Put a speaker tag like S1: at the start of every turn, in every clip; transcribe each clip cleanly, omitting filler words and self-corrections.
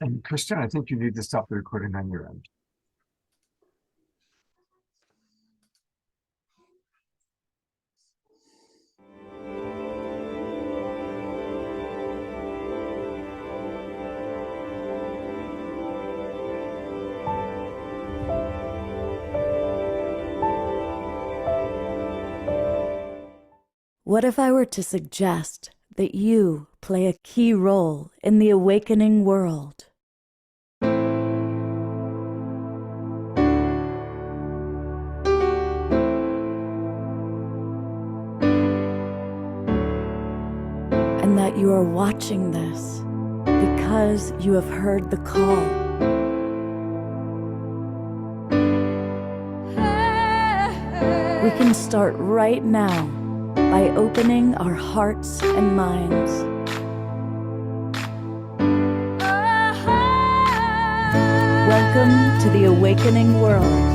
S1: And Christian, I think you need to stop the recording on your end.
S2: What if I were to suggest that you play a key role in the awakening world? And that you are watching this because you have heard the call. We can start right now by opening our hearts and minds. Welcome to the awakening world.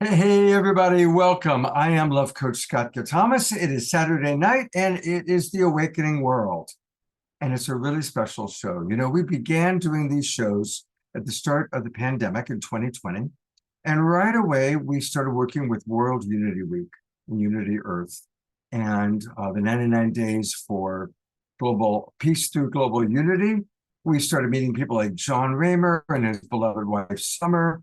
S1: Hey, everybody, welcome. I am Love Coach Scott Thomas. It is Saturday night, and it is the Awakening World. And it's a really special show. You know, we began doing these shows at the start of the pandemic in 2020. And right away, we started working with World Unity Week and Unity Earth and the 99 days for global peace through global unity. We started meeting people like Jon Ramer and his beloved wife, Summer.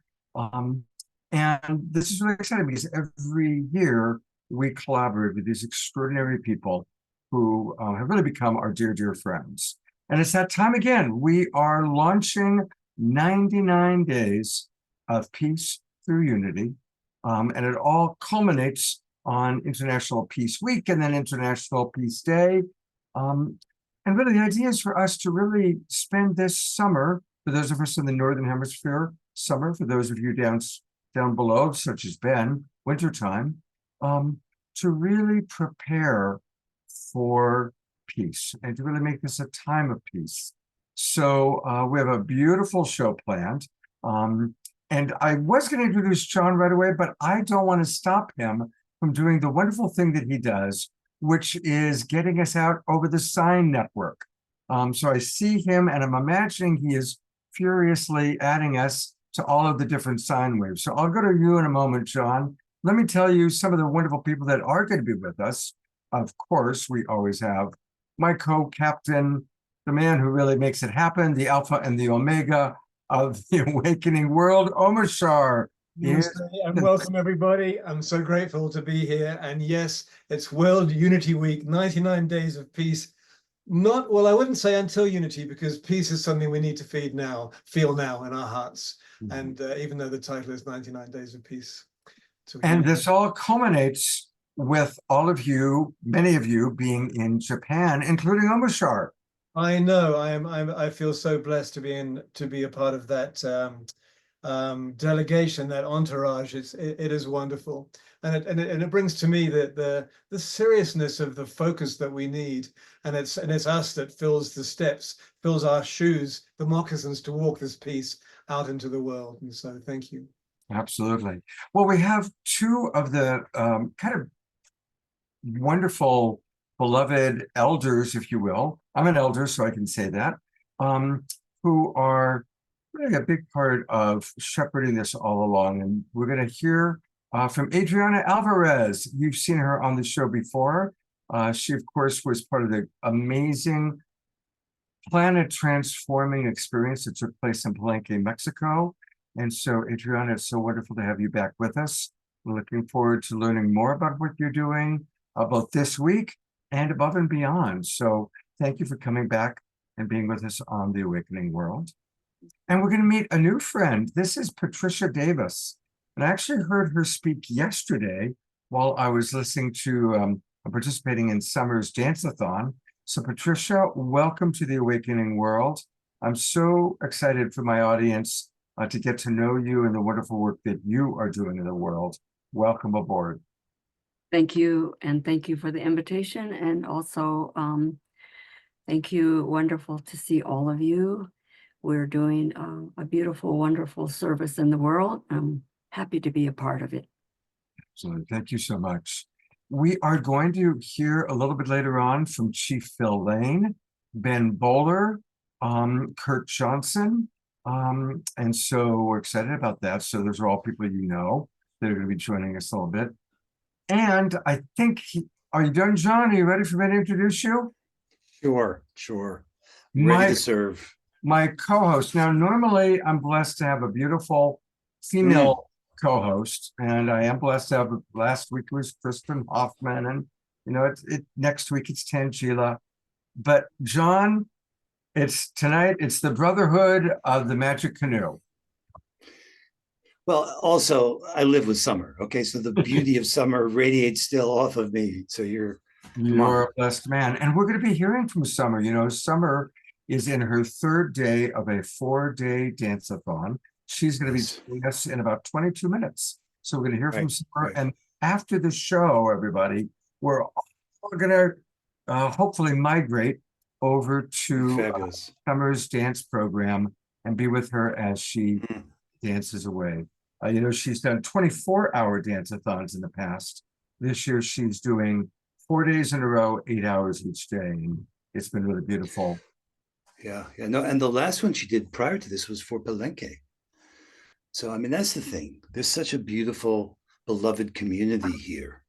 S1: And this is really exciting because every year we collaborate with these extraordinary people who have really become our dear, dear friends. And it's that time again. We are launching 99 days of peace through unity. And it all culminates on International Peace Week and then International Peace Day. And really the idea is for us to really spend this summer, for those of us in the Northern Hemisphere, summer, for those of you down below, such as Ben, wintertime, to really prepare for peace and to really make this a time of peace. So we have a beautiful show planned. And I was going to introduce Jon right away, but I don't want to stop him from doing the wonderful thing that he does, which is getting us out over the sign network. So I see him and I'm imagining he is furiously adding us to all of the different sine waves. So I'll go to you in a moment, Jon. Let me tell you some of the wonderful people that are going to be with us. Of course, we always have my co-captain, the man who really makes it happen, the alpha and the omega of the awakening world, Omashar.
S3: And welcome, everybody. I'm so grateful to be here. And yes, it's World Unity Week, 99 days of peace. Well, I wouldn't say until unity, because peace is something we need to feel now in our hearts. And even though the title is 99 Days of Peace.
S1: And this all culminates with all of you, many of you being in Japan, including Omashar.
S3: I know. I feel so blessed to be a part of that delegation, that entourage. It is wonderful. And it brings to me the seriousness of the focus that we need. And it's us that fills the steps, fills our shoes, the moccasins to walk this peace out into the world. And so thank you.
S1: Absolutely. Well, we have two of the kind of wonderful, beloved elders, if you will. I'm an elder, so I can say that, who are really a big part of shepherding this all along. And we're going to hear From Adrianna Alvarez, you've seen her on the show before. She, of course, was part of the amazing planet-transforming experience that took place in Palenque, Mexico. And so, Adrianna, it's so wonderful to have you back with us. We're looking forward to learning more about what you're doing, both this week and above and beyond. So thank you for coming back and being with us on The Awakening World. And we're going to meet a new friend. This is Patricia Davis. And I actually heard her speak yesterday while I was listening to participating in Summer's Dance-a-thon. So Patricia, welcome to The Awakening World. I'm so excited for my audience to get to know you and the wonderful work that you are doing in the world. Welcome aboard.
S4: Thank you, and thank you for the invitation, and also thank you. Wonderful to see all of you. We're doing a beautiful, wonderful service in the world. I'm happy to be a part of it.
S1: So thank you so much. We are going to hear a little bit later on from Chief Phil Lane, Ben Bowler, Kurt Johnson, and so we're excited about that. So those are all people you know that are going to be joining us a little bit. And I think, are you done, John? Are you ready for me to introduce you?
S5: Sure. Ready to serve.
S1: My co-host. Now, normally I'm blessed to have a beautiful female co-host, and I am blessed to have, last week was Kristen Hoffman, and you know, next week it's Tangela. But John, tonight, it's the Brotherhood of the Magic Canoe.
S5: Well, also, I live with Summer. Okay, so the beauty of Summer radiates still off of me. So you're
S1: a blessed man. And we're going to be hearing from Summer. You know, Summer is in her third day of a 4-day dance-a-thon. She's going to be joining us in about 22 minutes. So we're going to hear from Summer. Right. And after the show, everybody, we're all going to hopefully migrate over to Summer's dance program and be with her as she dances away. You know, she's done 24-hour dance-a-thons in the past. This year, she's doing 4 days in a row, 8 hours each day. And it's been really beautiful.
S5: Yeah. No, and the last one she did prior to this was for Palenque. So, I mean, that's the thing. There's such a beautiful, beloved community here.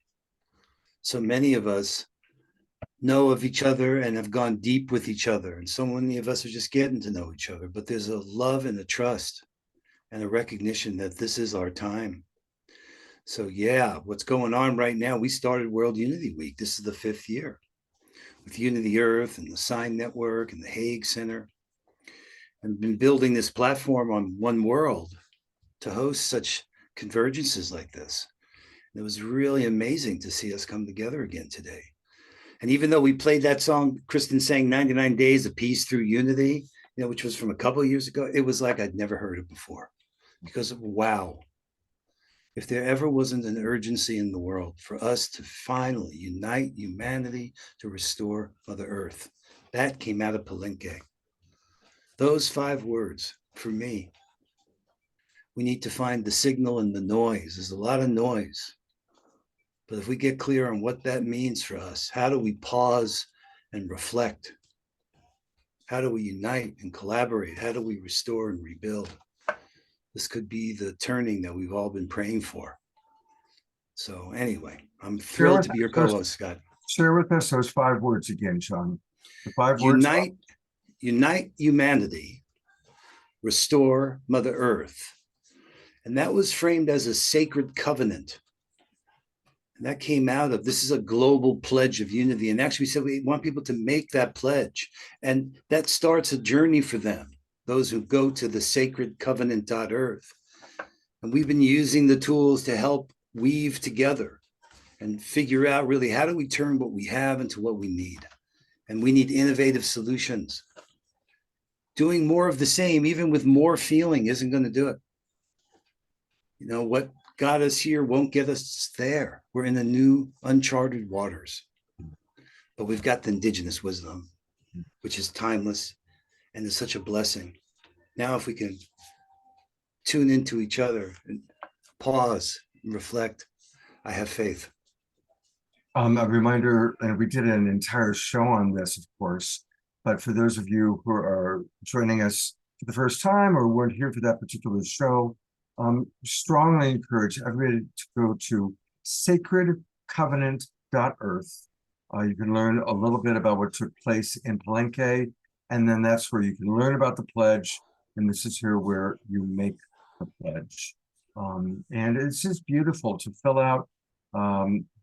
S5: So many of us know of each other and have gone deep with each other. And so many of us are just getting to know each other. But there's a love and a trust and a recognition that this is our time. So yeah, what's going on right now, we started World Unity Week. This is the 5th year with Unity Earth and the Sign Network and the Hague Center. And been building this platform on One World to host such convergences like this. And it was really amazing to see us come together again today. And even though we played that song, Kristen sang 99 Days of Peace Through Unity, you know, which was from a couple of years ago, it was like I'd never heard it before. Because wow, if there ever wasn't an urgency in the world for us to finally unite humanity to restore Mother Earth, that came out of Palenque. Those 5 words, for me, we need to find the signal in the noise. There's a lot of noise. But if we get clear on what that means for us, how do we pause and reflect? How do we unite and collaborate? How do we restore and rebuild? This could be the turning that we've all been praying for. So anyway, I'm thrilled to be your co-host, Scott.
S1: Share with us those 5 words again, Sean. The 5 words.
S5: Unite humanity, restore Mother Earth. And that was framed as a sacred covenant. And that came out of, this is a global pledge of unity. And actually we said we want people to make that pledge. And that starts a journey for them. Those who go to the sacredcovenant.earth. And we've been using the tools to help weave together and figure out really how do we turn what we have into what we need. And we need innovative solutions. Doing more of the same, even with more feeling, isn't going to do it. You know, what got us here won't get us there. We're in the new uncharted waters. But we've got the indigenous wisdom, which is timeless. And it's such a blessing. Now, if we can tune into each other and pause and reflect, I have faith.
S1: A reminder, and we did an entire show on this, of course, but for those of you who are joining us for the first time or weren't here for that particular show, strongly encourage everybody to go to sacredcovenant.earth. You can learn a little bit about what took place in Palenque, and then that's where you can learn about the pledge. And this is here where you make the pledge. And it's just beautiful to fill out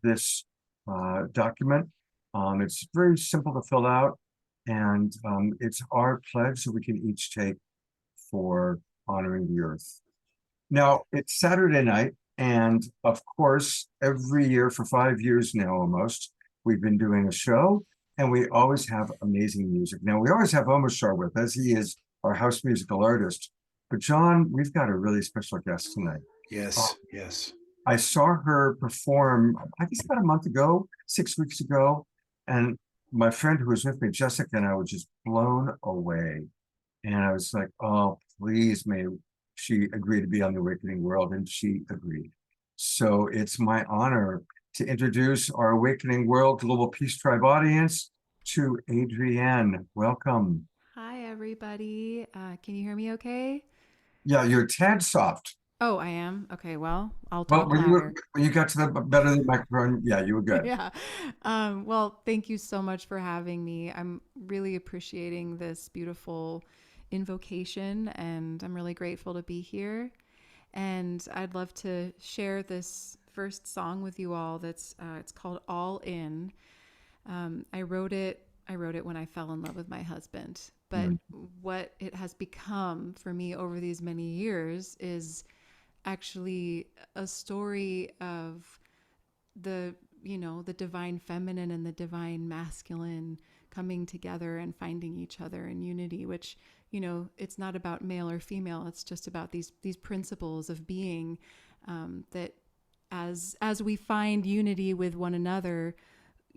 S1: this document. It's very simple to fill out, and it's our pledge that we can each take for honoring the earth. Now, it's Saturday night, and of course, every year for 5 years now almost, we've been doing a show, and we always have amazing music. Now, we always have Omashar with us. He is our house musical artist. But Jon, we've got a really special guest tonight.
S5: Yes, yes.
S1: I saw her perform, I guess about a month ago, 6 weeks ago, and my friend who was with me, Jessica, and I were just blown away. And I was like, oh, please, may she agree to be on the Awakening World, and she agreed. So it's my honor to introduce our Awakening World Global Peace Tribe audience to Adrienne. Welcome.
S6: Hi, everybody. Can you hear me okay?
S1: Yeah, you're a tad soft.
S6: Oh, I am? Okay, well, I'll
S1: Well,
S6: talk
S1: when
S6: louder.
S1: you got to the better than the microphone, yeah, you were good.
S6: Yeah. Well, thank you so much for having me. I'm really appreciating this beautiful invocation, and I'm really grateful to be here. And I'd love to share this first song with you all. That's it's called All In. I wrote it when I fell in love with my husband. But what it has become for me over these many years is actually a story of the divine feminine and the divine masculine coming together and finding each other in unity, which, it's not about male or female. It's just about these principles of being, that as we find unity with one another,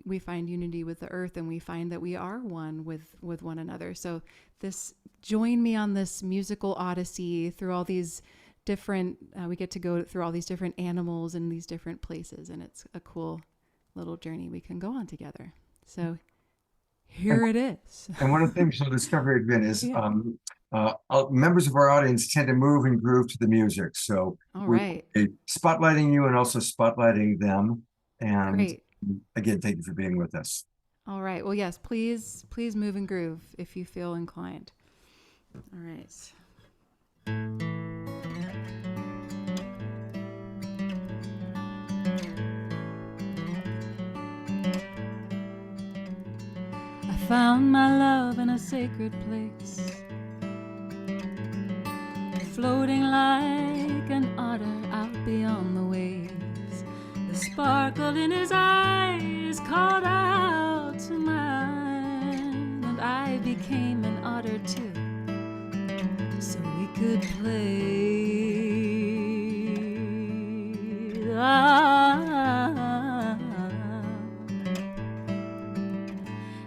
S6: we find unity with the earth, and we find that we are one with one another. So join me on this musical odyssey through all these different, we get to go through all these different animals and these different places. And it's a cool little journey we can go on together. So here it is.
S1: And one of the things you'll discover, Adrienne, is members of our audience tend to move and groove to the music. So we're spotlighting you and also spotlighting them. And
S6: great.
S1: Again, thank you for being with us.
S6: All right. Well, yes, please move and groove if you feel inclined. All right. I found my love in a sacred place, floating like an otter out beyond the waves. The sparkle in his eyes called out to mine, and I became an otter too, so we could play.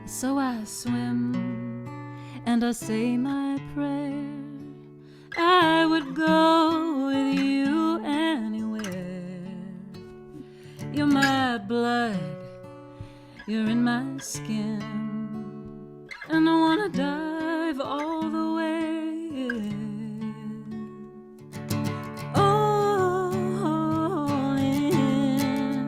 S6: So I swim and I say my prayer. I would go with you anywhere. You're my blood, you're in my skin, and I wanna dive all the way in. All in,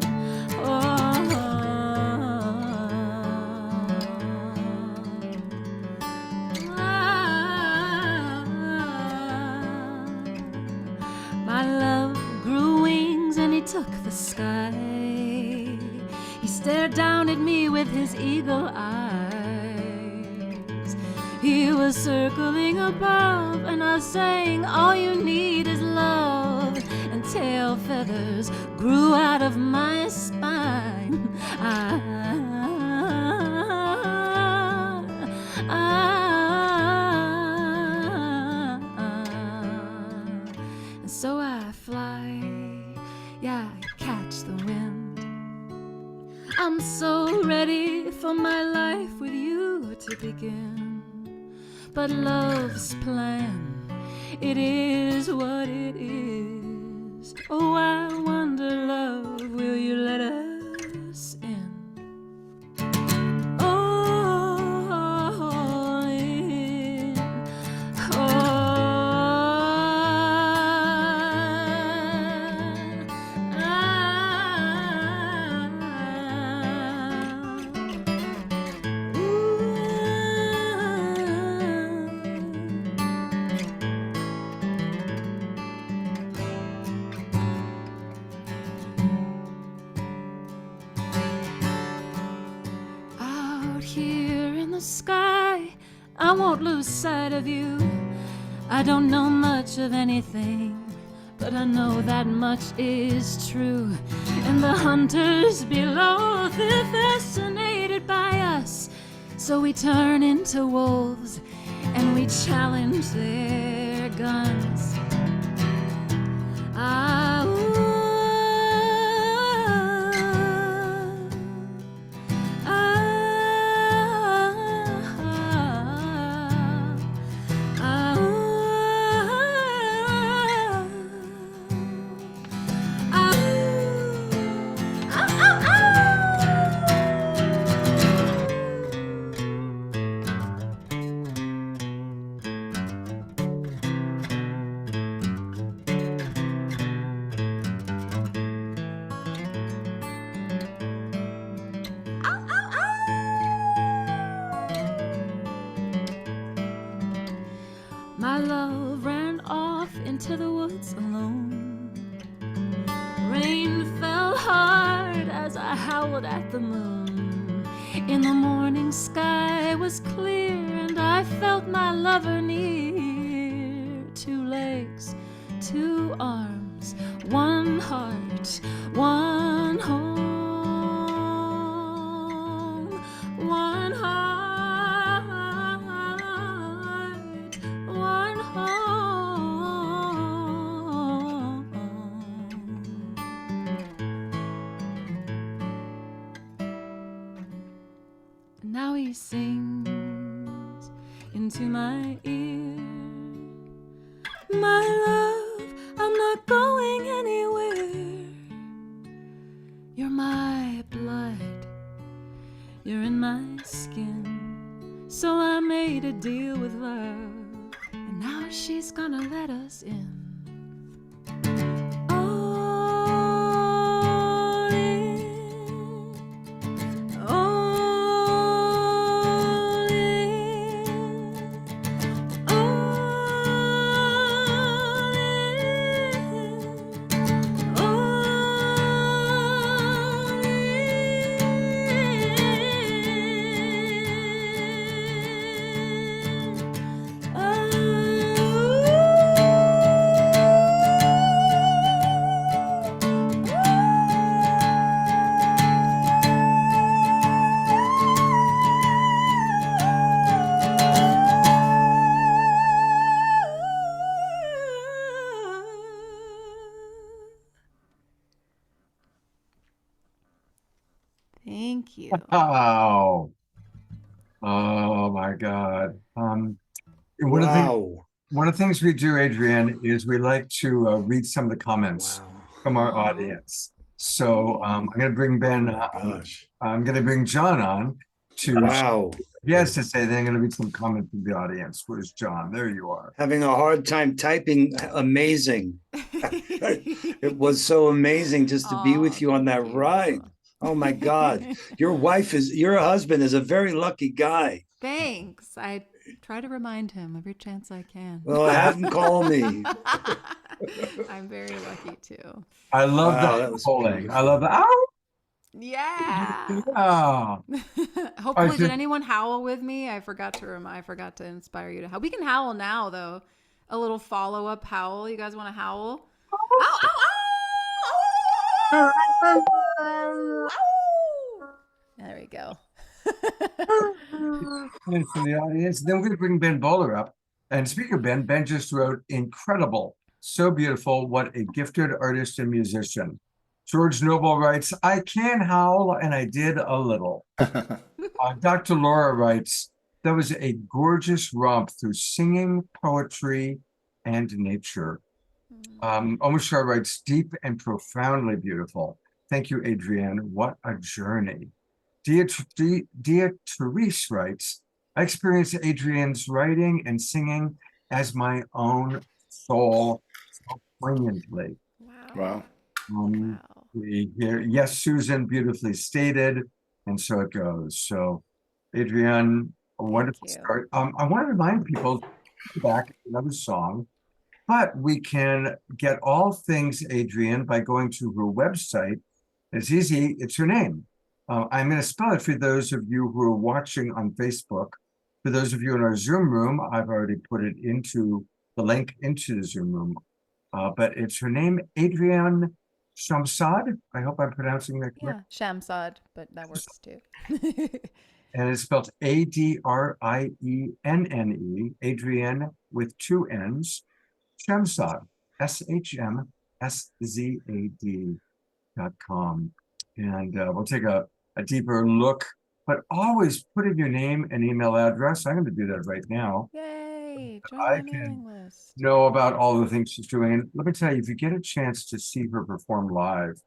S6: my love grew wings and he took the sky. He stared down at me with his eagle eyes. He was circling above, and I sang, all you need is love. And tail feathers grew out of my spine. And so I fly, yeah, I catch the wind. I'm so ready for my life with you to begin. But love's plan, it is what it is. Oh, I wonder, love, will you let us in? All in, all
S7: here in the sky. I won't lose sight of you. I don't know much of anything, but I know that much is true. And the hunters below, they're fascinated by us. So we turn into wolves and we challenge their guns. Ah, ooh, my love ran off into the woods alone. Rain fell hard as I howled at the moon. In the morning sky was clear and I felt my lover near. 2 legs, 2 arms, 1 heart, 1 home, 1 heart. Now he sings into my ear, my love, I'm not going anywhere. You're my blood, you're in my skin. So I made a deal with love, and now she's gonna let us in. Thank you.
S1: Oh, oh my God. One of the things we do, Adrienne, is we like to read some of the comments from our audience. So I'm going to bring Ben. I'm going to bring John on to. He has to say. Then I'm going to read some comments from the audience. Where's John? There you are.
S5: Having a hard time typing. Amazing. It was so amazing just to be with you on that ride. Oh my God. Your husband is a very lucky guy.
S6: Thanks. I try to remind him every chance I can.
S5: Well, have him call me.
S6: I'm very lucky too.
S1: I love that polling. I love that. Ow!
S6: Yeah.
S1: Oh.
S6: Hopefully, did anyone howl with me? I forgot to inspire you to howl. We can howl now, though. A little follow-up howl. You guys want to howl? Ow, ow, ow! There we go.
S1: From the audience. Then we're going to bring Ben Bowler up. And speaking of Ben, Ben just wrote incredible, so beautiful, what a gifted artist and musician. George Noble writes, I can howl, and I did a little. Dr. Laura writes, that was a gorgeous romp through singing, poetry, and nature. Omashar writes, deep and profoundly beautiful. Thank you, Adrienne. What a journey. Dia Therese writes, I experienced Adrienne's writing and singing as my own soul so poignantly.
S6: Wow.
S1: We hear, yes, Susan, beautifully stated, and so it goes. So, Adrienne, a wonderful start. I want to remind people back another song, but we can get all things Adrienne by going to her website. It's easy. It's her name, I'm going to spell it for those of you who are watching on Facebook. For those of you in our Zoom room, I've already put it into the link into the Zoom room. But it's her name, Adrienne ShamSzad. I hope I'm pronouncing that correct.
S6: Yeah, ShamSzad, but that works too.
S1: And it's spelled Adrienne, Adrienne with 2 N's, ShamSzad, ShamSzad.com. And we'll take a deeper look, but always put in your name and email address. I'm going to do that right now.
S6: Yay, join
S1: I
S6: my mailing list.
S1: know about all the things she's doing. And let me tell you, if you get a chance to see her perform live,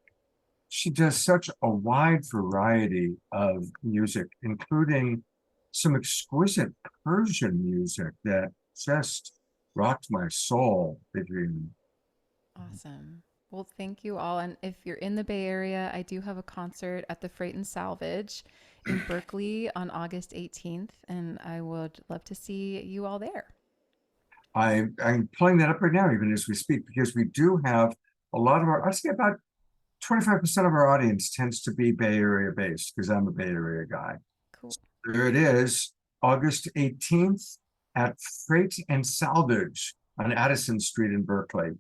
S1: she does such a wide variety of music, including some exquisite Persian music that just rocked my soul, Adrienne.
S6: Awesome. Well, thank you all. And if you're in the Bay Area, I do have a concert at the Freight and Salvage in Berkeley on August 18th, and I would love to see you all there.
S1: I'm pulling that up right now, even as we speak, because we do have a lot of our, I'd say about 25% of our audience tends to be Bay Area based, because I'm a Bay Area guy.
S6: Cool.
S1: There it is, August 18th at Freight and Salvage on Addison Street in Berkeley.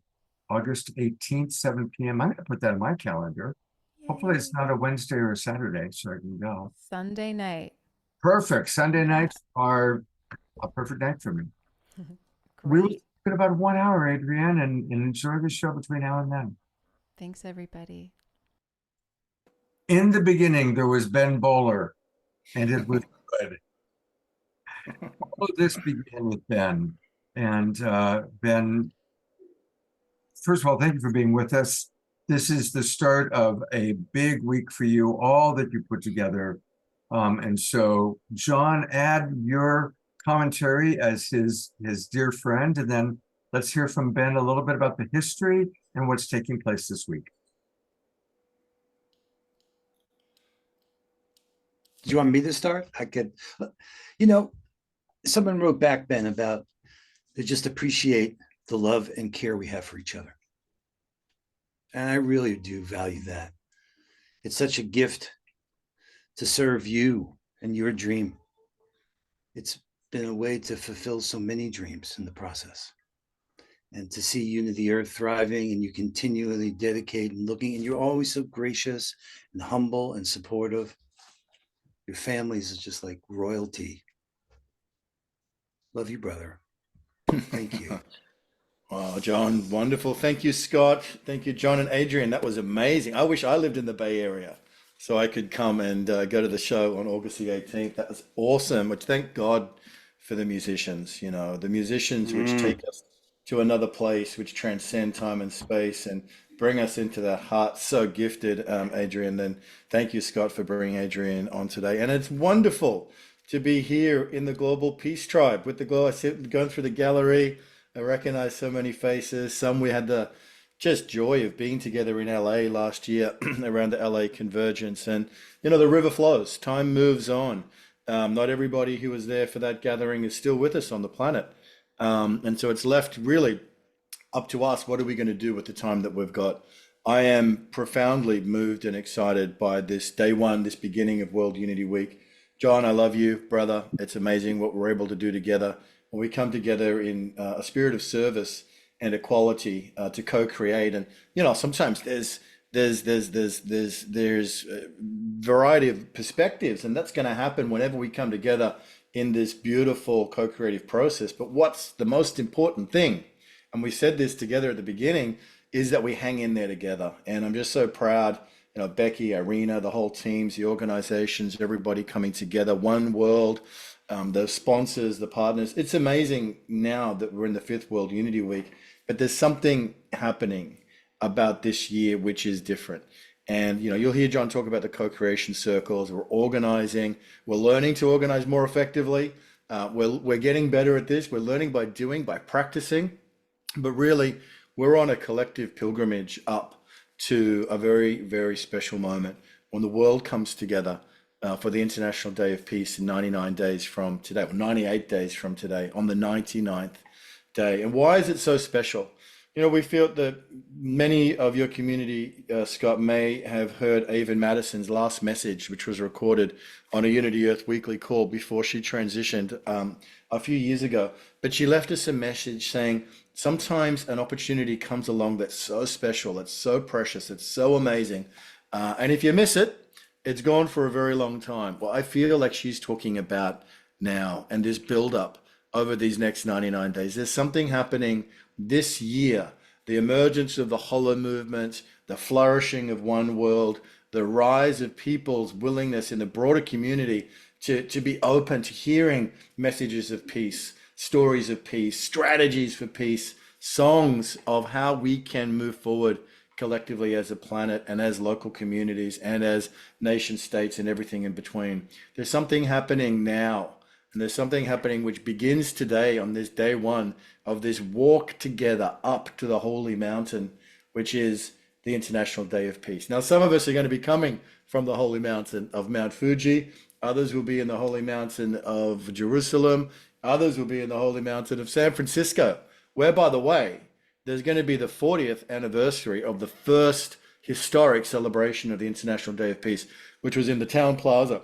S1: August 18th, 7 p.m. I'm going to put that in my calendar.
S6: Yay.
S1: Hopefully it's not a Wednesday or a Saturday, so I can go.
S6: Sunday night.
S1: Perfect. Sunday nights are a perfect night for me. We will
S6: Great.
S1: spend about 1 hour, Adrienne, and enjoy the show between now and then.
S6: Thanks, everybody.
S1: In the beginning, there was Ben Bowler, and it was good. All of this began with Ben. And Ben, first of all, thank you for being with us. This is the start of a big week for you, all that you put together. And so, Jon, add your commentary as his dear friend, and then let's hear from Ben a little bit about the history and what's taking place this week.
S5: Do you want me to start? I could, you know, someone wrote back, Ben, about to just appreciate the love and care we have for each other. And I really do value that. It's such a gift to serve you and your dream. It's been a way to fulfill so many dreams in the process. And to see you in the earth thriving, and you continually dedicate and looking, and you're always so gracious and humble and supportive. Your families is just like royalty. Love you, brother. Thank you.
S8: Wow, Jon, wonderful. Thank you, Scott. Thank you, Jon and Adrienne. That was amazing. I wish I lived in the Bay Area so I could come and go to the show on August the 18th. That was awesome. Which thank God for the musicians, you know, the musicians which take us to another place, which transcend time and space and bring us into that heart. So gifted, Adrienne. And thank you, Scott, for bringing Adrienne on today. And it's wonderful to be here in the Global Peace Tribe with the Glow. I see going through the gallery. I recognize so many faces. Some we had the just joy of being together in LA last year around the LA Convergence. And, you know, the river flows, time moves on. Not everybody who was there for that gathering is still with us on the planet. And so it's left really up to us. What are we going to do with the time that we've got? I am profoundly moved and excited by this day one, this beginning of World Unity Week. Jon, I love you, brother. It's amazing what we're able to do together when we come together in a spirit of service and equality to co-create. And, you know, sometimes there's variety of perspectives, and that's going to happen whenever we come together in this beautiful co-creative process. But what's the most important thing, and we said this together at the beginning, is that we hang in there together. And I'm just so proud, you know, Becky, Irina, the whole teams, the organizations, everybody coming together, one world, the sponsors, the partners. It's amazing now that we're in the 5th World Unity Week, but there's something happening about this year which is different. And, you know, you'll hear Jon talk about the co-creation circles. We're organizing, we're learning to organize more effectively. We're getting better at this. We're learning by doing, by practicing, but really we're on a collective pilgrimage up to a very, very special moment when the world comes together for the International Day of Peace in 99 days from today, or 98 days from today, on the 99th day. And why is it so special? You know, we feel that many of your community, Scott, may have heard Avon Madison's last message, which was recorded on a Unity Earth weekly call before she transitioned a few years ago. But she left us a message saying, sometimes an opportunity comes along that's so special, that's so precious, it's so amazing. And if you miss it, it's gone for a very long time. Well, I feel like she's talking about now and this build up over these next 99 days. There's something happening this year, the emergence of the Hollow movement, the flourishing of One World, the rise of people's willingness in the broader community to be open to hearing messages of peace, stories of peace, strategies for peace, songs of how we can move forward collectively as a planet and as local communities and as nation states and everything in between. There's something happening now. And there's something happening which begins today on this day one of this walk together up to the holy mountain, which is the International Day of Peace. Now, some of us are going to be coming from the holy mountain of Mount Fuji. Others will be in the holy mountain of Jerusalem. Others will be in the holy mountain of San Francisco, where, by the way, there's going to be the 40th anniversary of the first historic celebration of the International Day of Peace, which was in the Town Plaza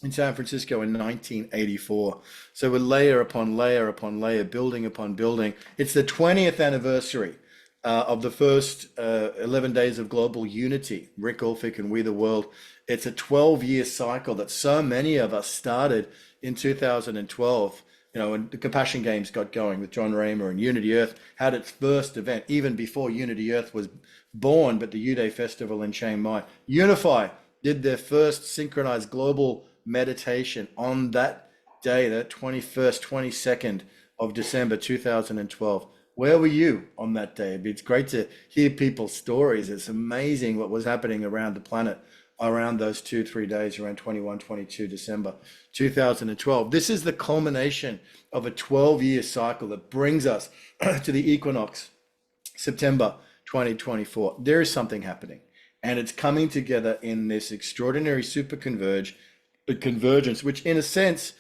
S8: in San Francisco in 1984. So we're layer upon layer upon layer, building upon building. It's the 20th anniversary of the first 11 days of global unity, Rick Ulfik and We the World. It's a 12-year cycle that so many of us started in 2012. You know, when the Compassion Games got going with Jon Ramer, and Unity Earth had its first event even before Unity Earth was born, but the U-Day Festival in Chiang Mai. Unify did their first synchronized global meditation on that day, that 21st, 22nd of December 2012. Where were you on that day? It's great to hear people's stories. It's amazing what was happening around the planet around those 2-3 days, around 21, 22 December 2012. This is the culmination of a 12-year cycle that brings us to the equinox, September 2024. There is something happening, and it's coming together in this extraordinary super convergence, which in a sense,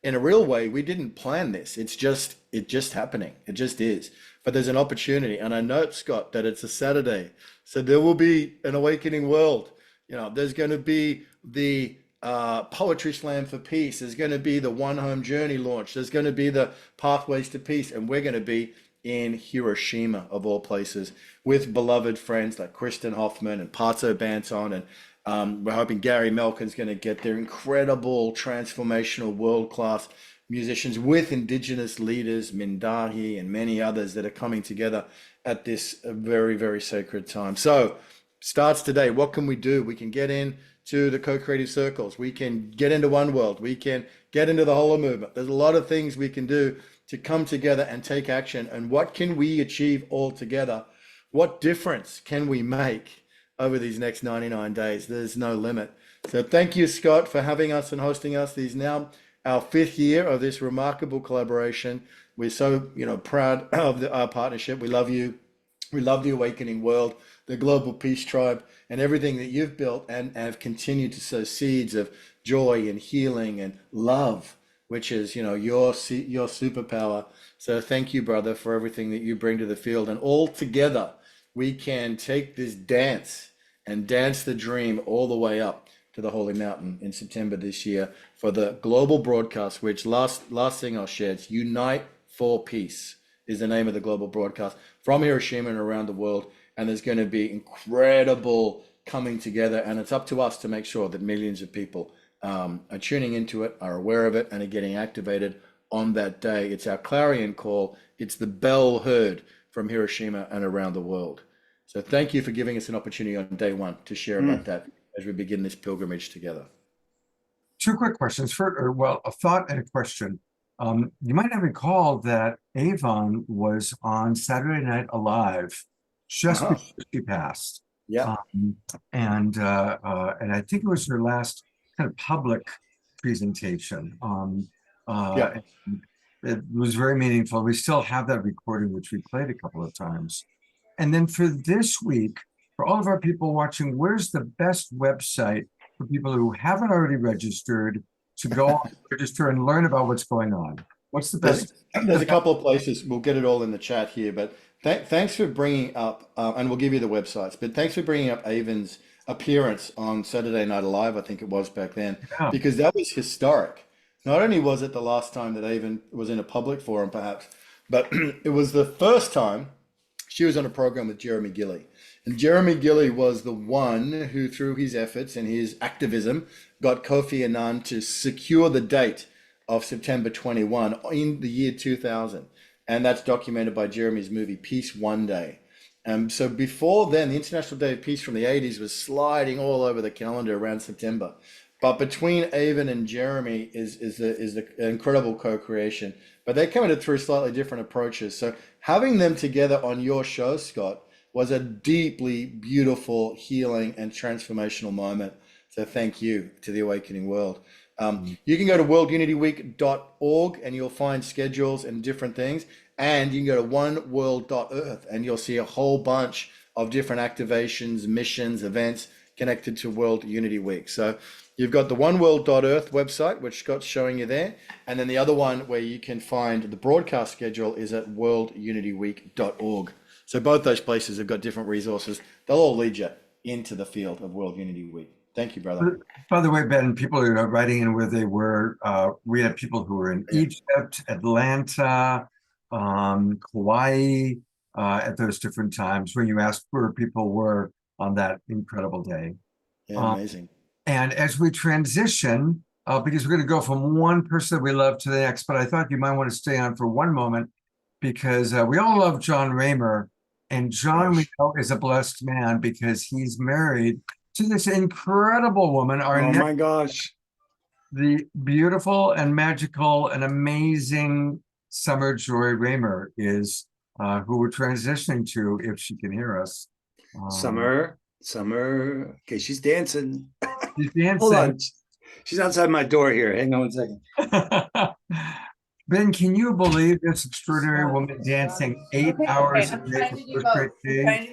S8: in a real way, we didn't plan this. It's just happening. It just is. But there's an opportunity. And I note, Scott, that it's a Saturday. So there will be an awakening world. You know, there's going to be the Poetry Slam for Peace. There's going to be the One Home Journey launch. There's going to be the Pathways to Peace. And we're going to be in Hiroshima, of all places, with beloved friends like Kristen Hoffman and Pato Banton, and we're hoping Gary Melkin's going to get there. Incredible, transformational, world-class musicians with Indigenous leaders, Mindahi and many others that are coming together at this very, very sacred time. So starts today. What can we do? We can get into the co-creative circles. We can get into One World. We can get into the Hollow movement. There's a lot of things we can do to come together and take action. And what can we achieve all together? What difference can we make over these next 99 days? There's no limit. So thank you, Scott, for having us and hosting us. This is now our 5th year of this remarkable collaboration. We're so, proud of our partnership. We love you. We love the Awakening World, the Global Peace Tribe, and everything that you've built and have continued to sow seeds of joy and healing and love, which is, your superpower. So thank you, brother, for everything that you bring to the field. And all together, we can take this dance and dance the dream all the way up to the Holy Mountain in September this year for the global broadcast, which last thing I'll share, it's Unite for Peace is the name of the global broadcast from Hiroshima and around the world. And there's going to be incredible coming together. And it's up to us to make sure that millions of people are tuning into it, are aware of it, and are getting activated on that day. It's our clarion call. It's the bell heard from Hiroshima and around the world. So thank you for giving us an opportunity on day one to share about that as we begin this pilgrimage together.
S1: 2 quick questions. A thought and a question. You might not recall that Avon was on Saturday Night Alive just before she passed.
S8: Yeah.
S1: And I think it was her last kind of public presentation. It was very meaningful. We still have that recording, which we played a couple of times. And then for this week, for all of our people watching, where's the best website for people who haven't already registered to go register and learn about what's going on? What's the best?
S8: There's a couple of places. We'll get it all in the chat here, but Thanks for bringing up, and we'll give you the websites, but thanks for bringing up Avon's appearance on Saturday Night Alive, I think it was back then,
S1: Yeah.
S8: because that was historic. Not only was it the last time that Avon was in a public forum, perhaps, but it was the first time she was on a program with Jeremy Gilley. And Jeremy Gilley was the one who, through his efforts and his activism, got Kofi Annan to secure the date of September 21 in the year 2000. And that's documented by Jeremy's movie, Peace One Day. So before then, the International Day of Peace from the 80s was sliding all over the calendar around September. But between Avon and Jeremy is the incredible co-creation. But they came at it through slightly different approaches. So having them together on your show, Scott, was a deeply beautiful, healing, and transformational moment. So thank you to the Awakening World. You can go to worldunityweek.org and you'll find schedules and different things. And you can go to oneworld.earth and you'll see a whole bunch of different activations, missions, events connected to World Unity Week. So you've got the oneworld.earth website, which Scott's showing you there. And then the other one where you can find the broadcast schedule is at worldunityweek.org. So both those places have got different resources. They'll all lead you into the field of World Unity Week. Thank you, brother.
S1: By the way, Ben, people are writing in where they were. We had people who were in Egypt, Atlanta, Kauai, at those different times when you asked where people were on that incredible day.
S8: Yeah, amazing.
S1: And as we transition, because we're going to go from one person that we love to the next, but I thought you might want to stay on for one moment because we all love Jon Ramer. And Jon, we know, is a blessed man because he's married to this incredible woman.
S9: Oh my gosh.
S1: The beautiful and magical and amazing Summer Joy Ramer is who we're transitioning to if she can hear us.
S9: Summer. Okay, she's dancing.
S1: She's dancing.
S9: Hold on. She's outside my door here. Hang on 1 second.
S1: Ben, can you believe this extraordinary woman dancing 8 hours a day for 4 straight days?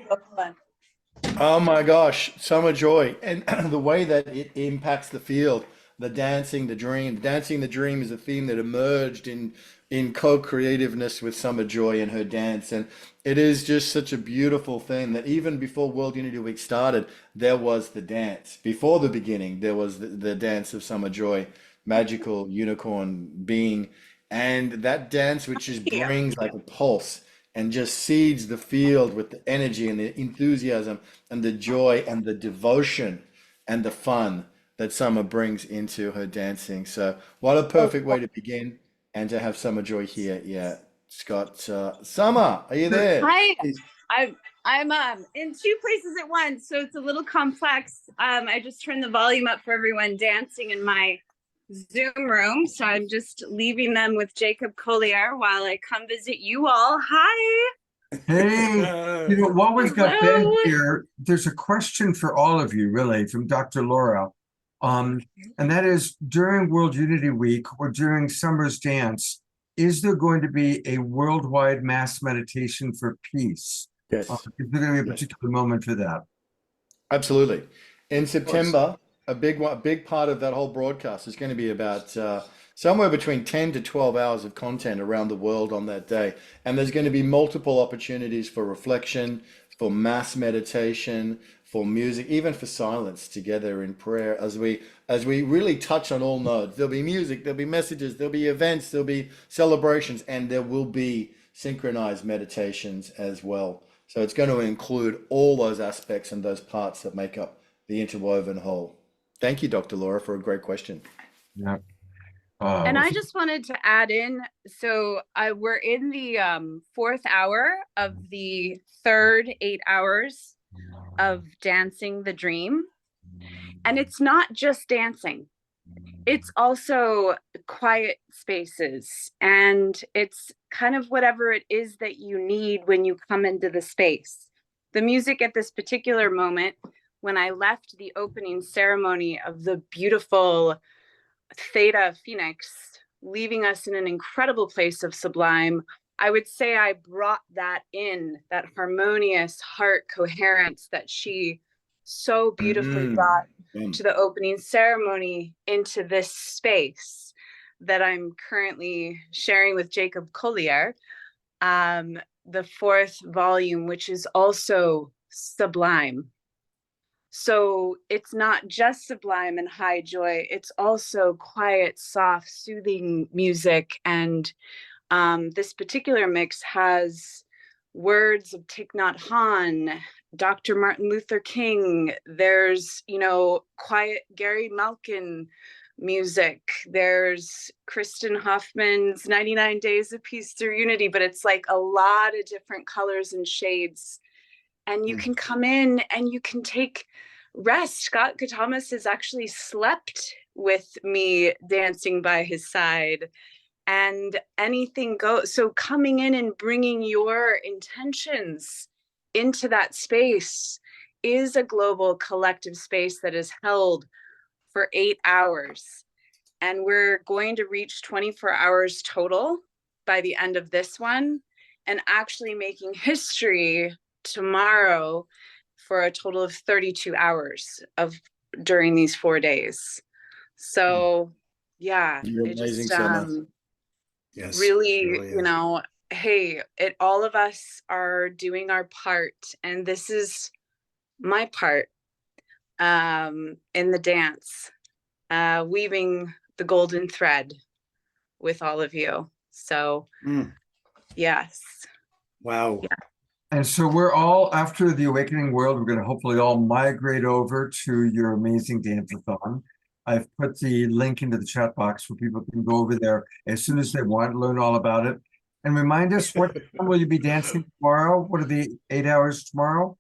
S8: Oh my gosh, Summer Joy. And the way that it impacts the field, the dancing, the dream. Dancing the dream is a theme that emerged in co-creativeness with Summer Joy and her dance. And it is just such a beautiful thing that even before World Unity Week started, there was the dance. Before the beginning, there was the dance of Summer Joy, magical unicorn being. And that dance, which just brings like a pulse and just seeds the field with the energy and the enthusiasm and the joy and the devotion and the fun that Summer brings into her dancing. So what a perfect way to begin and to have Summer Joy here. Yeah, Scott. Summer, are you there?
S10: Hi, I'm in 2 places at once, so it's a little complex. I just turned the volume up for everyone dancing in my Zoom room, so I'm just leaving them with Jacob Collier while I come visit you all. Hi.
S1: Hey, while we've got Ben here, there's a question for all of you, really, from Dr. Laura. And that is, during World Unity Week or during Summer's Dance, is there going to be a worldwide mass meditation for peace?
S8: Yes.
S1: Is there going to be a particular moment for that?
S8: Absolutely. In September, a big part of that whole broadcast is going to be about somewhere between 10 to 12 hours of content around the world on that day. And there's going to be multiple opportunities for reflection, for mass meditation, for music, even for silence together in prayer as we really touch on all nodes. There'll be music, there'll be messages, there'll be events, there'll be celebrations, and there will be synchronized meditations as well. So it's going to include all those aspects and those parts that make up the interwoven whole. Thank you, Dr. Laura, for a great question.
S1: Yeah.
S10: And I just wanted to add in, so we're in the 4th hour of the 3rd 8 hours of Dancing the Dream. And it's not just dancing. It's also quiet spaces. And it's kind of whatever it is that you need when you come into the space. The music at this particular moment, when I left the opening ceremony of the beautiful Theta Phoenix, leaving us in an incredible place of sublime, I would say I brought that in, that harmonious heart coherence that she so beautifully brought to the opening ceremony into this space that I'm currently sharing with Jacob Collier. the fourth volume, which is also sublime. So it's not just sublime and high joy, it's also quiet, soft, soothing music. And this particular mix has words of Thich Nhat Hanh, Dr. Martin Luther King. There's, quiet Gary Malkin music. There's Kristen Hoffman's 99 Days of Peace Through Unity, but it's like a lot of different colors and shades. And you can come in and you can take rest. Scott Thomas has actually slept with me dancing by his side, and anything goes. So coming in and bringing your intentions into that space is a global collective space that is held for 8 hours. And we're going to reach 24 hours total by the end of this one, and actually making history tomorrow for a total of 32 hours during these 4 days. So yeah,
S8: You're
S10: it
S8: amazing,
S10: just
S8: Summer.
S5: Yes,
S10: really,
S5: really
S10: hey, all of us are doing our part, and this is my part in the dance, weaving the golden thread with all of you. So yes.
S5: Wow.
S10: Yeah.
S1: And so we're all, after the Awakening World, we're going to hopefully all migrate over to your amazing dance-a-thon. I've put the link into the chat box where people can go over there as soon as they want, learn all about it. And remind us, what time will you be dancing tomorrow? What are the 8 hours tomorrow?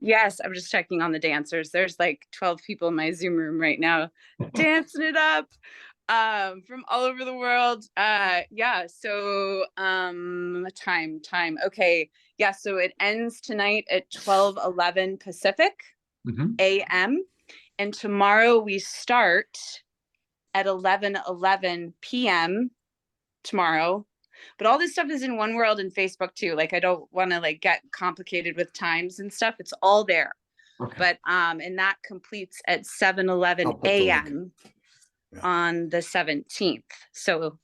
S10: Yes, I'm just checking on the dancers. There's like 12 people in my Zoom room right now dancing it up from all over the world. So time. Okay. Yeah, so it ends tonight at 12:11 Pacific a.m. And tomorrow we start at 11:11 p.m. tomorrow. But all this stuff is in One World and Facebook too. Like, I don't want to get complicated with times and stuff. It's all there. Okay. But and that completes at 7:11 a.m. on the 17th. So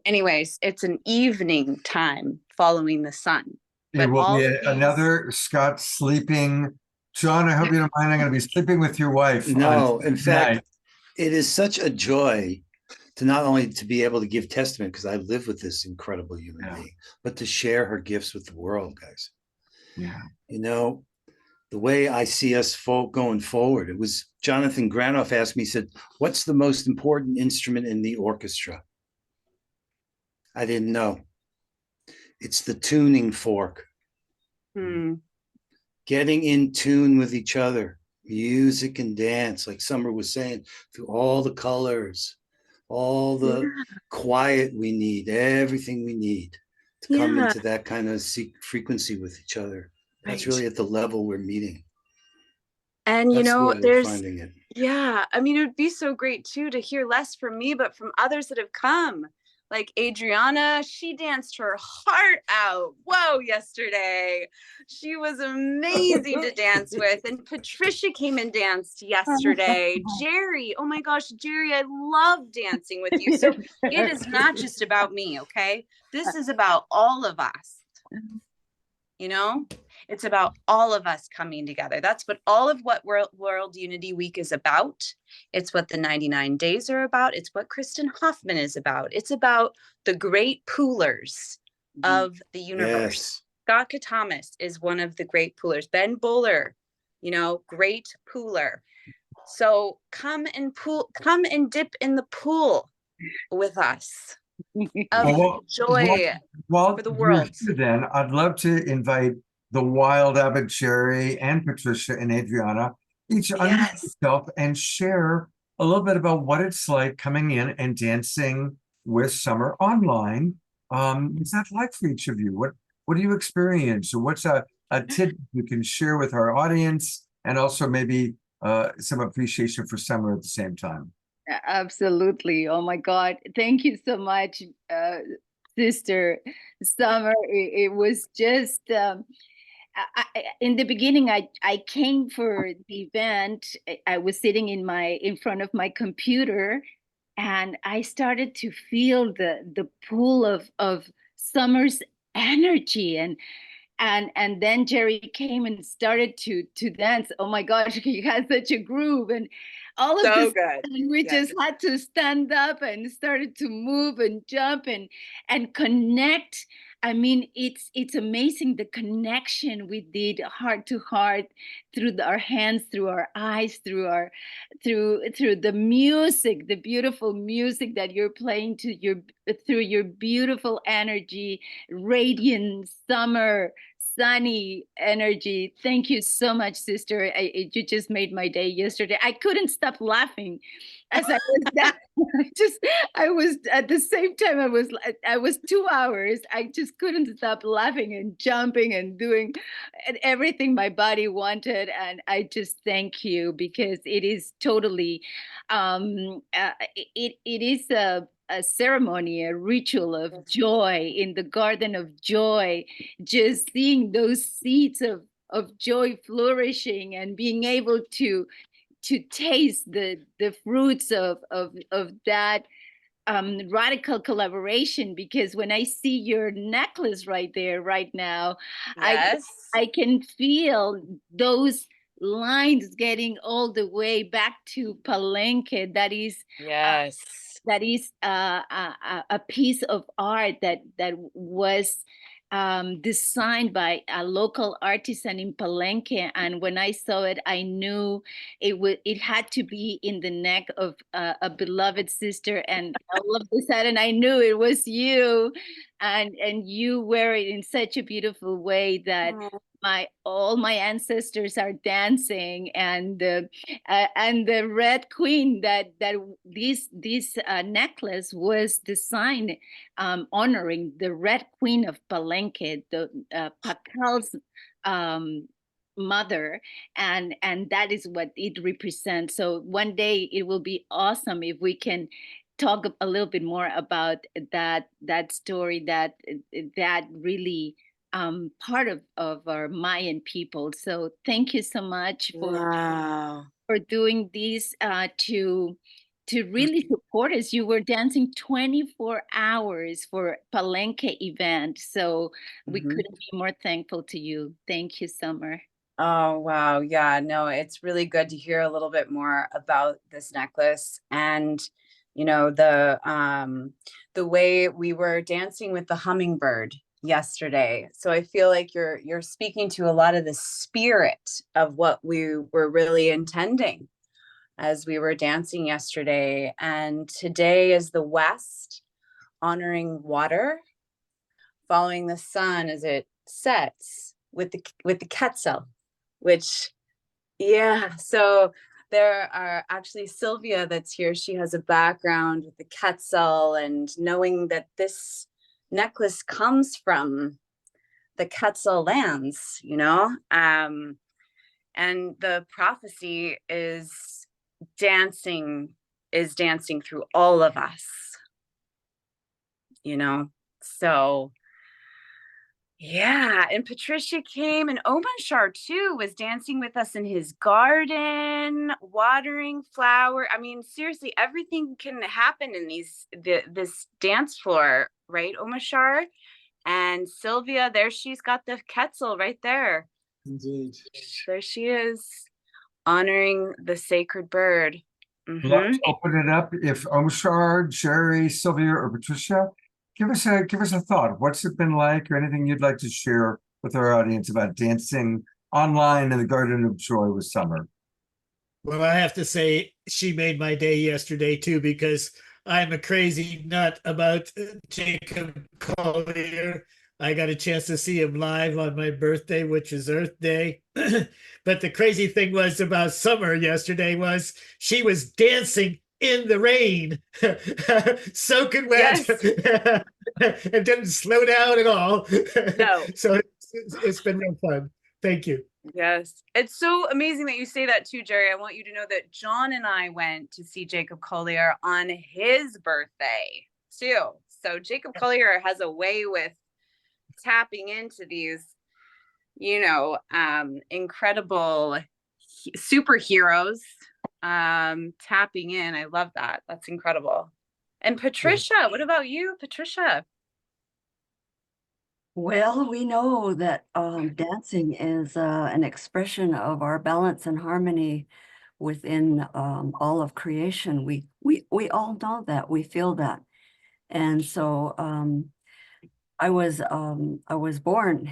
S10: anyways, it's an evening time following the sun.
S1: It will be another Scott sleeping. John, I hope you don't mind. I'm going to be sleeping with your wife.
S5: No, in fact, it is such a joy to not only to be able to give testament, because I live with this incredible human being, but to share her gifts with the world, guys.
S1: Yeah.
S5: The way I see us going forward, it was Jonathan Granoff asked me, he said, what's the most important instrument in the orchestra? I didn't know. It's the tuning fork. Getting in tune with each other, music and dance, like Summer was saying, through all the colors, all the quiet we need, everything we need to come into that kind of frequency with each other. That's really at the level we're meeting.
S10: And there's
S5: finding it.
S10: Yeah, I mean, it would be so great too to hear less from me, but from others that have come. Like Adrianna, she danced her heart out. Whoa, yesterday. She was amazing to dance with. And Patricia came and danced yesterday. Jerry, oh my gosh, Jerry, I love dancing with you. So it is not just about me, okay? This is about all of us. It's about all of us coming together. That's what all of what World Unity Week is about. It's what the 99 days are about. It's what Kristen Hoffman is about. It's about the great poolers of the universe.
S5: Yes.
S10: Scott Thomas is one of the great poolers. Ben Bowler, great pooler. So come and dip in the pool with us of joy for the world.
S1: Then I'd love to invite the wild Abbott Jerry and Patricia and Adrianna, each unmute yourself and share a little bit about what it's like coming in and dancing with Summer online. What's that like for each of you? What do you experience? Or what's a tip you can share with our audience, and also maybe some appreciation for Summer at the same time?
S11: Absolutely. Oh my God. Thank you so much, Sister Summer. It was just in the beginning, I came for the event. I was sitting in front of my computer, and I started to feel the pull of Summer's energy. And then Jerry came and started to dance. Oh my gosh, he had such a groove, and all of
S10: So
S11: this,
S10: good.
S11: and we just had to stand up and started to move and jump and connect. I mean, it's amazing the connection we did heart to heart through our hands, through our eyes, through the music, the beautiful music that you're playing through your beautiful energy, radiant summer sunny energy. Thank you so much, sister. You just made my day yesterday. I couldn't stop laughing as I was that. I was at the same time. I was 2 hours. I just couldn't stop laughing and jumping and doing everything my body wanted. And I just thank you, because it is totally, it is a ceremony, a ritual of joy in the garden of joy, just seeing those seeds of joy flourishing and being able to taste the fruits of that radical collaboration. Because when I see your necklace right there right now,
S10: Yes.
S11: I can feel those lines getting all the way back to Palenque. That is
S10: Yes.
S11: a piece of art that was designed by a local artisan in Palenque. And when I saw it, I knew it had to be in the neck of a beloved sister. And all of a sudden, I knew it was you, and you wear it in such a beautiful way that all my ancestors are dancing. And the red queen that this necklace was designed honoring the red queen of Palenque, the Pacal's mother, and that is what it represents. So one day it will be awesome if we can talk a little bit more about that story, that really part of our Mayan people. So thank you so much for doing this to really support us. You were dancing 24 hours for Palenque event. So we couldn't be more thankful to you. Thank you, Summer.
S12: Oh, wow. Yeah, no, it's really good to hear a little bit more about this necklace, and the way we were dancing with the hummingbird yesterday. So I feel like you're speaking to a lot of the spirit of what we were really intending as we were dancing yesterday. And today is the West, honoring water, following the sun as it sets with the Quetzal, which, yeah. So there are actually Sylvia that's here. She has a background with the Quetzal, and knowing that this necklace comes from the Quetzal lands, and the prophecy is dancing through all of us, so yeah. And Patricia came, and Omashar too was dancing with us in his garden, watering flower. I mean, seriously, everything can happen in this dance floor, right, Omashar? And Sylvia, there she's got the Quetzal right there.
S3: Indeed.
S12: There she is, honoring the sacred bird.
S1: Let's open it up. If Omashar, Jerry, Sylvia, or Patricia, give us a thought. What's it been like, or anything you'd like to share with our audience about dancing online in the Garden of Joy with Summer?
S13: Well, I have to say, she made my day yesterday too, because I'm a crazy nut about Jacob Collier. I got a chance to see him live on my birthday, which is Earth Day. But the crazy thing was about Summer yesterday was she was dancing in the rain, soaking wet, yes. And didn't slow down at all.
S12: No.
S13: So it's been real fun. Thank you.
S12: Yes. It's so amazing that you say that too, Jerry. I want you to know that John and I went to see Jacob Collier on his birthday too. So Jacob Collier has a way with tapping into these, incredible superheroes, tapping in. I love that. That's incredible. And Patricia, what about you, Patricia?
S4: Well, we know that dancing is an expression of our balance and harmony within all of creation. We all know that, we feel that. And so I was born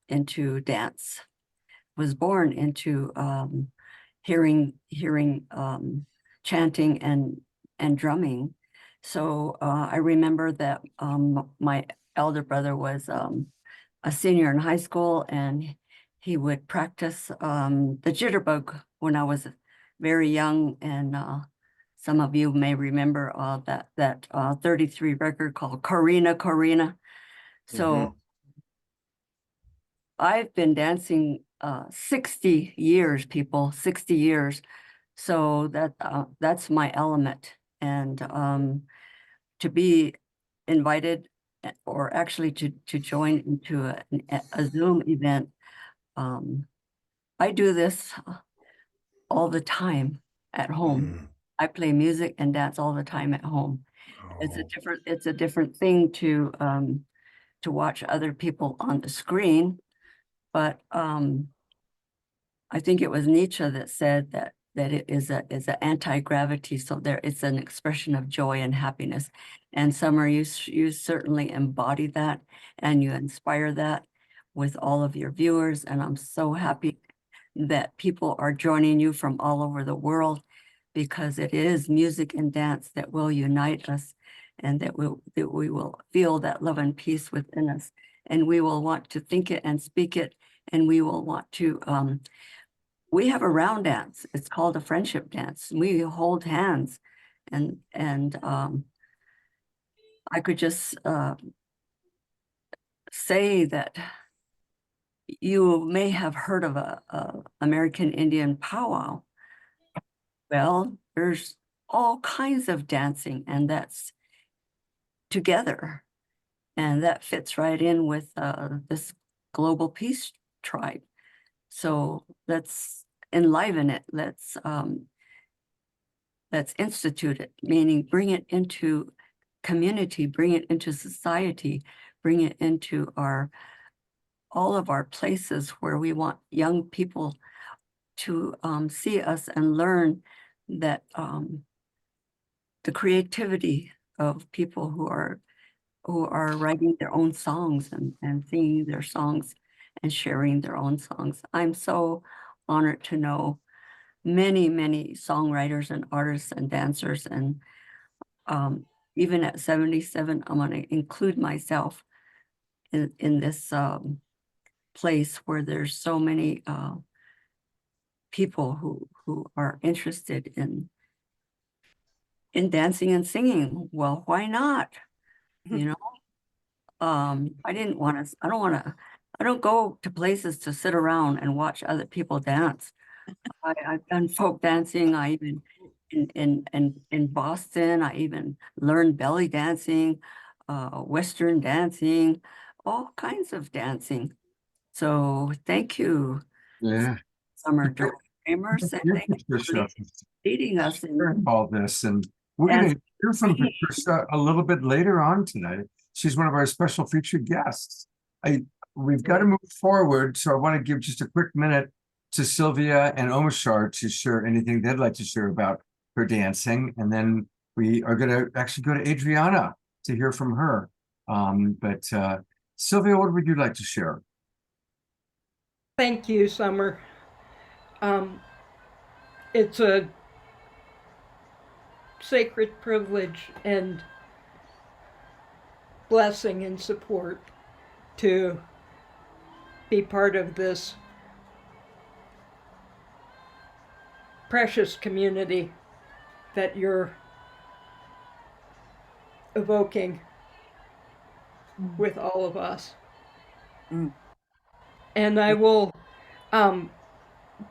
S4: into dance, was born into hearing chanting and drumming. So I remember that my elder brother was a senior in high school, and he would practice the jitterbug when I was very young. And some of you may remember that 33 record called Corina Corina. So I've been dancing 60 years, people, 60 years. So that's my element. And to be invited, or actually to join into a Zoom event, I do this all the time at home. I play music and dance all the time at home. It's a different thing to watch other people on the screen. But I think it was Nietzsche that said that it is an anti-gravity. So it's an expression of joy and happiness. And Summer, you certainly embody that, and you inspire that with all of your viewers. And I'm so happy that people are joining you from all over the world, because it is music and dance that will unite us, and that we will feel that love and peace within us. And we will want to think it and speak it. And we will want to, we have a round dance. It's called a friendship dance. We hold hands, and I could just say that you may have heard of a American Indian powwow. Well, there's all kinds of dancing, and that's together. And that fits right in with this global peace tribe. So let's enliven it. Let's institute it, meaning bring it into community, bring it into society, bring it into all of our places where we want young people to see us and learn that the creativity of people who are writing their own songs and singing their songs and sharing their own songs. I'm so honored to know many, many songwriters and artists and dancers. And even at 77, I'm going to include myself in this place where there's so many people who are interested in dancing and singing. Well, why not? You know, I don't go to places to sit around and watch other people dance. I've done folk dancing. I even in Boston, I even learned belly dancing, Western dancing, all kinds of dancing. So thank you, Sommer Ramer, and thank you for leading us in
S1: all this. And we're going to hear from Patricia a little bit later on tonight. She's one of our special featured guests. We've got to move forward, so I want to give just a quick minute to Sylvia and Omashar to share anything they'd like to share about her dancing, and then we are going to actually go to Adrianna to hear from her. But Sylvia, what would you like to share?
S14: Thank you, Summer. It's a sacred privilege and blessing and support to be part of this precious community that you're evoking with all of us. And I will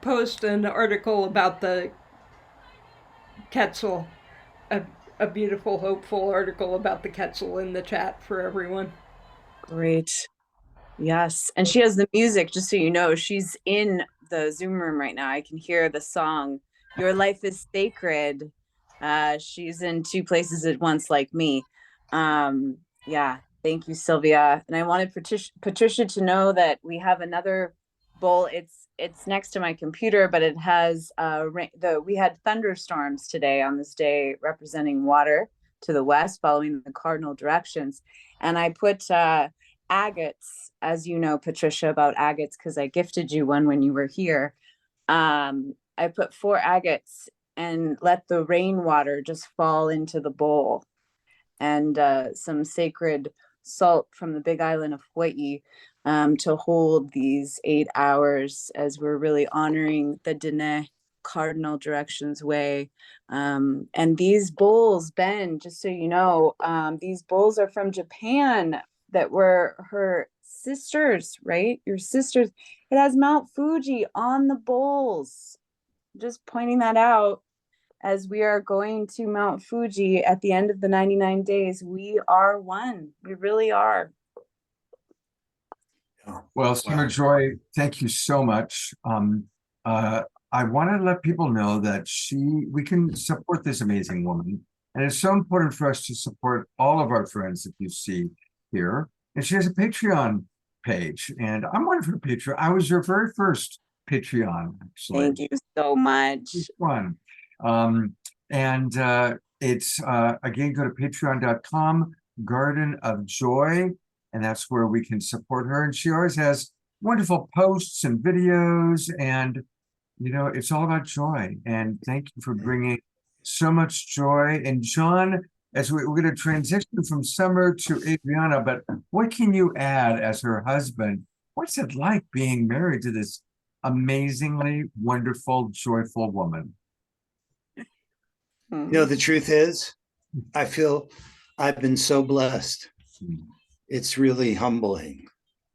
S14: post an article about the Quetzal, a beautiful, hopeful article about the Quetzal in the chat for everyone.
S12: Great. Yes. And she has the music, just so you know. She's in the Zoom room right now. I can hear the song, Your Life is Sacred. She's in two places at once, like me. Yeah. Thank you, Sylvia. And I wanted Patricia to know that we have another bowl. It's next to my computer, but it has we had thunderstorms today on this day representing water to the west, following the cardinal directions. And I put agates, as you know, Patricia, about agates, because I gifted you one when you were here. I put 4 agates and let the rainwater just fall into the bowl, and some sacred salt from the big island of Hawaii to hold these 8 hours as we're really honoring the Dene cardinal directions way. And these bowls, Ben, just so you know, these bowls are from Japan that were her sisters, right? Your sisters. It has Mount Fuji on the bowls. Just pointing that out. As we are going to Mount Fuji at the end of the 99 days, we are one. We really are.
S1: Well, Summer Joy, thank you so much. I want to let people know that we can support this amazing woman. And it's so important for us to support all of our friends that you see here. And she has a Patreon page. And I'm one of her Patreon. I was your very first Patreon, actually.
S12: Thank you so much.
S1: It's fun. It's again, go to patreon.com, Garden of Joy, and that's where we can support her. And she always has wonderful posts and videos, and you know, it's all about joy. And thank you for bringing so much joy. And Jon, as we're going to transition from Summer to Adrianna, but what can you add as her husband? What's it like being married to this amazingly wonderful, joyful woman?
S5: You know, the truth is, I feel I've been so blessed. It's really humbling,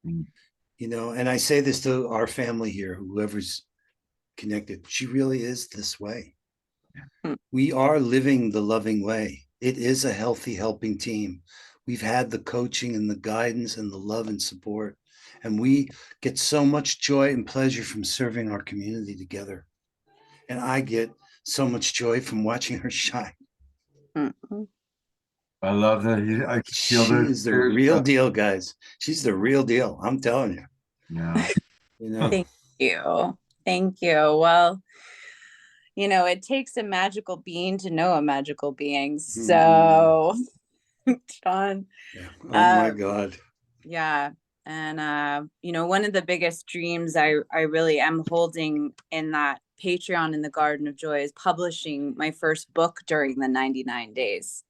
S5: you know, and I say this to our family here, whoever's connected. She really is this way. We are living the loving way. It is a healthy, helping team. We've had the coaching and the guidance and the love and support, and we get so much joy and pleasure from serving our community together. And I get so much joy from watching her shine.
S1: I love that. I feel
S5: She's the real deal, guys. She's the real deal. I'm telling you.
S1: Yeah.
S5: You know.
S12: Thank you. Thank you. Well, you know, it takes a magical being to know a magical being. So, Jon.
S5: Yeah. Oh my God.
S12: Yeah. And you know, one of the biggest dreams I really am holding in that Patreon in the Garden of Joy is publishing my first book during the 99 days.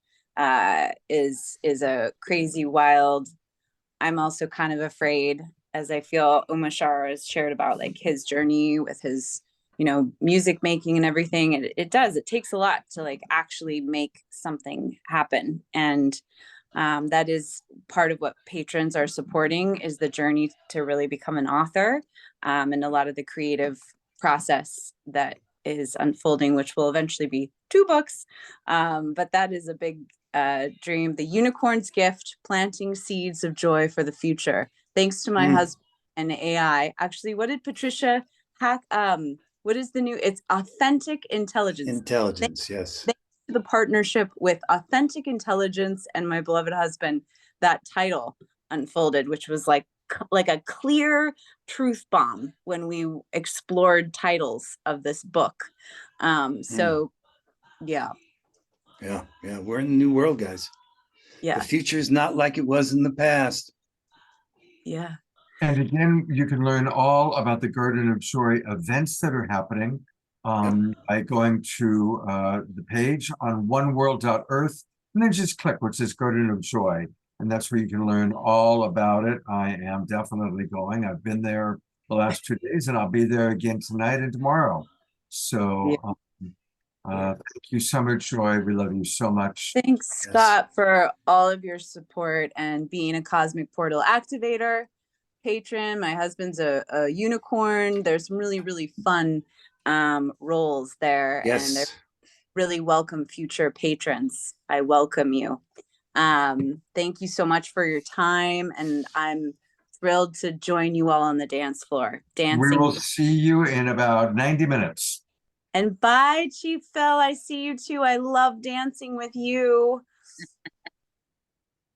S12: Is a crazy, wild. I'm also kind of afraid, as I feel Omashar has shared about like his journey with his, you know, music making and everything. It takes a lot to like actually make something happen. And that is part of what patrons are supporting, is the journey to really become an author, and a lot of the creative process that is unfolding, which will eventually be 2 books. But that is a big dream. The Unicorn's Gift, Planting Seeds of Joy for the Future. Thanks to my husband and AI. Actually, what did Patricia hack? What is the new? It's Authentic Intelligence.
S5: Intelligence, yes.
S12: Thanks to the partnership with Authentic Intelligence and my beloved husband, that title unfolded, which was like a clear truth bomb when we explored titles of this book. So yeah.
S5: Yeah. We're in a new world, guys.
S12: Yeah.
S5: The future is not like it was in the past.
S12: Yeah.
S1: And again, you can learn all about the Garden of Joy events that are happening by going to the page on oneworld.earth, and then just click where it says Garden of Joy. And that's where you can learn all about it. I am definitely going. I've been there the last 2 days, and I'll be there again tonight and tomorrow. So thank you, Summer Joy. We love you so much.
S12: Thanks, Scott, for all of your support and being a Cosmic Portal activator, patron. My husband's a unicorn. There's some really, really fun roles there.
S5: Yes.
S12: And they're really welcome future patrons. I welcome you. Thank you so much for your time, and I'm thrilled to join you all on the dance floor dancing.
S1: We will see you in about 90 minutes.
S12: And bye, Chief Phil. I see you too. I love dancing with you.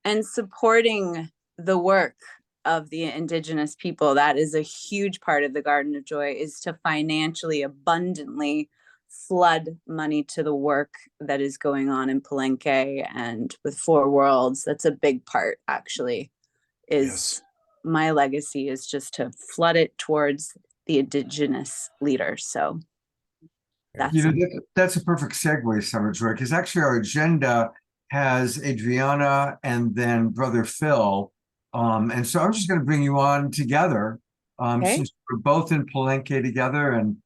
S12: and supporting the work of the indigenous people. That is a huge part of the Garden of Joy, is to financially abundantly flood money to the work that is going on in Palenque and with Four Worlds. That's a big part, actually, is my legacy, is just to flood it towards the indigenous leaders. So that's
S1: that's a perfect segue, Summer Joy, because actually our agenda has Adrianna and then Brother Phil. And so I'm just going to bring you on together, since we're both in Palenque together. And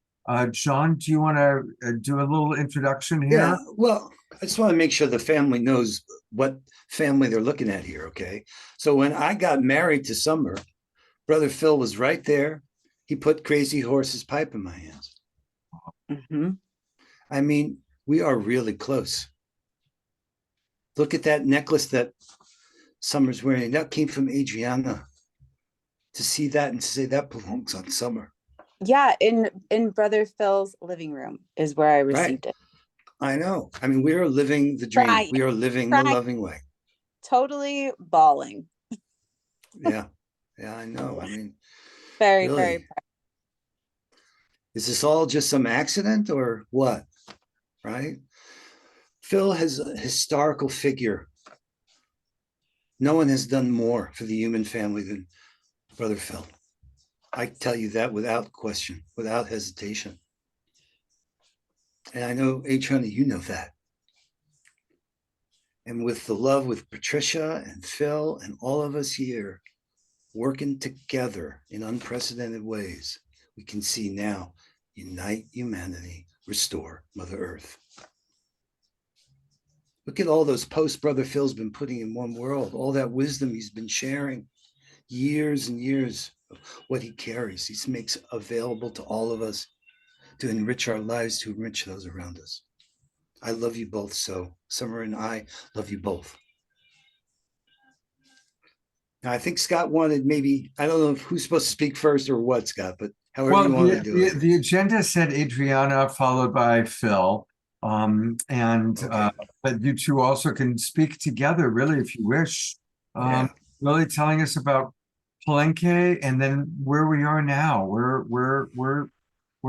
S1: Jon, do you want to do a little introduction here?
S5: Yeah, well, I just want to make sure the family knows what family they're looking at here, okay? So when I got married to Summer, Brother Phil was right there. He put Crazy Horse's pipe in my hands.
S12: Mm-hmm.
S5: I mean, we are really close. Look at that necklace that Summer's wearing. That came from Adrianna. To see that and to say that belongs on Summer.
S12: Yeah, in Brother Phil's living room is where I received it.
S5: I know. I mean, we are living the dream.
S12: Right.
S5: We are living the loving way.
S12: Totally bawling.
S5: Yeah. Yeah, I know. I mean,
S12: very,
S5: really.
S12: very proud.
S5: Is this all just some accident or what? Right? Phil is a historical figure. No one has done more for the human family than Brother Phil. I tell you that without question, without hesitation. And I know, Adrianna, you know that. And with the love with Patricia and Phil and all of us here working together in unprecedented ways, we can see now, unite humanity, restore Mother Earth. Look at all those posts Brother Phil's been putting in One World, all that wisdom he's been sharing, years and years of what he carries. He makes available to all of us to enrich our lives, to enrich those around us. I love you both so. Summer and I love you both. Now, I think Scott wanted maybe, I don't know who's supposed to speak first or what, Scott, but however you want to do it.
S1: The agenda said Adrianna followed by Phil. But you two also can speak together, really, if you wish. Really telling us about Palenque and then where we are now. Where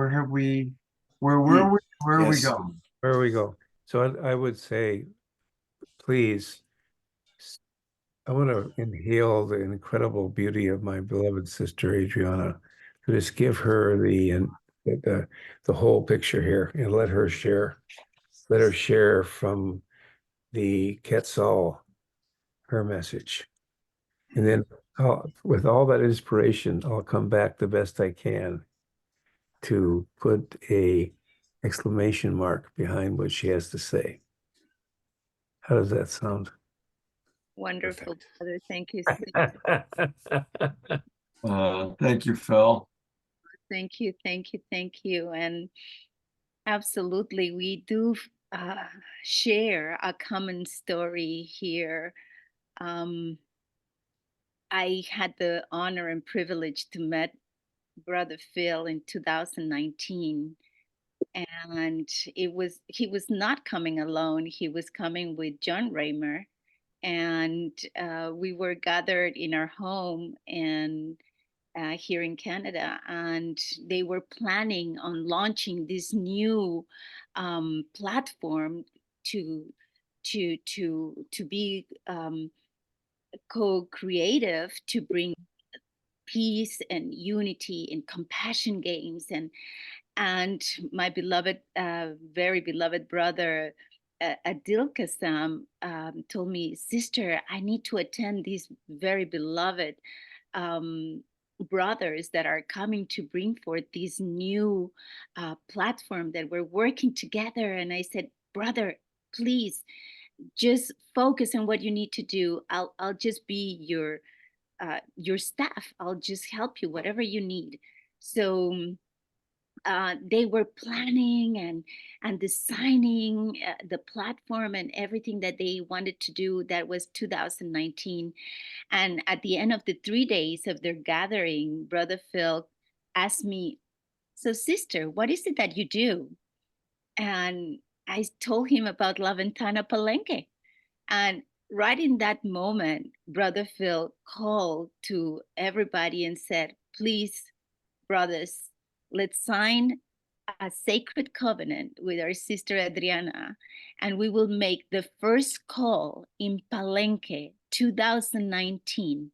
S1: have we? Where were we? Where are we going?
S15: Where we go? So I would say, please, I want to inhale the incredible beauty of my beloved sister Adrianna. To just give her the whole picture here and let her share. Let her share from the Quetzal her message. And then with all that inspiration, I'll come back the best I can to put a exclamation mark behind what she has to say. How does that sound?
S11: Wonderful, brother. Thank you.
S1: Thank you, Phil.
S11: Thank you, thank you, thank you. And absolutely, we do share a common story here. I had the honor and privilege to meet Brother Phil in 2019. And he was not coming alone. He was coming with Jon Ramer. And we were gathered in our home and here in Canada, and they were planning on launching this new platform to be co-creative, to bring peace and unity and compassion games. And my beloved, very beloved brother, Adil Kassam, told me, sister, I need to attend these very beloved brothers that are coming to bring forth this new platform that we're working together. And I said, brother, please just focus on what you need to do. I'll just be your staff. I'll just help you, whatever you need. So they were planning and designing the platform and everything that they wanted to do. That was 2019. And at the end of the 3 days of their gathering, Brother Phil asked me, so sister, what is it that you do? And I told him about La Ventana Palenque. And right in that moment, Brother Phil called to everybody and said, please, brothers, let's sign a sacred covenant with our sister Adrianna, and we will make the first call in Palenque 2019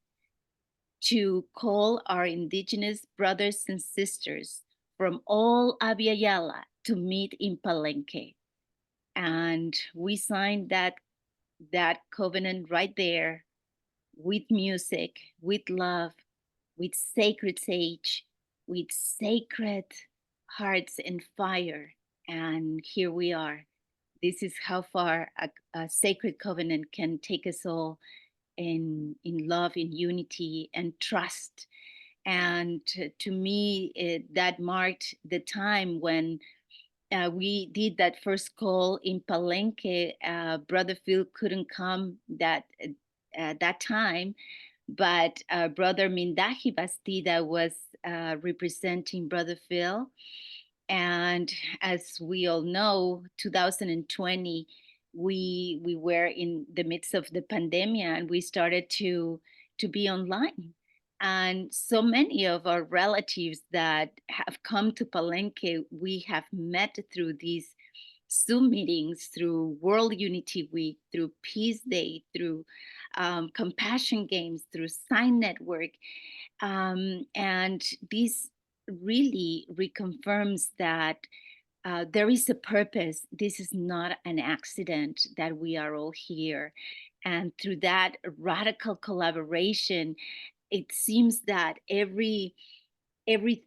S11: to call our indigenous brothers and sisters from all Abya Yala to meet in Palenque. And we signed that covenant right there, with music, with love, with sacred sage, with sacred hearts and fire. And here we are. This is how far a sacred covenant can take us all in love, in unity, and trust. And to me, that marked the time when we did that first call in Palenque. Brother Phil couldn't come that time, but Brother Mindaji Bastida was representing Brother Phil. And as we all know, 2020, we were in the midst of the pandemic, and we started to be online. And so many of our relatives that have come to Palenque, we have met through these Zoom meetings, through World Unity Week, through Peace Day, through Compassion Games, through Sign Network. And this really reconfirms that there is a purpose. This is not an accident that we are all here. And through that radical collaboration, it seems that every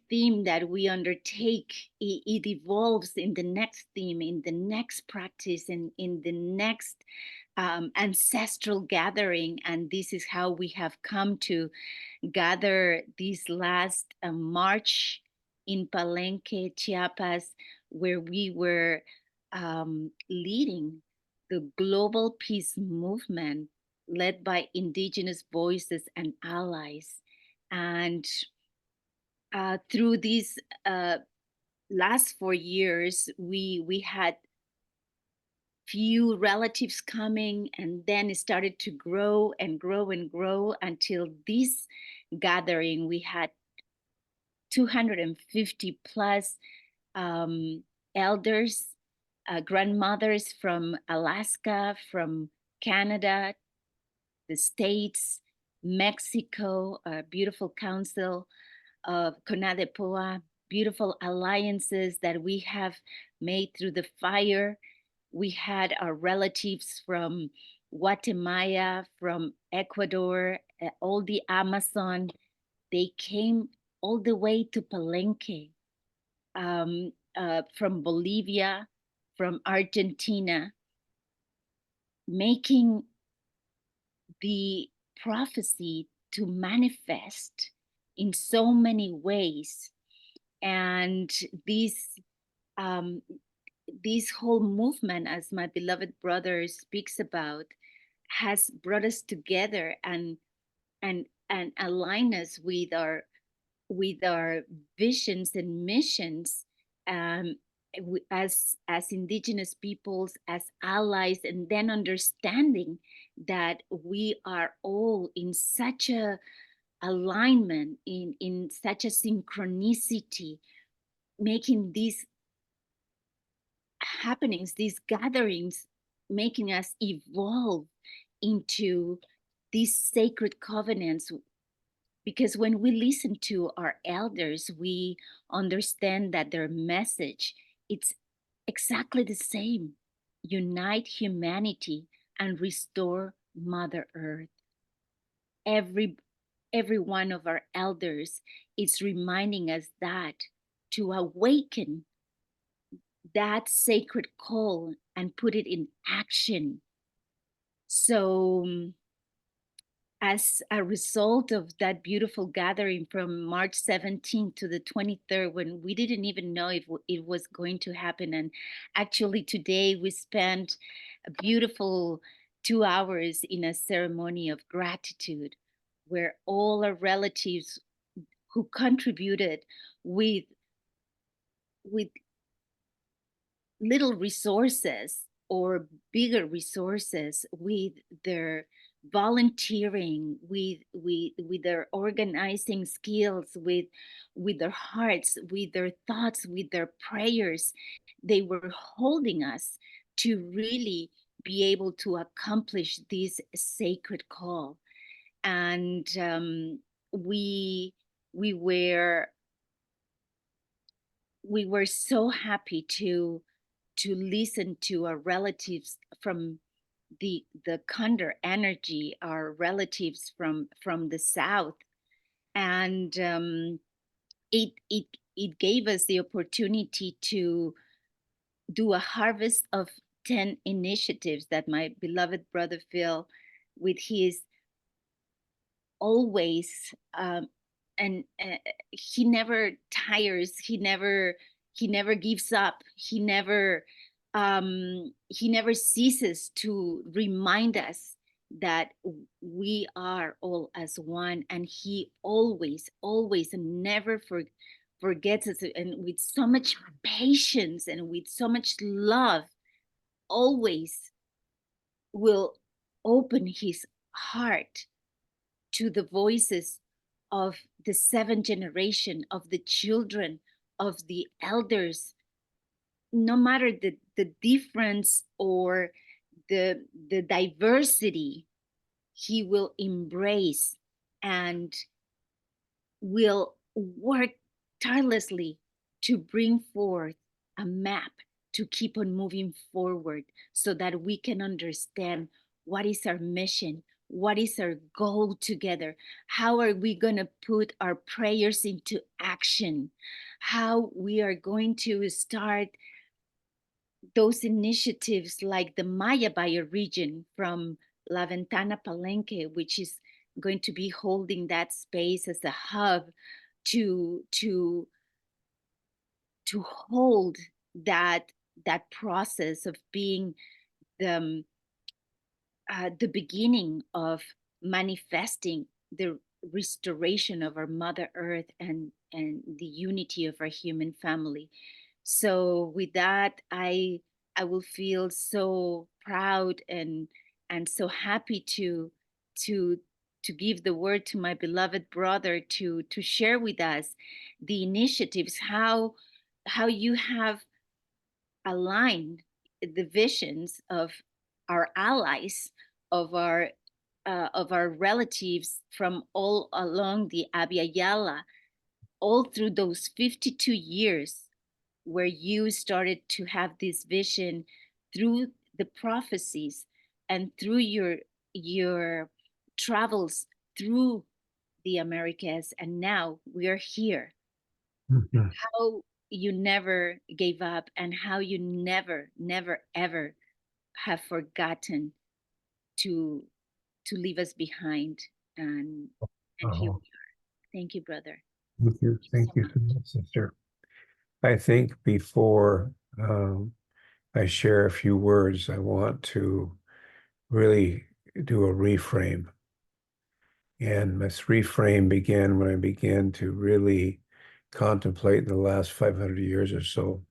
S11: theme that we undertake, it evolves in the next theme, in the next practice, and in the next ancestral gathering. And this is how we have come to gather this last March in Palenque, Chiapas, where we were leading the global peace movement led by indigenous voices and allies. And through these last 4 years, we had few relatives coming, and then it started to grow and grow and grow until this gathering we had 250 plus elders, grandmothers from Alaska, from Canada, the States, Mexico, a beautiful council of Conadepoa, beautiful alliances that we have made through the fire. We had our relatives from Guatemala, from Ecuador, all the Amazon. They came all the way to Palenque, from Bolivia, from Argentina, making the prophecy to manifest in so many ways. And this whole movement, as my beloved brother speaks about, has brought us together and align us with our visions and missions, as indigenous peoples, as allies, and then understanding that we are all in such a alignment, in such a synchronicity, making these happenings, these gatherings, making us evolve into these sacred covenants. Because when we listen to our elders, we understand that their message, it's exactly the same: unite humanity and restore Mother Earth. Every one of our elders is reminding us that, to awaken that sacred call and put it in action. So as a result of that beautiful gathering from March 17th to the 23rd, when we didn't even know if it was going to happen, and actually today we spent a beautiful 2 hours in a ceremony of gratitude, where all our relatives who contributed with little resources or bigger resources, with their volunteering, with their organizing skills, with their hearts, with their thoughts, with their prayers. They were holding us to really be able to accomplish this sacred call. And we were so happy to listen to our relatives from the Kandar energy, our relatives from the south, and it gave us the opportunity to do a harvest of 10 initiatives that my beloved brother Phil, with his always and he never tires, he never gives up, he never ceases to remind us that we are all as one, and he always and never forgets us, and with so much patience and with so much love always will open his heart to the voices of the seventh generation, of the children, of the elders, no matter the difference or the diversity. He will embrace and will work tirelessly to bring forth a map to keep on moving forward, so that we can understand what is our mission, what is our goal together, how are we going to put our prayers into action, how we are going to start those initiatives like the Maya bioregion from La Ventana Palenque, which is going to be holding that space as a hub to hold that process of being the beginning of manifesting the restoration of our Mother Earth and the unity of our human family. So with that, I will feel so proud and so happy to give the word to my beloved brother to share with us the initiatives, how you have aligned the visions of our allies, of our relatives from all along the Abya Yala, all through those 52 years where you started to have this vision through the prophecies and through your travels through the Americas, and now we are here.
S15: Mhm.
S11: How you never gave up, and how you never ever have forgotten to leave us behind, and here we
S15: Oh,
S11: are. Thank you, brother.
S15: thank you so much, sister. I think before I share a few words, I want to really do a reframe. And this reframe began when I began to really contemplate in the last 500 years or so.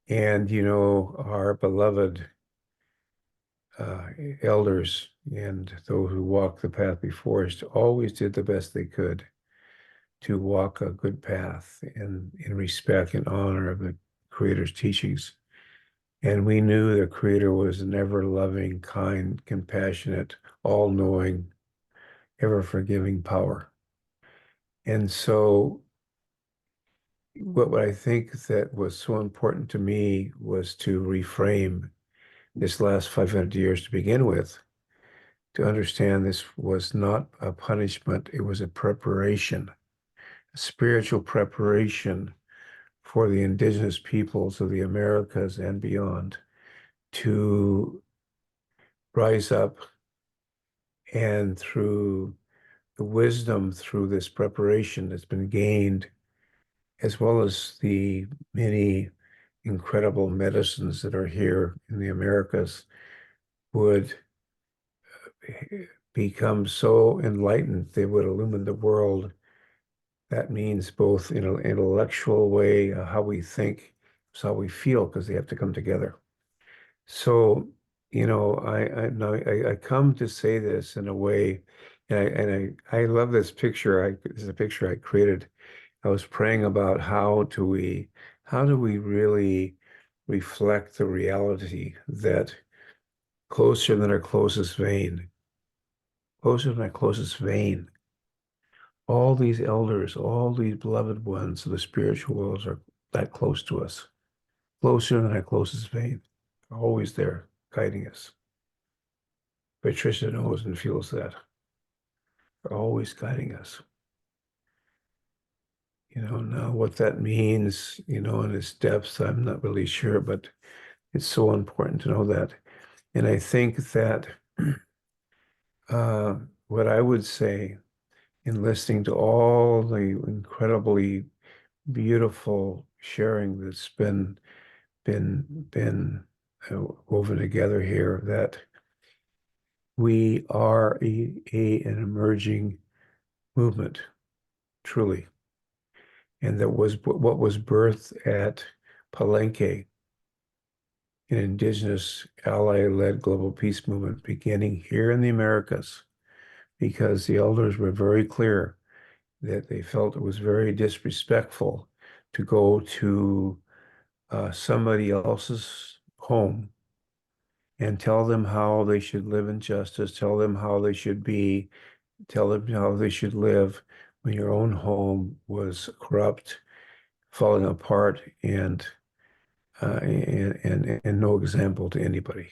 S15: And, our beloved elders and those who walked the path before us always did the best they could to walk a good path in respect and honor of the Creator's teachings. And we knew the Creator was an ever-loving, kind, compassionate, all-knowing, ever-forgiving power. And so what I think that was so important to me was to reframe this last 500 years to begin with, to understand this was not a punishment, it was a preparation, a spiritual preparation for the indigenous peoples of the Americas and beyond to rise up, and through the wisdom, through this preparation that's been gained, as well as the many incredible medicines that are here in the Americas, would become so enlightened they would illumine the world. That means both in an intellectual way, how we think, how we feel, because they have to come together. So, I come to say this in a way, and I love this picture. This is a picture I created. I was praying about how do we really reflect the reality that closer than our closest vein, closer than our closest vein, all these elders, all these beloved ones of the spiritual worlds are that close to us, closer than our closest vein, always there guiding us. Patricia knows and feels that. They're always guiding us. Now what that means, in its depths, I'm not really sure, but it's so important to know that. And I think that what I would say in listening to all the incredibly beautiful sharing that's been woven together here, that we are an emerging movement, truly. And that was what was birthed at Palenque, an indigenous ally-led global peace movement beginning here in the Americas, because the elders were very clear that they felt it was very disrespectful to go to somebody else's home and tell them how they should live in justice, tell them how they should be, tell them how they should live when your own home was corrupt, falling apart, and no example to anybody.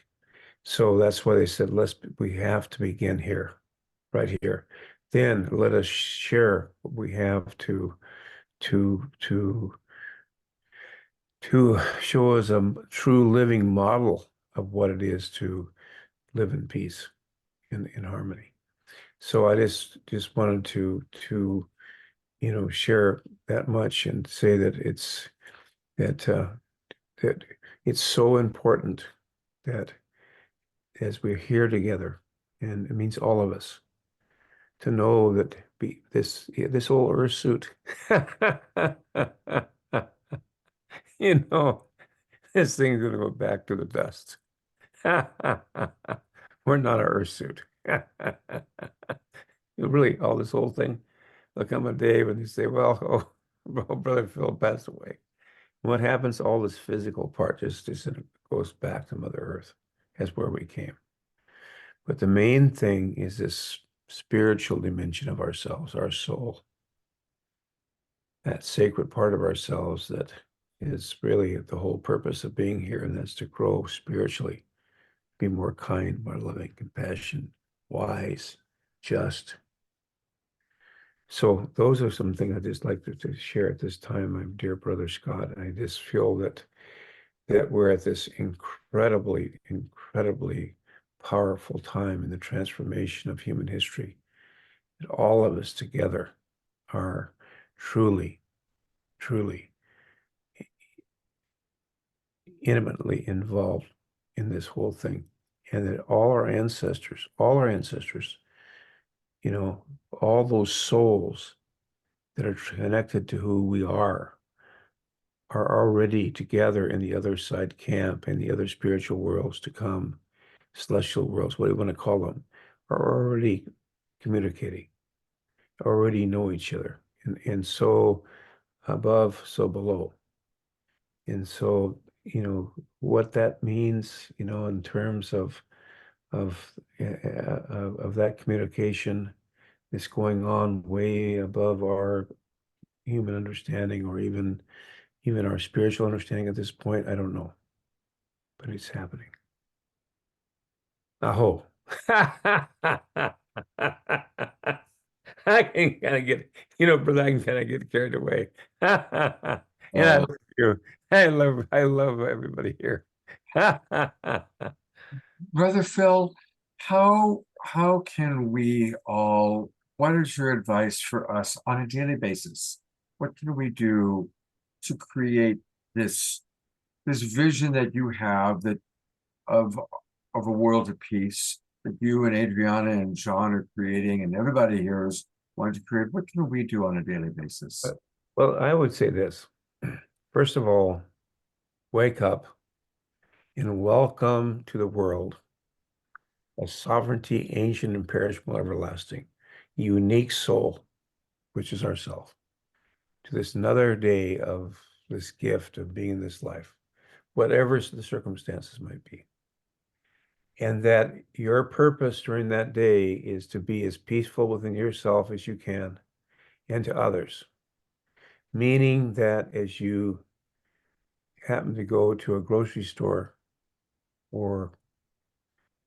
S15: So that's why they said, we have to begin here, right here. Then let us share what we have to show us a true living model of what it is to live in peace, in harmony. So I just wanted to share that much and say that that it's so important that as we're here together, and it means all of us, to know that this old earth suit, this thing's gonna go back to the dust. We're not an earth suit. Really, all this whole thing, there'll come a day when you say, well, Brother Phil passed away. What happens, all this physical part just goes back to Mother Earth. That's where we came. But the main thing is this spiritual dimension of ourselves, our soul, that sacred part of ourselves that is really the whole purpose of being here, and that's to grow spiritually, be more kind, more loving, compassionate, wise, just. So those are some things I'd just like to share at this time, my dear brother Scott. I just feel that we're at this incredibly, incredibly powerful time in the transformation of human history. That all of us together are truly, truly intimately involved in this whole thing. And that all our ancestors, all those souls that are connected to who we are already together in the other side camp, in the other spiritual worlds to come, celestial worlds, what do you want to call them, are already communicating, already know each other. And so above, so below. And so, what that means, in terms of that communication is going on way above our human understanding, or even our spiritual understanding at this point, I don't know, but it's happening. Aho. I can kind of get, brother, I can kind of get carried away. And I love you. I love everybody here.
S1: Brother Phil, how can we all, what is your advice for us on a daily basis? What can we do to create this vision that you have, that of a world of peace, that you and Adrianna and Jon are creating, and everybody here is wanting to create? What can we do on a daily basis?
S15: Well, I would say this. First of all, wake up and welcome to the world, a sovereignty, ancient, imperishable, everlasting, unique soul, which is ourself, to this another day of this gift of being in this life, whatever the circumstances might be. And that your purpose during that day is to be as peaceful within yourself as you can and to others. Meaning that as you happen to go to a grocery store or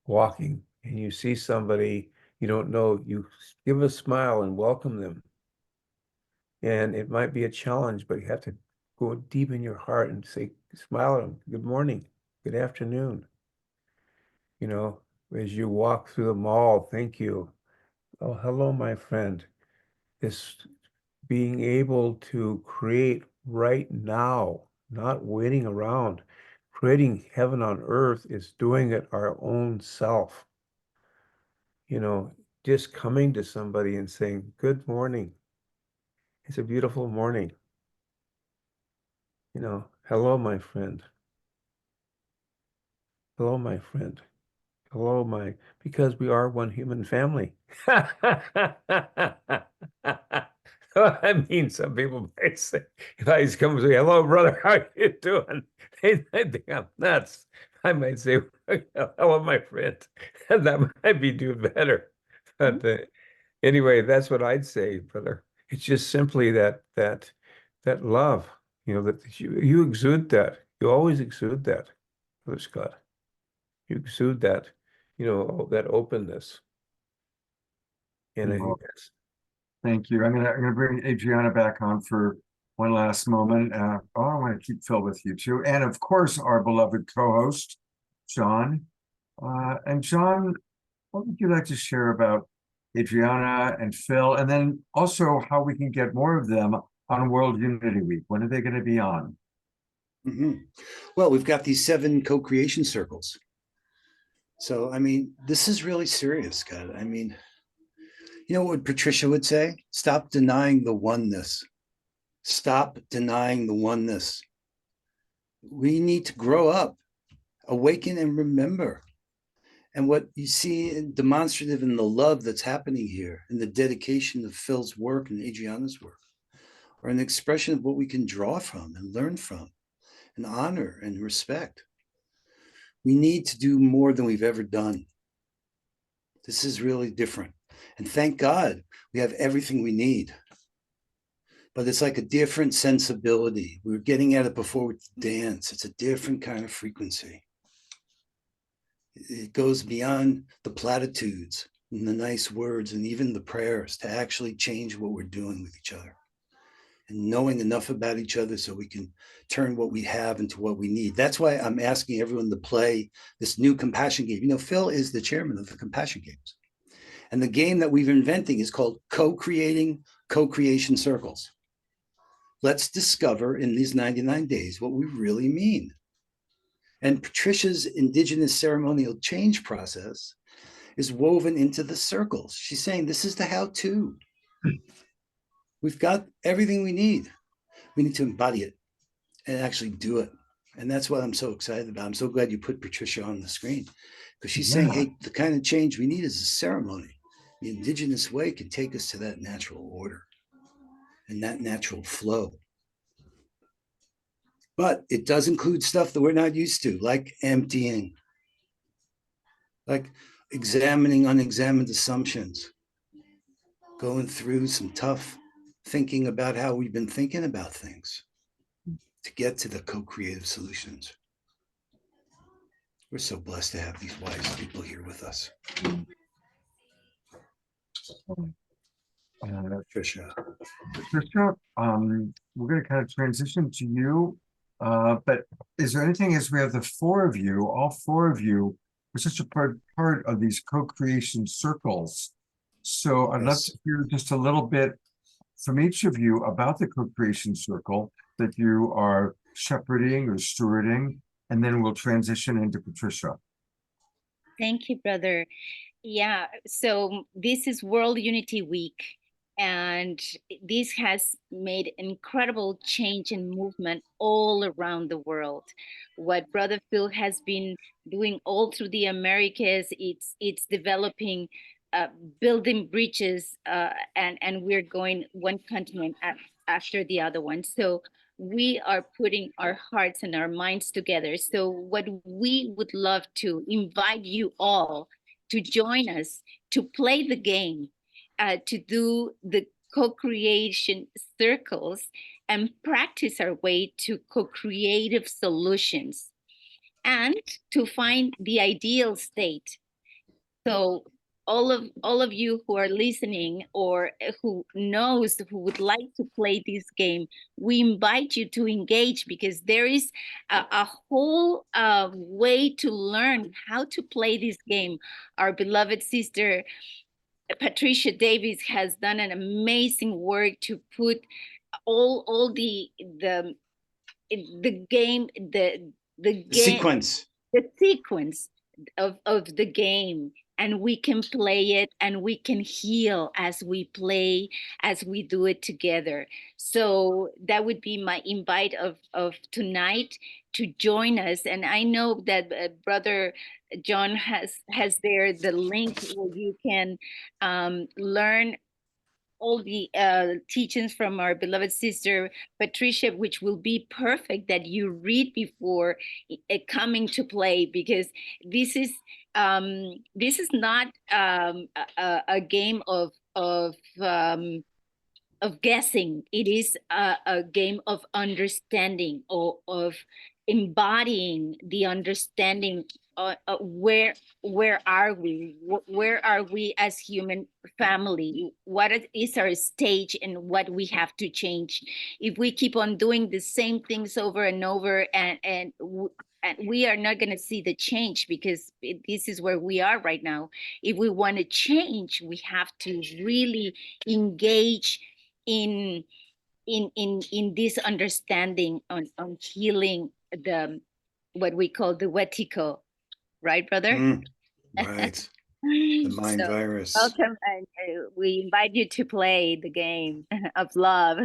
S15: walking and you see somebody you don't know, you give a smile and welcome them. And it might be a challenge, but you have to go deep in your heart and say, smile at them, good morning, good afternoon. You know, as you walk through the mall, thank you. Oh, hello, my friend. This being able to create right now, not waiting around. Creating heaven on earth is doing it our own self. You know, just coming to somebody and saying, good morning. It's a beautiful morning. You know, hello, my friend. Hello, my friend. Hello, because we are one human family. I mean, some people might say, if I just come and say, hello, brother, how you doing? They think I'm nuts. I might say, hello, my friend. And that might be doing better. But anyway, that's what I'd say, brother. It's just simply that love, you know, that you exude that. You always exude that, Brother Scott. You exude that, you know, that openness. And I think that's.
S1: Thank you. I'm gonna bring Adrianna back on for one last moment. I want to keep Phil with you too, and of course our beloved co-host, Jon. And Jon, what would you like to share about Adrianna and Phil, and then also how we can get more of them on World Unity Week? When are they going to be on?
S5: Well, we've got these 7 co-creation circles. So, I mean, this is really serious, God. I mean, you know what Patricia would say? Stop denying the oneness. Stop denying the oneness. We need to grow up, awaken, and remember. And what you see demonstrative in the love that's happening here, and the dedication of Phil's work and Adrianna's work, are an expression of what we can draw from and learn from, and honor and respect. We need to do more than we've ever done. This is really different. And thank God we have everything we need. But it's like a different sensibility. We were getting at it before with the dance. It's a different kind of frequency. It goes beyond the platitudes and the nice words and even the prayers to actually change what we're doing with each other. And knowing enough about each other so we can turn what we have into what we need. That's why I'm asking everyone to play this new compassion game. You know, Phil is the chairman of the compassion games. And the game that we've inventing is called co-creating co-creation circles. Let's discover in these 99 days what we really mean. And Patricia's indigenous ceremonial change process is woven into the circles. She's saying this is the how-to. We've got everything we need. We need to embody it and actually do it. And that's what I'm so excited about. I'm so glad you put Patricia on the screen, because she's saying, hey, the kind of change we need is a ceremony. The indigenous way can take us to that natural order and that natural flow. But it does include stuff that we're not used to, like emptying, like examining unexamined assumptions, going through some tough thinking about how we've been thinking about things to get to the co-creative solutions. We're so blessed to have these wise people here with us. Patricia,
S1: we're going to kind of transition to you, but is there anything, as we have the all four of you, are such a part of these co-creation circles. So I'd love to hear just a little bit from each of you about the co-creation circle that you are shepherding or stewarding, and then we'll transition into Patricia.
S11: Thank you, brother. Yeah, so this is World Unity Week. And this has made incredible change and movement all around the world. What Brother Phil has been doing all through the Americas, it's developing, building bridges, and we're going one continent after the other one. So we are putting our hearts and our minds together. So what we would love to invite you all to join us, to play the game, to do the co-creation circles and practice our way to co-creative solutions and to find the ideal state. So all of you who are listening or who would like to play this game, we invite you to engage, because there is a whole way to learn how to play this game. Our beloved sister Patricia Davis has done an amazing work to put all the game, the
S9: sequence,
S11: the sequence of the game, and we can play it and we can heal as we play, as we do it together. So that would be my invite of tonight, to join us. And I know that Brother Jon has there the link where you can learn all the teachings from our beloved sister Patricia, which will be perfect that you read before coming to play, because this is not a game of guessing. It is a game of understanding, or of embodying the understanding. Where are we? Where are we as human family? What is our stage and what we have to change? If we keep on doing the same things over and over, and we are not going to see the change, because this is where we are right now. If we want to change, we have to really engage in this understanding on healing the what we call the wetico, right, brother?
S9: Right. The mind virus.
S11: Welcome, and we invite you to play the game of love.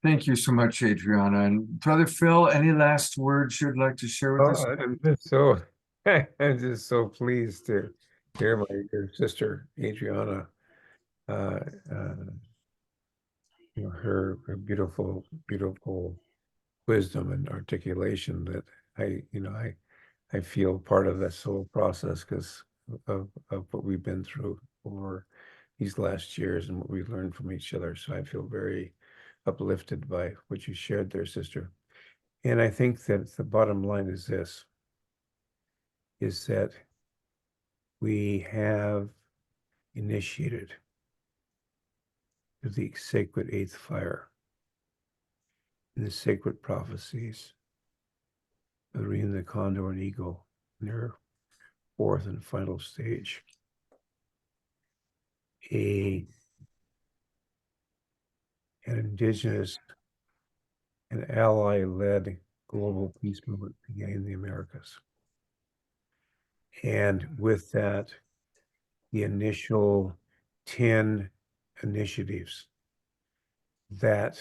S1: Thank you so much, Adrianna. And Brother Phil, any last words you'd like to share with us?
S15: I'm just so pleased to hear my dear sister Adrianna, her beautiful wisdom and articulation, that I feel part of that soul process because of what we've been through over these last years and what we've learned from each other. So I feel very uplifted by what you shared there, sister. And I think that the bottom line is this, is that we have initiated the sacred eighth fire in the sacred prophecies of Reem, the Condor, and Eagle in their fourth and final stage. An indigenous and ally-led global peace movement began in the Americas. And with that, the initial 10 initiatives that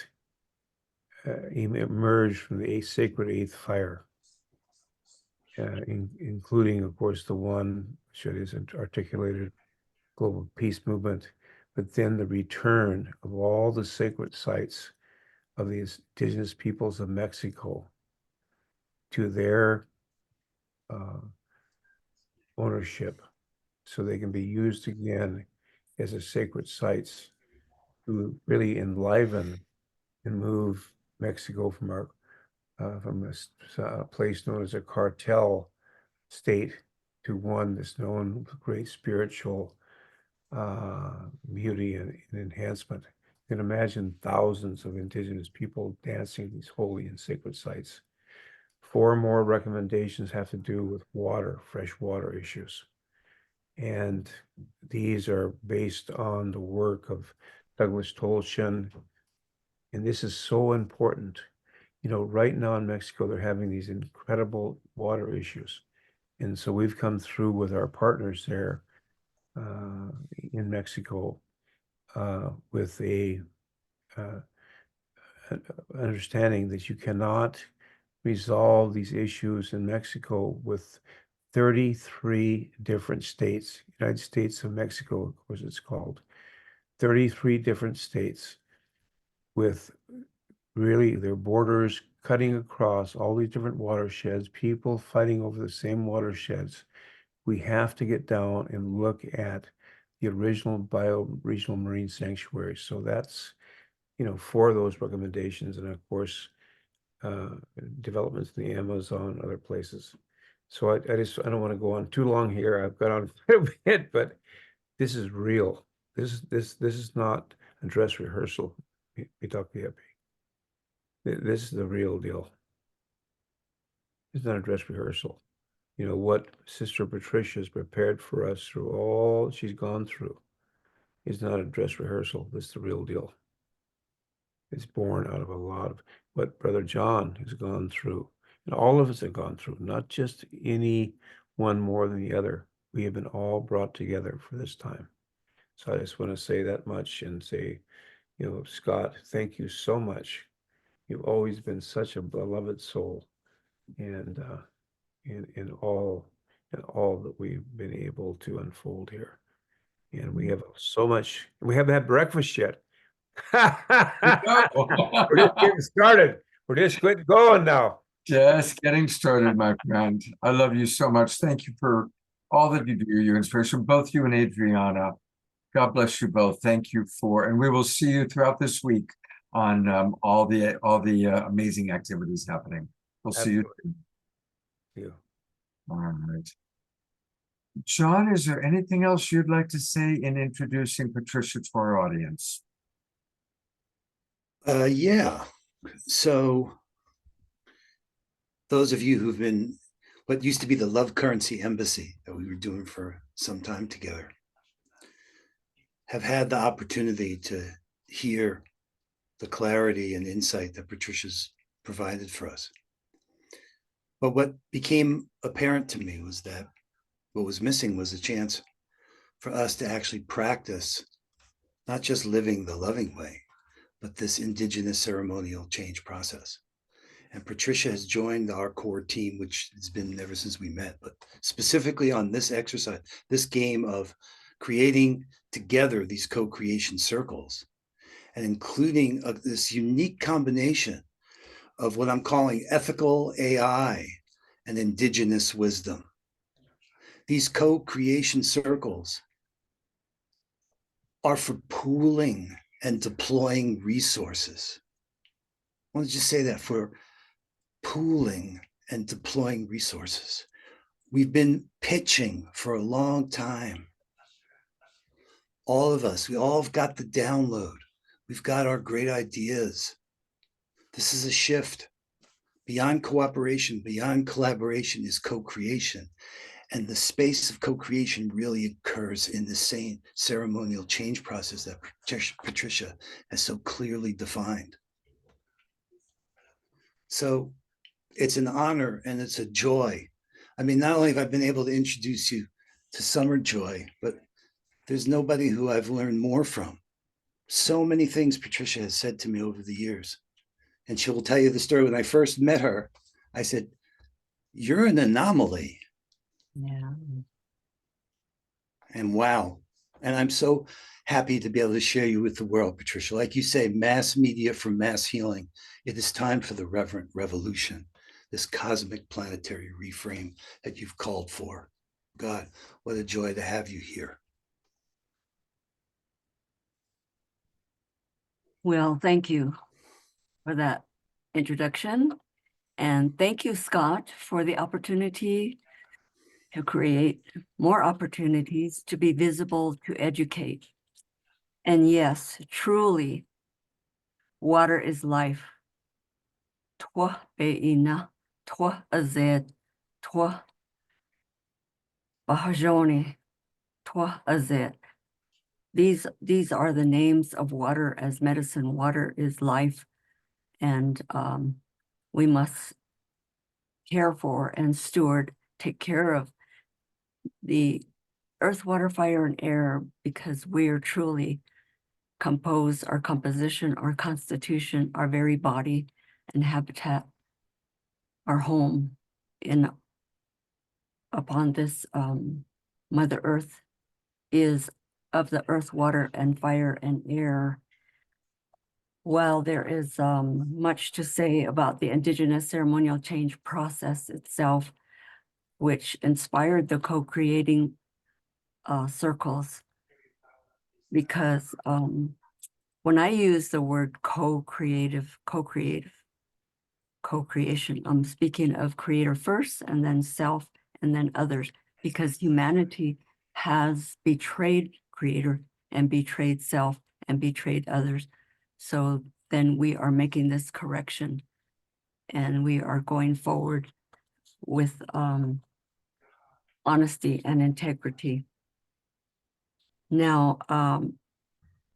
S15: emerged from the sacred eighth fire, including, of course, the one which is articulated global peace movement, but then the return of all the sacred sites of the indigenous peoples of Mexico to their ownership, so they can be used again as a sacred sites to really enliven and move Mexico from a place known as a cartel state to one that's known with great spiritual beauty and enhancement. You can imagine thousands of indigenous people dancing these holy and sacred sites. 4 more recommendations have to do with water, fresh water issues. And these are based on the work of Douglas Tolshin. And this is so important. Right now in Mexico, they're having these incredible water issues. And so we've come through with our partners there in Mexico with a understanding that you cannot resolve these issues in Mexico with 33 different states, United States of Mexico, of course it's called, 33 different states with really their borders cutting across all these different watersheds, people fighting over the same watersheds. We have to get down and look at the original bioregional marine sanctuaries. So that's, four of those recommendations, and of course, developments in the Amazon, other places. So I don't want to go on too long here. I've got on quite a bit, but this is real. This is not a dress rehearsal. This is the real deal. It's not a dress rehearsal. What Sister Patricia has prepared for us through all she's gone through is not a dress rehearsal. This is the real deal. It's born out of a lot of what Brother John has gone through, and all of us have gone through, not just any one more than the other. We have been all brought together for this time. So I just want to say that much and say, Scott, thank you so much. You've always been such a beloved soul, and in all that we've been able to unfold here. And we have so much. We haven't had breakfast yet. We're just getting started. We're just getting going now.
S1: Just getting started, my friend. I love you so much. Thank you for all that you do, your inspiration, both you and Adrianna. God bless you both. Thank you and we will see you throughout this week on all the amazing activities happening. We'll see you. All right. John, is there anything else you'd like to say in introducing Patricia to our audience?
S5: Yeah. So those of you who've been what used to be the Love Currency Embassy that we were doing for some time together have had the opportunity to hear the clarity and insight that Patricia's provided for us. But what became apparent to me was that what was missing was a chance for us to actually practice not just living the loving way, but this indigenous ceremonial change process. And Patricia has joined our core team, which has been ever since we met, but specifically on this exercise, this game of creating together these co-creation circles and including this unique combination of what I'm calling ethical AI and indigenous wisdom. These co-creation circles are for pooling and deploying resources. I want to just say that, for pooling and deploying resources. We've been pitching for a long time. All of us, we all have got the download. We've got our great ideas. This is a shift. Beyond cooperation, beyond collaboration is co-creation. And the space of co-creation really occurs in the same ceremonial change process that Patricia has so clearly defined. So it's an honor and it's a joy. I mean, not only have I been able to introduce you to Summer Joy, but there's nobody who I've learned more from. So many things Patricia has said to me over the years. And she will tell you the story. When I first met her, I said, "You're an anomaly."
S4: Yeah.
S5: And wow. And I'm so happy to be able to share you with the world, Patricia. Like you say, mass media for mass healing. It is time for the reverent revolution, this cosmic planetary reframe that you've called for. God, what a joy to have you here.
S4: Well, thank you for that introduction. And thank you, Scott, for the opportunity to create more opportunities to be visible, to educate. And yes, truly, water is life. Twa be'ina, twa azed, twa bahajoni, twa azed. These are the names of water as medicine. Water is life, and we must care for and take care of the earth, water, fire, and air, because we are truly composed, our composition, our constitution, our very body and habitat, our home upon this Mother Earth is of the earth, water, and fire and air. While there is much to say about the indigenous ceremonial change process itself, which inspired the co-creating circles, because when I use the word co-creation, I'm speaking of creator first, and then self, and then others, because humanity has betrayed creator and betrayed self and betrayed others. So then we are making this correction, and we are going forward with honesty and integrity. Now,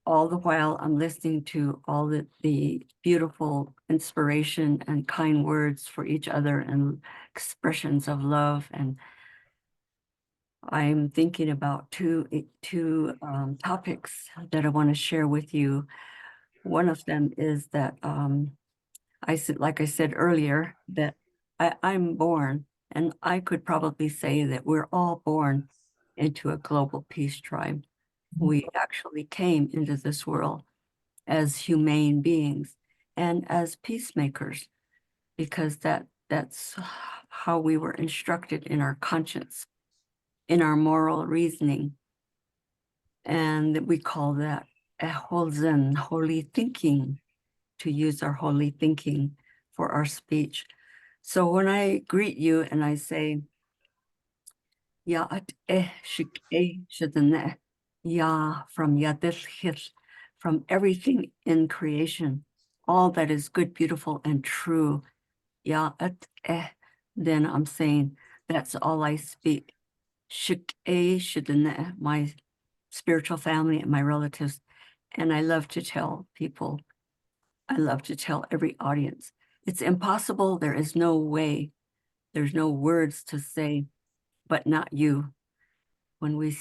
S4: all the while I'm listening to all the beautiful inspiration and kind words for each other and expressions of love, and I'm thinking about two topics that I want to share with you. One of them is that like I said earlier, that I'm born, and I could probably say that we're all born into a global peace tribe. We actually came into this world as humane beings and as peacemakers, because that's how we were instructed in our conscience, in our moral reasoning. And we call that a holzen, holy thinking, to use our holy thinking for our speech. So when I greet you and I say, Ya at shik shadane, Ya from Yadil, from everything in creation, all that is good, beautiful, and true, Ya at then I'm saying that's all I speak. Shik shadane, my spiritual family and my relatives. And I love to tell people, I love to tell every audience, it's impossible. There is no way. There's no words to say, but not you. When we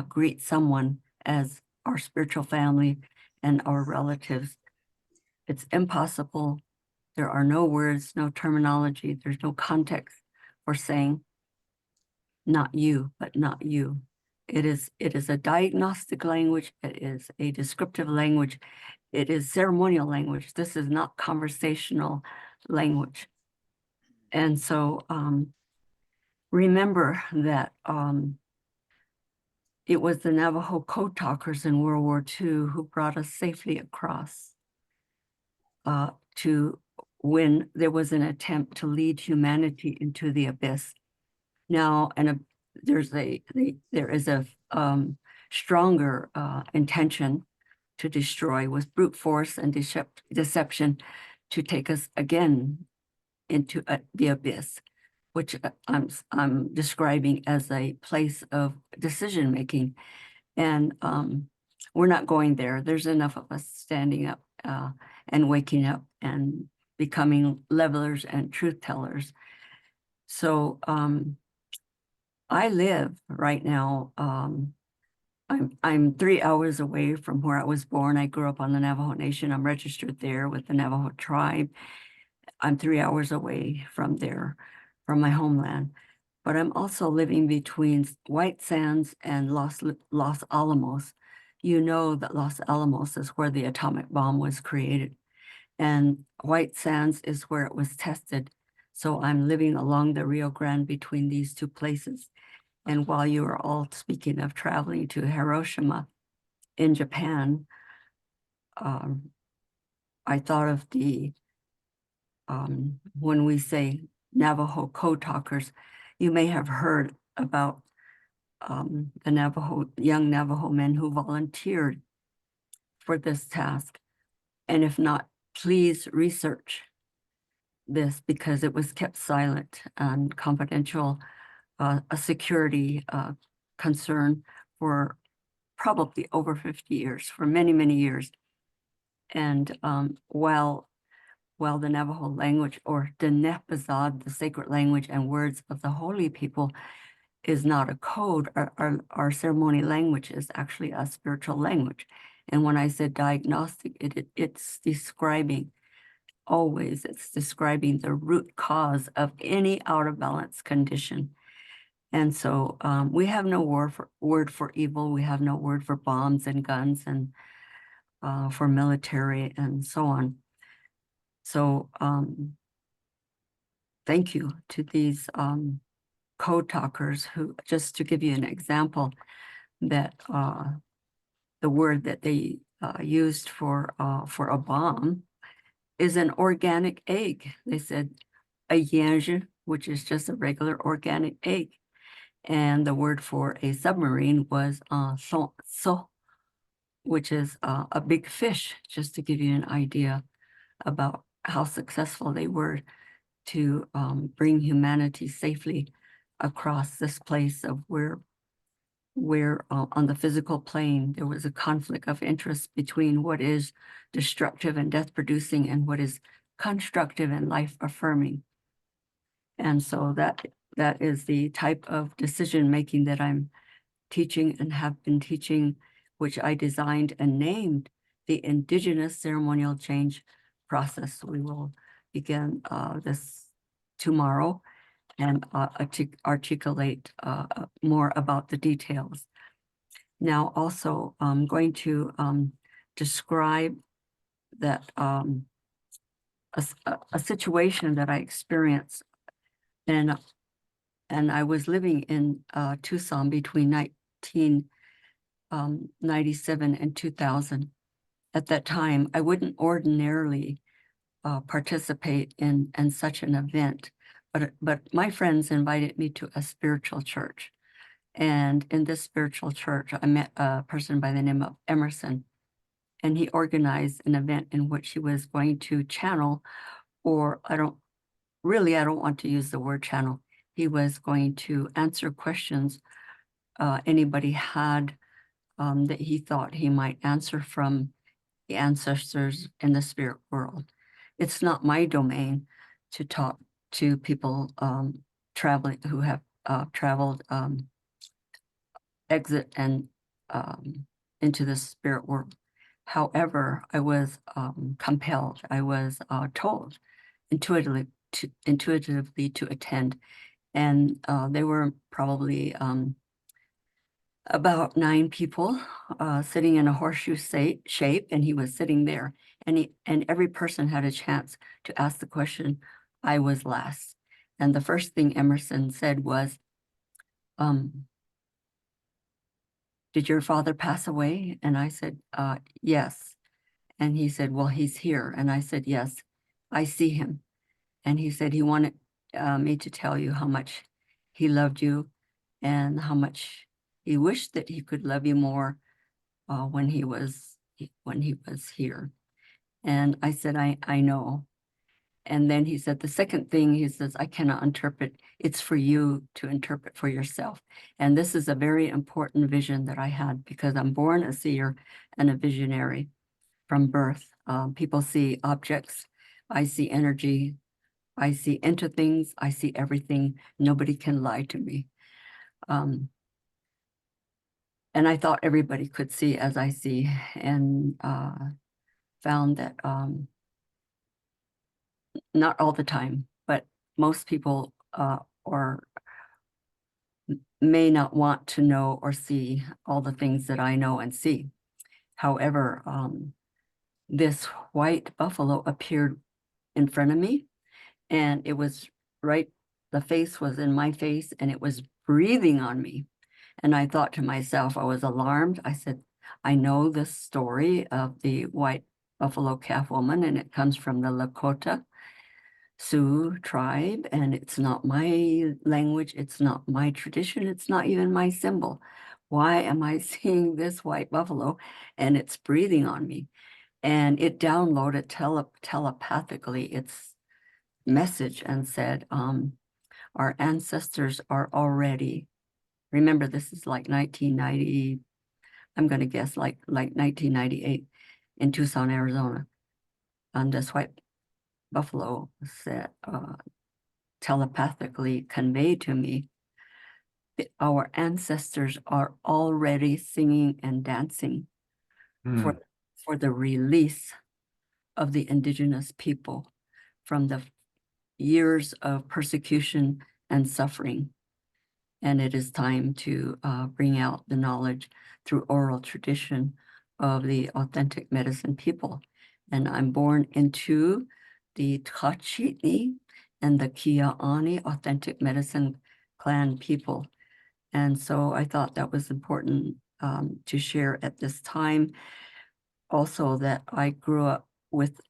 S4: greet someone as our spiritual family and our relatives, it's impossible. There are no words, no terminology. There's no context for saying not you, but not you. It is a diagnostic language. It is a descriptive language. It is ceremonial language. This is not conversational language. And so remember that it was the Navajo code talkers in World War II who brought us safely across to when there was an attempt to lead humanity into the abyss. Now, there is a stronger intention to destroy with brute force and deception to take us again into the abyss, which I'm describing as a place of decision making. And we're not going there. There's enough of us standing up and waking up and becoming levelers and truth tellers. So I live right now, I'm 3 hours away from where I was born. I grew up on the Navajo Nation. I'm registered there with the Navajo tribe. I'm 3 hours away from there, from my homeland. But I'm also living between White Sands and Los Alamos. You know that Los Alamos is where the atomic bomb was created, and White Sands is where it was tested. So I'm living along the Rio Grande between these two places. And while you are all speaking of traveling to Hiroshima in Japan, I thought of when we say Navajo code talkers, you may have heard about the young Navajo men who volunteered for this task. And if not, please research this, because it was kept silent and confidential, a security concern for probably over 50 years, for many, many years. And while the Navajo language, or Denepazad, the sacred language and words of the holy people, is not a code. Our ceremony language is actually a spiritual language. And when I said diagnostic, it's describing, always, it's describing the root cause of any out of balance condition. And so we have no word for evil. We have no word for bombs and guns and for military and so on. So thank you to these code talkers who, just to give you an example, that the word that they used for a bomb is an organic egg. They said a yinge, which is just a regular organic egg. And the word for a submarine was so, which is a big fish, just to give you an idea about how successful they were to bring humanity safely across this place of where on the physical plane, there was a conflict of interest between what is destructive and death producing and what is constructive and life affirming. And so that is the type of decision making that I'm teaching and have been teaching, which I designed and named the Indigenous Ceremonial Change Process. We will begin this tomorrow and articulate more about the details. Now, also, I'm going to describe that a situation that I experienced, and I was living in Tucson between 1997 and 2000. At that time, I wouldn't ordinarily participate in such an event, but my friends invited me to a spiritual church. And in this spiritual church, I met a person by the name of Emerson, and he organized an event in which he was going to channel, or I don't want to use the word channel. He was going to answer questions anybody had that he thought he might answer from the ancestors in the spirit world. It's not my domain to talk to people traveling who have traveled exit and into the spirit world. However, I was compelled, I was told intuitively to attend. And there were probably about 9 people sitting in a horseshoe shape, and he was sitting there. And every person had a chance to ask the question. I was last. And the first thing Emerson said was, did your father pass away? And I said, yes. And he said, well, he's here. And I said, yes, I see him. And he said he wanted me to tell you how much he loved you and how much he wished that he could love you more when he was here. And I said, I know. And then he said, the second thing, he says, I cannot interpret. It's for you to interpret for yourself. And this is a very important vision that I had, because I'm born a seer and a visionary from birth. People see objects. I see energy. I see into things. I see everything. Nobody can lie to me. And I thought everybody could see as I see, and found that not all the time, but most people may not want to know or see all the things that I know and see. However, this white buffalo appeared in front of me, and it was right, the face was in my face, and it was breathing on me. And I thought to myself, I was alarmed. I said, I know this story of the white buffalo calf woman, and it comes from the Lakota Sioux tribe, and it's not my language, it's not my tradition, it's not even my symbol. Why am I seeing this white buffalo and it's breathing on me? And it downloaded telepathically its message and said, our ancestors are already, remember this is like 1990, I'm going to guess like 1998 in Tucson, Arizona. And this white buffalo said, telepathically conveyed to me our ancestors are already singing and dancing for the release of the indigenous people from the years of persecution and suffering. And it is time to bring out the knowledge through oral tradition of the authentic medicine people. And I'm born into the Tachitni and the Kia'ani authentic medicine clan people. And so I thought that was important to share at this time. Also, that I grew up with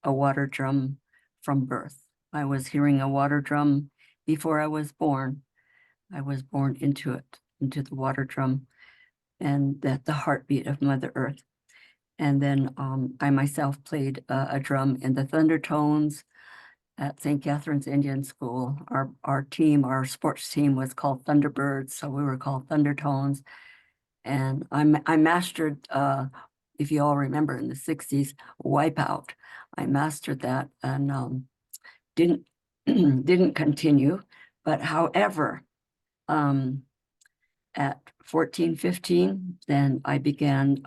S4: a water drum from birth. I was hearing a water drum before I was born. I was born into it, into the water drum, and that the heartbeat of Mother Earth. And then I myself played a drum in the Thundertones at St. Catherine's Indian School. Our team, our sports team was called Thunderbirds, so we were called Thundertones. And I mastered, if you all remember in the 60s, Wipeout. I mastered that and didn't continue. But however, at 14, 15, then I began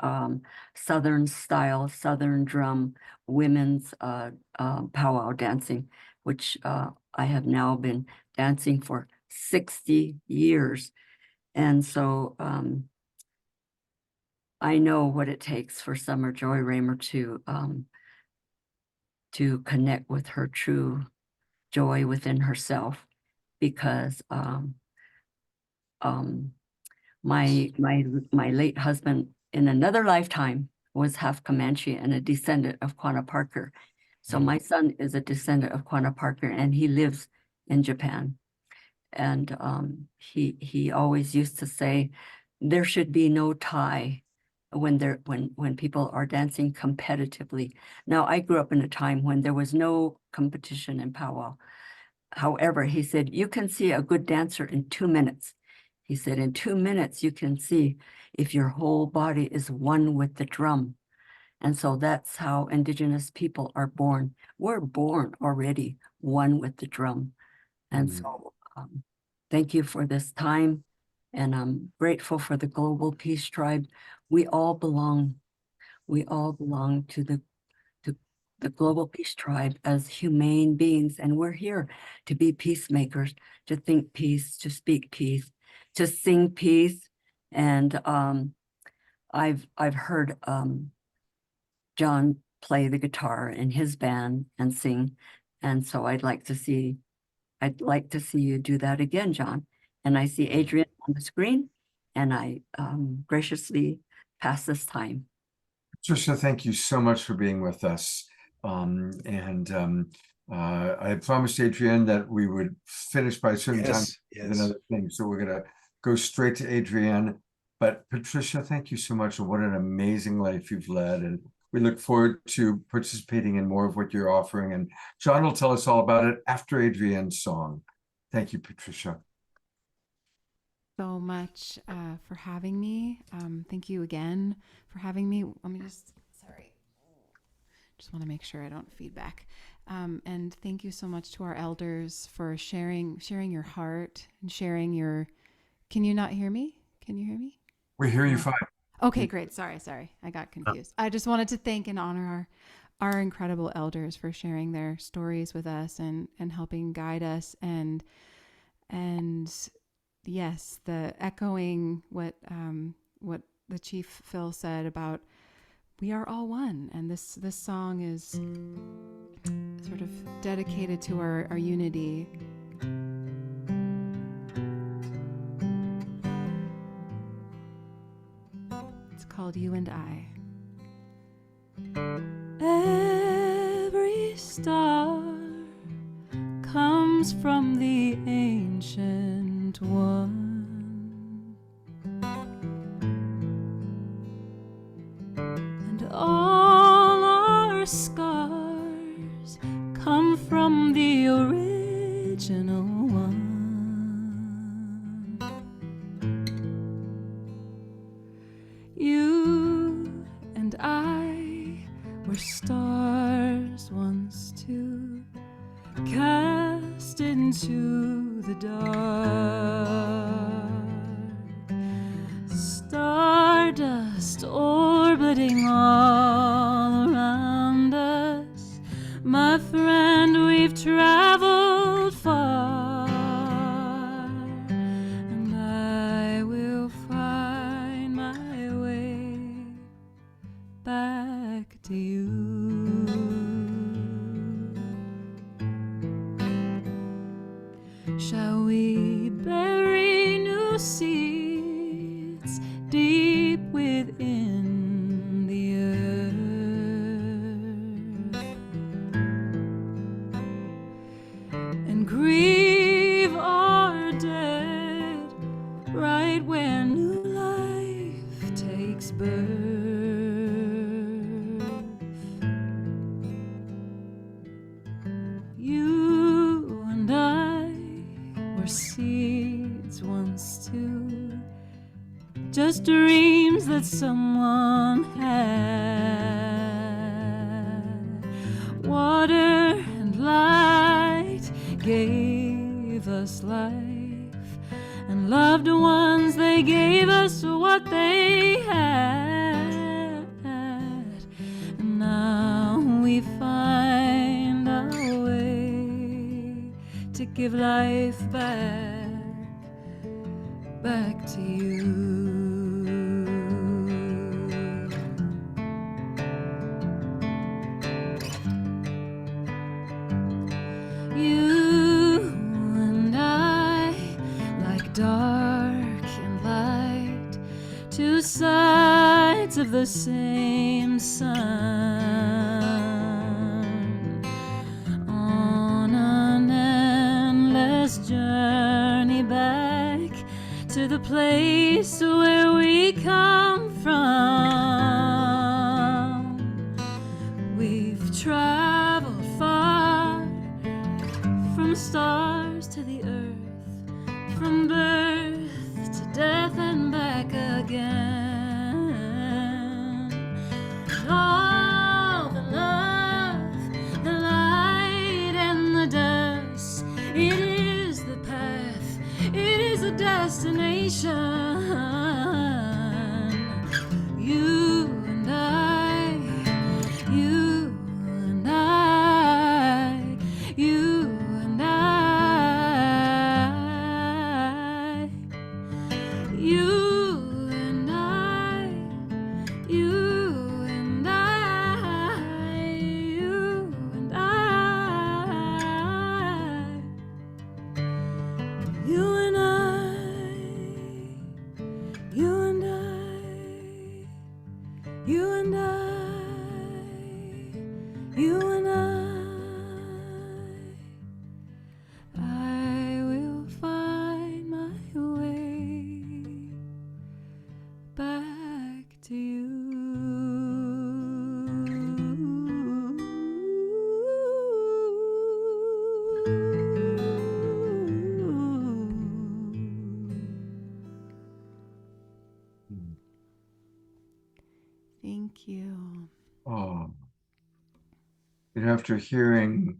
S4: Southern style, Southern drum, women's powwow dancing, which I have now been dancing for 60 years. And so I know what it takes for Sommer Joy Ramer to connect with her true joy within herself, because my late husband in another lifetime was half Comanche and a descendant of Quanah Parker. So my son is a descendant of Quanah Parker, and he lives in Japan. And he always used to say, there should be no tie when people are dancing competitively. Now, I grew up in a time when there was no competition in powwow. However, he said, you can see a good dancer in 2 minutes. He said, in 2 minutes, you can see if your whole body is one with the drum. And so that's how Indigenous people are born. We're born already one with the drum. And so thank you for this time. And I'm grateful for the Global Peace Tribe. We all belong to the Global Peace Tribe as humane beings. And we're here to be peacemakers, to think peace, to speak peace, to sing peace. And I've heard Jon play the guitar in his band and sing. And so I'd like to see you do that again, Jon. And I see Adrienne on the screen, and I graciously pass this time.
S1: Patricia, thank you so much for being with us. I promised Adrienne that we would finish by a certain time with another thing. So we're going to go straight to Adrienne. But Patricia, thank you so much. And what an amazing life you've led. And we look forward to participating in more of what you're offering. And Jon will tell us all about it after Adrienne's song. Thank you, Patricia.
S6: So much for having me. Thank you again for having me. Let me just want to make sure I don't feedback. And thank you so much to our elders for sharing your heart and sharing your. Can you not hear me? Can you hear me?
S1: We hear you fine.
S6: Okay, great. Sorry. I got confused. I just wanted to thank and honor our incredible elders for sharing their stories with us and helping guide us and yes, the echoing what the Chief Phil said about we are all one, and this song is sort of dedicated to our unity. It's called You and I. Every star comes from the ancient one. And all our scars come from the original one. You and I were stars once too, cast into
S7: the dark. Stardust orbiting all around us. My friend, we've traveled far, and I will find my way back to you. Shall we bury new seeds deep within the earth and grieve our dead right where new life takes birth? You and I were seeds once too, just dreams that someone had. Water and light gave us life, and loved ones, they gave us what they had. And now we find our way to give life back to you. You and I, like dark and light, two sides of the same sun, on an endless journey back to the place where we come from. We've traveled far, from stars to the earth, from birth to death and back again. And all the love, the light and the dust, it is the path, it is a destination. You and I, you and I, you and I, you and I, you and I, you and I, you and I, you and I, you and I, you and I will find my way back to you. Thank you.
S1: Oh, after hearing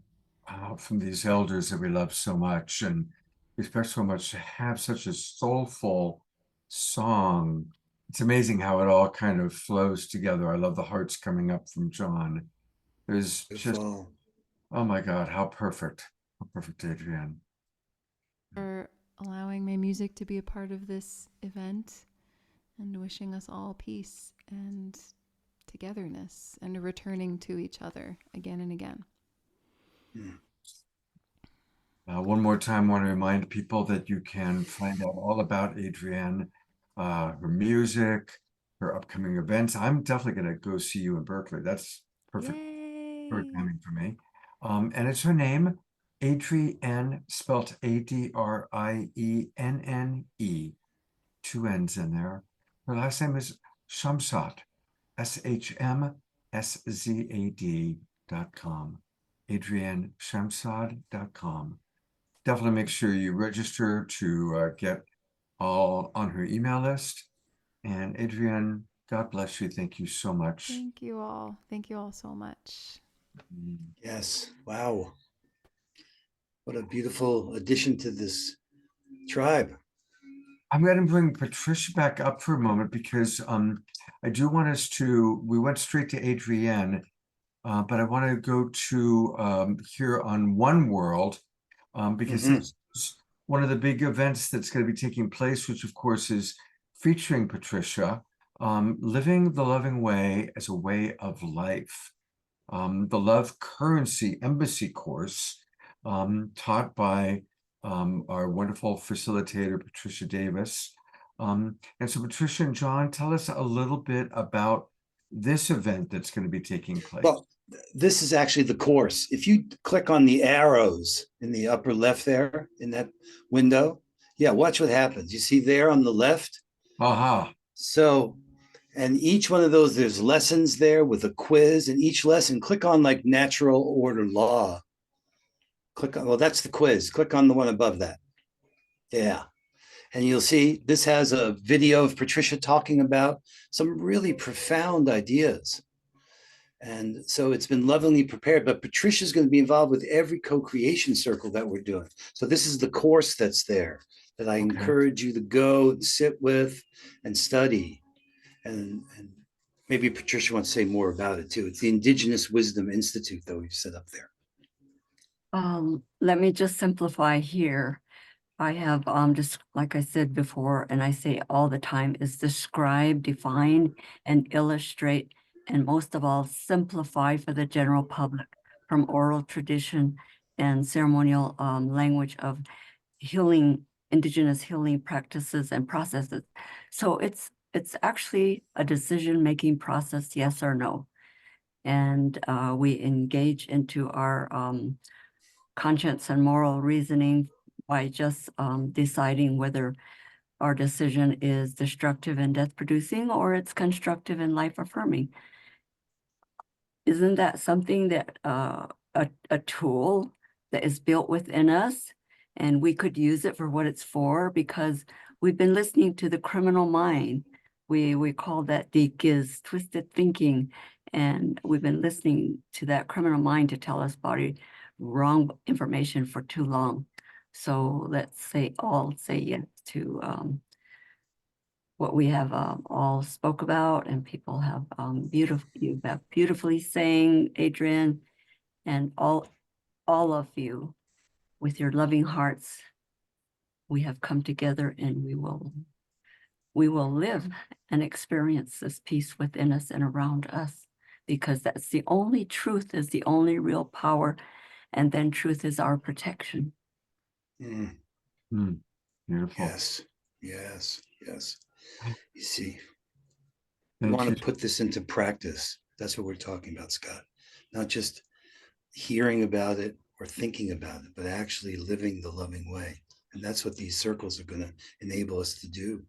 S1: from these elders that we love so much and respect so much, to have such a soulful song, it's amazing how it all kind of flows together. I love the hearts coming up from Jon. There's just, oh my God, how perfect, Adrienne.
S6: For allowing my music to be a part of this event and wishing us all peace and togetherness and returning to each other again and again.
S1: One more time, I want to remind people that you can find out all about Adrienne, her music, her upcoming events. I'm definitely going to go see you in Berkeley. That's perfect programming for me. And it's her name, Adrienne, spelt Adrienne, two N's in there. Her last name is ShamSzad, ShamSzad.com. Adrienne ShamSzad.com. Definitely make sure you register to get all on her email list. And Adrienne, God bless you. Thank you so much.
S6: Thank you all. Thank you all so much.
S5: Yes. Wow. What a beautiful addition to this tribe.
S1: I'm going to bring Patricia back up for a moment because I do want us to, we went straight to Adrienne, but I want to go to here on One World because this is one of the big events that's going to be taking place, which of course is featuring Patricia, Living the Loving Way as a Way of Life, the Love Currency Embassy course taught by our wonderful facilitator, Patricia Davis. And so Patricia and Jon, tell us a little bit about this event that's going to be taking place.
S5: Well, this is actually the course. If you click on the arrows in the upper left there in that window, yeah, watch what happens. You see there on the left?
S1: Aha.
S5: So, and each one of those, there's lessons there with a quiz, and each lesson, click on like natural order law. Click on, well, that's the quiz. Click on the one above that. Yeah. And you'll see this has a video of Patricia talking about some really profound ideas. And so it's been lovingly prepared, but Patricia's going to be involved with every co-creation circle that we're doing. So this is the course that's there that I encourage you to go and sit with and study. And maybe Patricia wants to say more about it too. It's the Indigenous Wisdom Institute that we've set up there.
S4: Let me just simplify here. I have just like I said before, and I say all the time, is describe, define, and illustrate, and most of all, simplify for the general public from oral tradition and ceremonial language of healing, indigenous healing practices and processes. So it's actually a decision-making process, yes or no. And we engage into our conscience and moral reasoning by just deciding whether our decision is destructive and death-producing or it's constructive and life-affirming. Isn't that something that a tool that is built within us, and we could use it for what it's for? Because we've been listening to the criminal mind. We call that DIGIZ, twisted thinking, and we've been listening to that criminal mind to tell us wrong information for too long. So let's all say yes to what we have all spoke about, and people have beautifully sang, Adrienne, and all of you with your loving hearts. We have come together, and we will live and experience this peace within us and around us, because that's the only truth, is the only real power, and then truth is our protection.
S1: Beautiful.
S5: Yes, yes, yes. You see, we want to put this into practice. That's what we're talking about, Scott. Not just hearing about it or thinking about it, but actually living the loving way. And that's what these circles are going to enable us to do.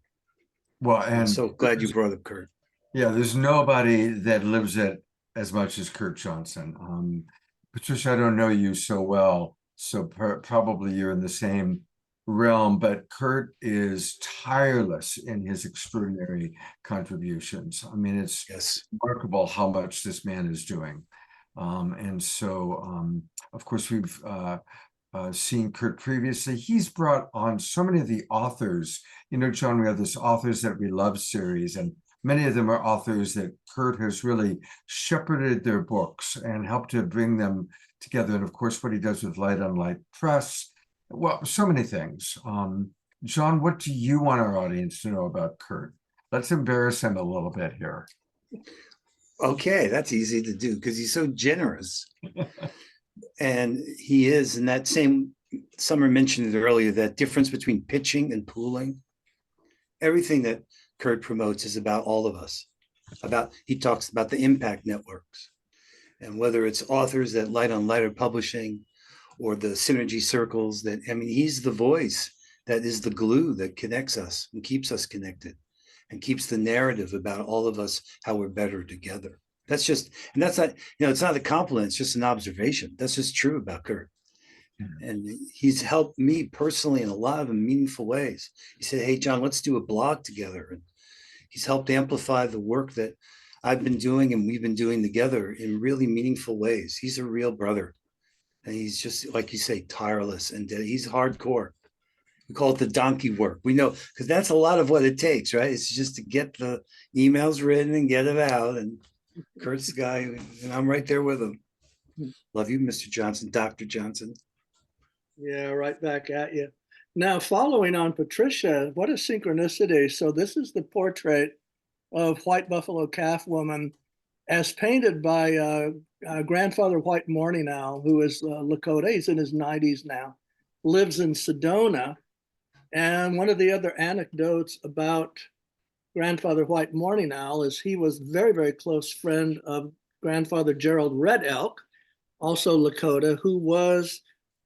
S1: Well, and
S5: I'm so glad you brought up Kurt.
S1: Yeah, there's nobody that lives it as much as Kurt Johnson. Patricia, I don't know you so well, so probably you're in the same realm, but Kurt is tireless in his extraordinary contributions. I mean, it's remarkable how much this man is doing. And so, of course, we've seen Kurt previously. He's brought on so many of the authors. You know, Jon, we have this Authors That We Love series, and many of them are authors that Kurt has really shepherded their books and helped to bring them together. And of course, what he does with Light on Light Press. Well, so many things. Jon, what do you want our audience to know about Kurt? Let's embarrass him a little bit here.
S5: Okay, that's easy to do because he's so generous. And he is, in that same, Sommer mentioned it earlier, that difference between pitching and pooling. Everything that Kurt promotes is about all of us. He talks about the impact networks. And whether it's authors that Light on Light are publishing, or the synergy circles that, I mean, he's the voice that is the glue that connects us and keeps us connected and keeps the narrative about all of us, how we're better together. That's just, and that's not, you know, it's not a compliment, it's just an observation. That's just true about Kurt. And he's helped me personally in a lot of meaningful ways. He said, hey, Jon, let's do a blog together. And he's helped amplify the work that I've been doing and we've been doing together in really meaningful ways. He's a real brother. And he's just, like you say, tireless, and he's hardcore. We call it the donkey work. We know, because that's a lot of what it takes, right? It's just to get the emails written and get it out. And Kurt's the guy, and I'm right there with him. Love you, Mr. Johnson, Dr. Johnson.
S16: Yeah, right back at you. Now, following on Patricia, what a synchronicity. So this is the portrait of White Buffalo Calf Woman as painted by grandfather White Morning Owl, who is Lakota. He's in his 90s now, lives in Sedona. And one of the other anecdotes about grandfather White Morning Owl is he was very, very close friend of grandfather Gerald Red Elk, also Lakota, who was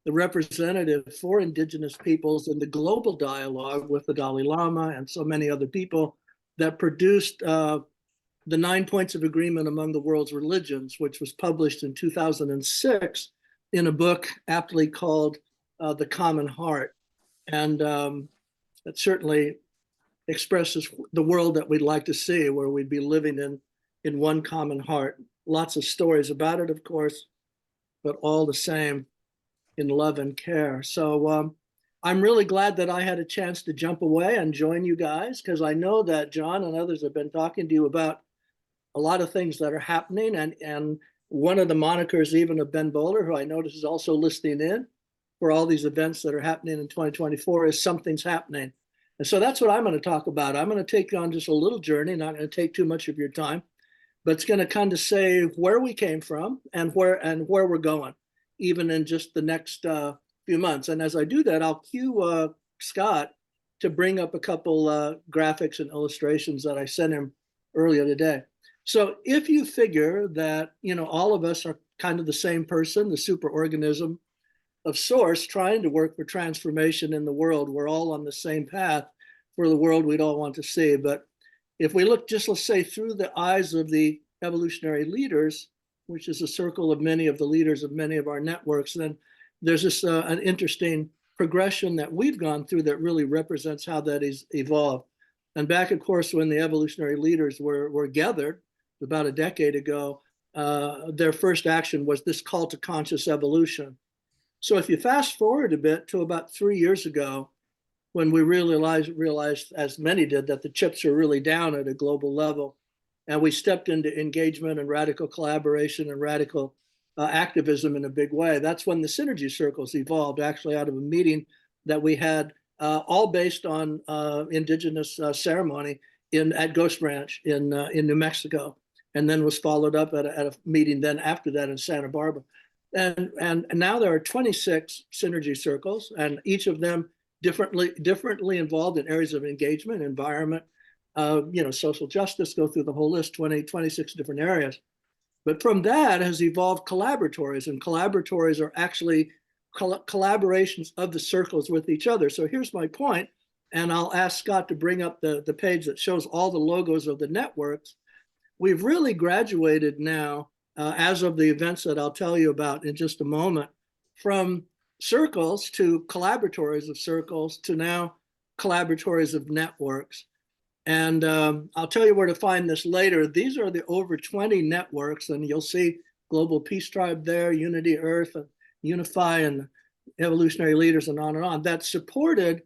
S16: the representative for indigenous peoples in the global dialogue with the Dalai Lama and so many other people that produced the 9 Points of Agreement Among the World's Religions, which was published in 2006 in a book aptly called The Common Heart. And it certainly expresses the world that we'd like to see, where we'd be living in one common heart. Lots of stories about it, of course, but all the same in love and care. So I'm really glad that I had a chance to jump away and join you guys, because I know that John and others have been talking to you about a lot of things that are happening. And one of the monikers even of Ben Bowler, who I notice is also listening in for all these events that are happening in 2024, is Something's Happening. And so that's what I'm going to talk about. I'm going to take you on just a little journey, not going to take too much of your time, but it's going to kind of say where we came from and where we're going, even in just the next few months. And as I do that, I'll cue Scott to bring up a couple graphics and illustrations that I sent him earlier today. So if you figure that, all of us are kind of the same person, the superorganism of source trying to work for transformation in the world, we're all on the same path for the world we'd all want to see. But if we look just, let's say, through the eyes of the evolutionary leaders, which is a circle of many of the leaders of many of our networks, then there's this an interesting progression that we've gone through that really represents how that is evolved. And back, of course, when the evolutionary leaders were gathered about a decade ago, their first action was this call to conscious evolution. So if you fast forward a bit to about 3 years ago, when we realized, as many did, that the chips are really down at a global level, and we stepped into engagement and radical collaboration and radical activism in a big way. That's when the synergy circles evolved, actually out of a meeting that we had, all based on indigenous ceremony at Ghost Ranch in New Mexico, and then was followed up at a meeting then after that in Santa Barbara. And now there are 26 synergy circles, and each of them differently involved in areas of engagement, environment, social justice, go through the whole list, 26 different areas. But from that has evolved collaboratories, and collaboratories are actually collaborations of the circles with each other. So here's my point, and I'll ask Scott to bring up the page that shows all the logos of the networks. We've really graduated now, as of the events that I'll tell you about in just a moment, from circles to collaboratories of circles to now collaboratories of networks. And I'll tell you where to find this later. These are the over 20 networks, and you'll see Global Peace Tribe there, Unity Earth, and Unify, and Evolutionary Leaders, and on, that supported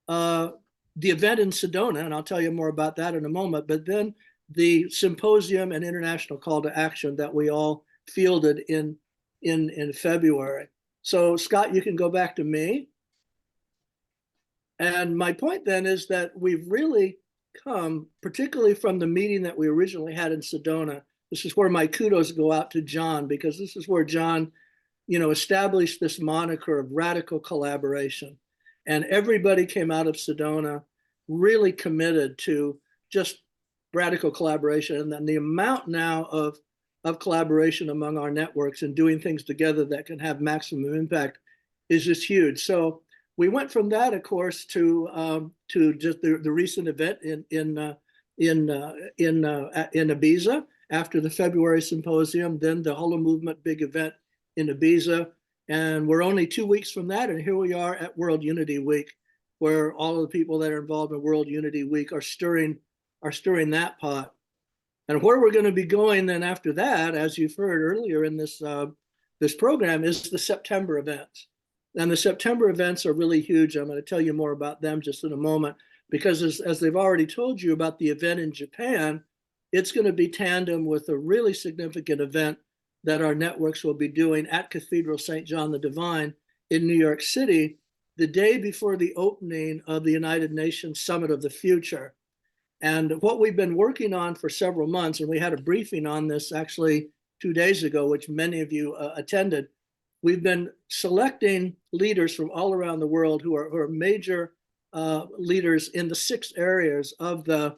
S16: the event in Sedona, and I'll tell you more about that in a moment, but then the symposium and international call to action that we all fielded in February. So Scott, you can go back to me. And my point then is that we've really come, particularly from the meeting that we originally had in Sedona. This is where my kudos go out to John, because this is where John, established this moniker of radical collaboration. And everybody came out of Sedona really committed to just radical collaboration. And then the amount now of collaboration among our networks and doing things together that can have maximum impact is just huge. So we went from that, of course, to just the recent event in Ibiza after the February symposium, then the Holo Movement big event in Ibiza, and we're only 2 weeks from that, and here we are at World Unity Week, where all of the people that are involved in World Unity Week are stirring that pot. And where we're going to be going then after that, as you've heard earlier in this program, is the September events. And the September events are really huge. I'm going to tell you more about them just in a moment, because as they've already told you about the event in Japan, it's going to be tandem with a really significant event that our networks will be doing at Cathedral St. John the Divine in New York City, the day before the opening of the United Nations Summit of the Future. And what we've been working on for several months, and we had a briefing on this actually 2 days ago, which many of you attended, we've been selecting leaders from all around the world who are major leaders in the 6 areas of the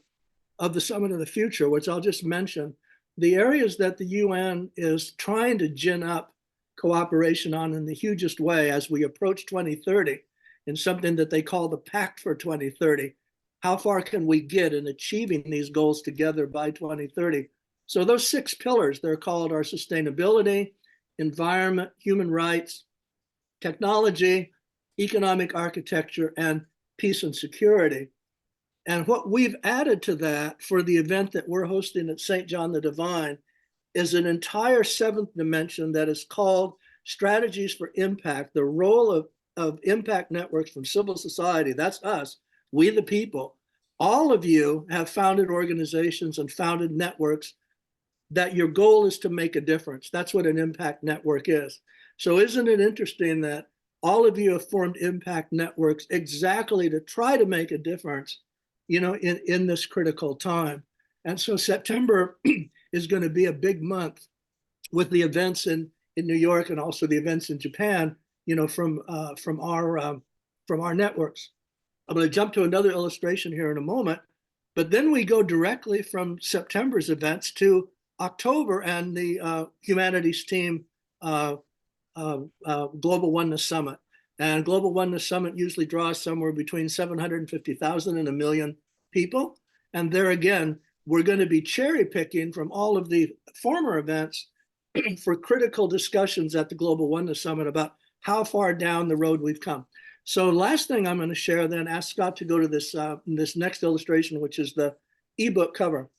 S16: Summit of the Future, which I'll just mention. The areas that the UN is trying to gin up cooperation on in the hugest way as we approach 2030, in something that they call the Pact for 2030. How far can we get in achieving these goals together by 2030? So those 6 pillars, they're called our sustainability, environment, human rights, technology, economic architecture, and peace and security. And what we've added to that for the event that we're hosting at St. John the Divine is an entire 7th dimension that is called Strategies for Impact, the role of impact networks from civil society. That's us, we the people. All of you have founded organizations and founded networks that your goal is to make a difference. That's what an impact network is. So isn't it interesting that all of you have formed impact networks exactly to try to make a difference, in this critical time? And so September is going to be a big month with the events in New York and also the events in Japan, from our networks. I'm going to jump to another illustration here in a moment, but then we go directly from September's events to October and the Humanities Team Global Oneness Summit. And Global Oneness Summit usually draws somewhere between 750,000 and 1 million people. And there again, we're going to be cherry picking from all of the former events for critical discussions at the Global Oneness Summit about how far down the road we've come. So last thing I'm going to share, then ask Scott to go to this next illustration, which is the ebook cover.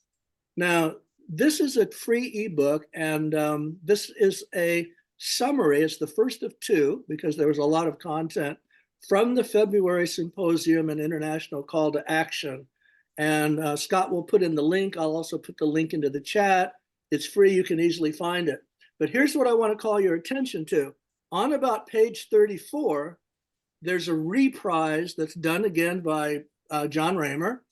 S16: Now, this is a free ebook, and this is a summary. It's the first of 2 because there was a lot of content from the February Symposium and International Call to Action. And Scott will put in the link. I'll also put the link into the chat. It's free. You can easily find it. But here's what I want to call your attention to. On about page 34, there's a reprise that's done again by Jon Ramer.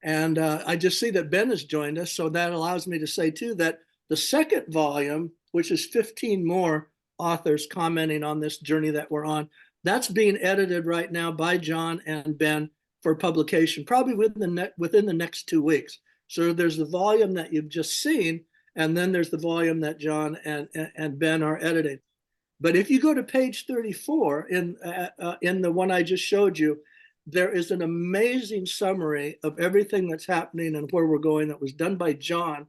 S16: And I just see that Ben has joined us. So that allows me to say, too, that the second volume, which is 15 more authors commenting on this journey that we're on, that's being edited right now by Jon and Ben for publication, probably within the next 2 weeks. So there's the volume that you've just seen, and then there's the volume that Jon and Ben are editing. But if you go to page 34 in the one I just showed you, there is an amazing summary of everything that's happening and where we're going that was done by Jon.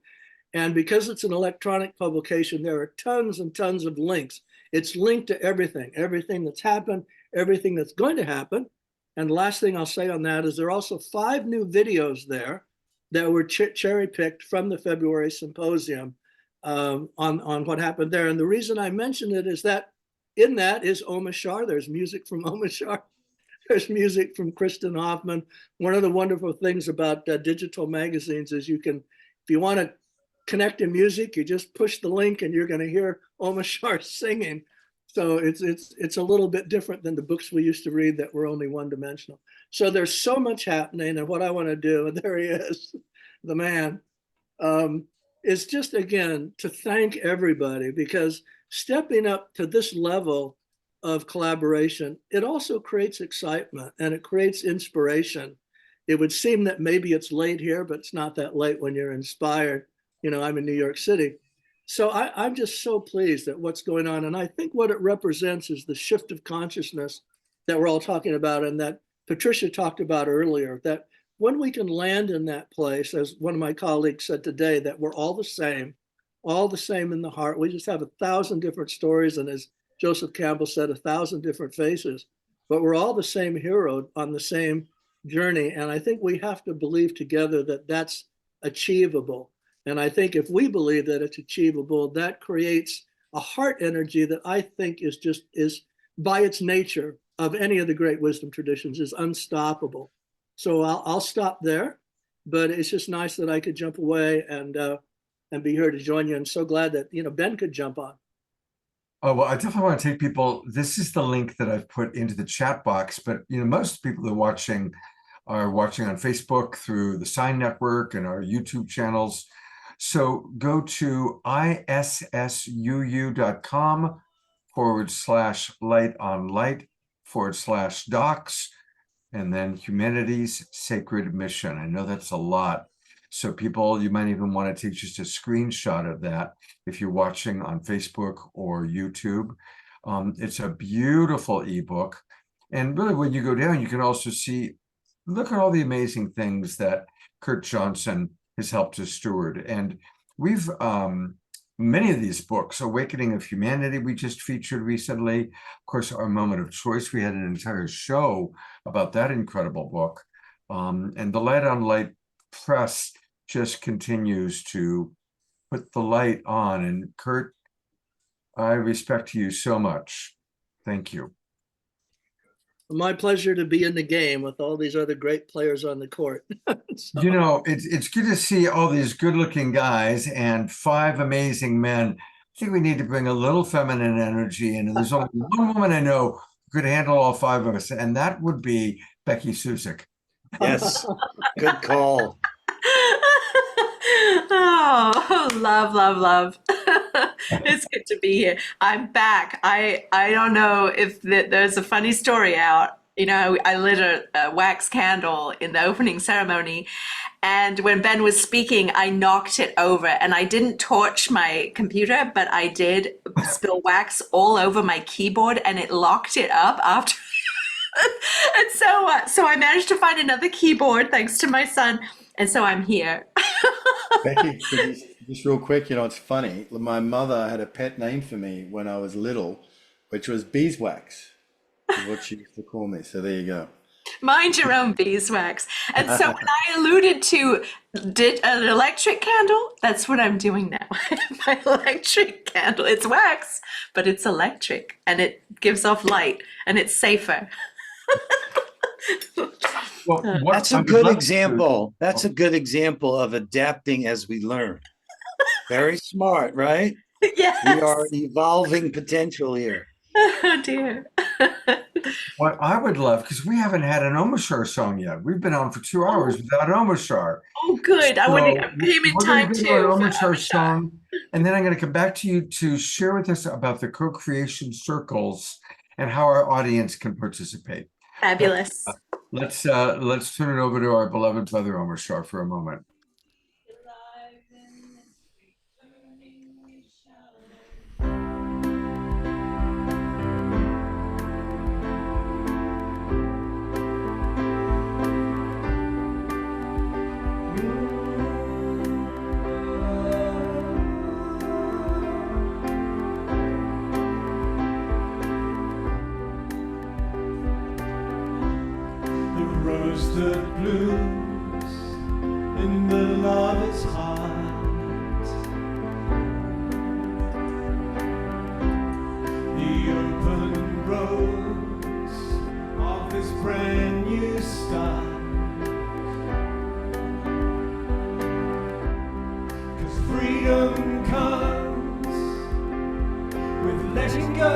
S16: And because it's an electronic publication, there are tons and tons of links. It's linked to everything that's happened, everything that's going to happen. And the last thing I'll say on that is there are also 5 new videos there that were cherry picked from the February Symposium on what happened there. And the reason I mention it is that in that is Omashar. There's music from Omashar. There's music from Kristen Hoffman. One of the wonderful things about digital magazines is you can, if you want to connect to music, you just push the link and you're going to hear Omashar singing. So it's a little bit different than the books we used to read that were only one-dimensional. So there's so much happening, and what I want to do, and there he is, the man, is just, again, to thank everybody, because stepping up to this level of collaboration, it also creates excitement and it creates inspiration. It would seem that maybe it's late here, but it's not that late when you're inspired. I'm in New York City. So I'm just so pleased at what's going on. And I think what it represents is the shift of consciousness that we're all talking about, and that Patricia talked about earlier, that when we can land in that place, as one of my colleagues said today, that we're all the same in the heart. We just have 1,000 different stories. And as Joseph Campbell said, 1,000 different faces, but we're all the same hero on the same journey. And I think we have to believe together that that's achievable. And I think if we believe that it's achievable, that creates a heart energy that I think is by its nature of any of the great wisdom traditions is unstoppable. So I'll stop there, but it's just nice that I could jump away and be here to join you. And so glad that, Ben could jump on.
S1: Oh, well, I definitely want to take people. This is the link that I've put into the chat box, but most people that are watching on Facebook through the Sign Network and our YouTube channels. So go to issuu.com/light-on-light/docs, and then Humanities Sacred Mission. I know that's a lot. So people, you might even want to take just a screenshot of that if you're watching on Facebook or YouTube. It's a beautiful ebook. And really, when you go down, you can also see, look at all the amazing things that Kurt Johnson has helped to steward. And we've, many of these books, Awakening of Humanity, we just featured recently. Of course, Our Moment of Choice, we had an entire show about that incredible book. And the Light on Light Press just continues to put the light on. And Kurt, I respect you so much. Thank you.
S16: My pleasure to be in the game with all these other great players on the court. So.
S1: It's good to see all these good-looking guys and 5 amazing men. I think we need to bring a little feminine energy in. And there's only one woman I know who could handle all 5 of us, and that would be Becky Susick.
S9: Yes, good call.
S17: Oh, love. It's good to be here. I'm back. I don't know if there's a funny story out. I lit a wax candle in the opening ceremony, and when Ben was speaking, I knocked it over, and I didn't torch my computer, but I did spill wax all over my keyboard, and it locked it up after. And so I managed to find another keyboard thanks to my son. And so I'm here.
S8: Becky, just real quick, it's funny. My mother had a pet name for me when I was little, which was beeswax, is what she used to call me. So there you go.
S17: Mind your own beeswax. And so when I alluded to did an electric candle, that's what I'm doing now. My electric candle. It's wax, but it's electric, and it gives off light, and it's safer.
S1: Well,
S9: that's a good example. That's a good example of adapting as we learn. Very smart, right?
S17: Yes.
S9: We are evolving potential here.
S17: Oh dear.
S1: What I would love, because we haven't had an Omashar song yet. We've been on for 2 hours without Omashar.
S17: Oh, good. I came in time too.
S1: We're going to do an Omashar song, and then I'm going to come back to you to share with us about the co-creation circles and how our audience can participate.
S17: Fabulous.
S1: Let's turn it over to our beloved brother Omashar for a moment.
S18: That blooms in the lover's heart, the open rose of this brand new start, 'cause freedom comes with letting go.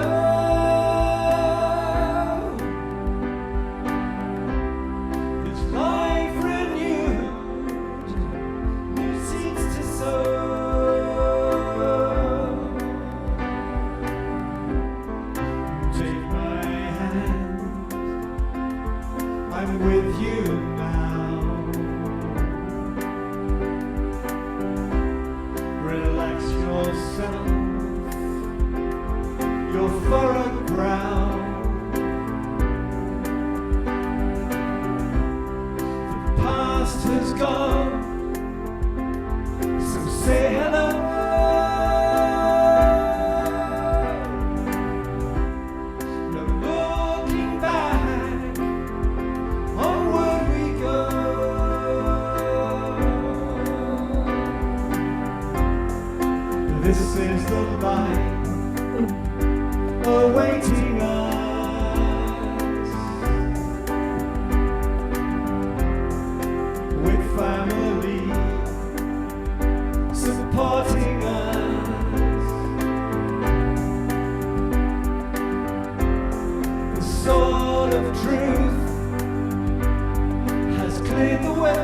S18: cleared the way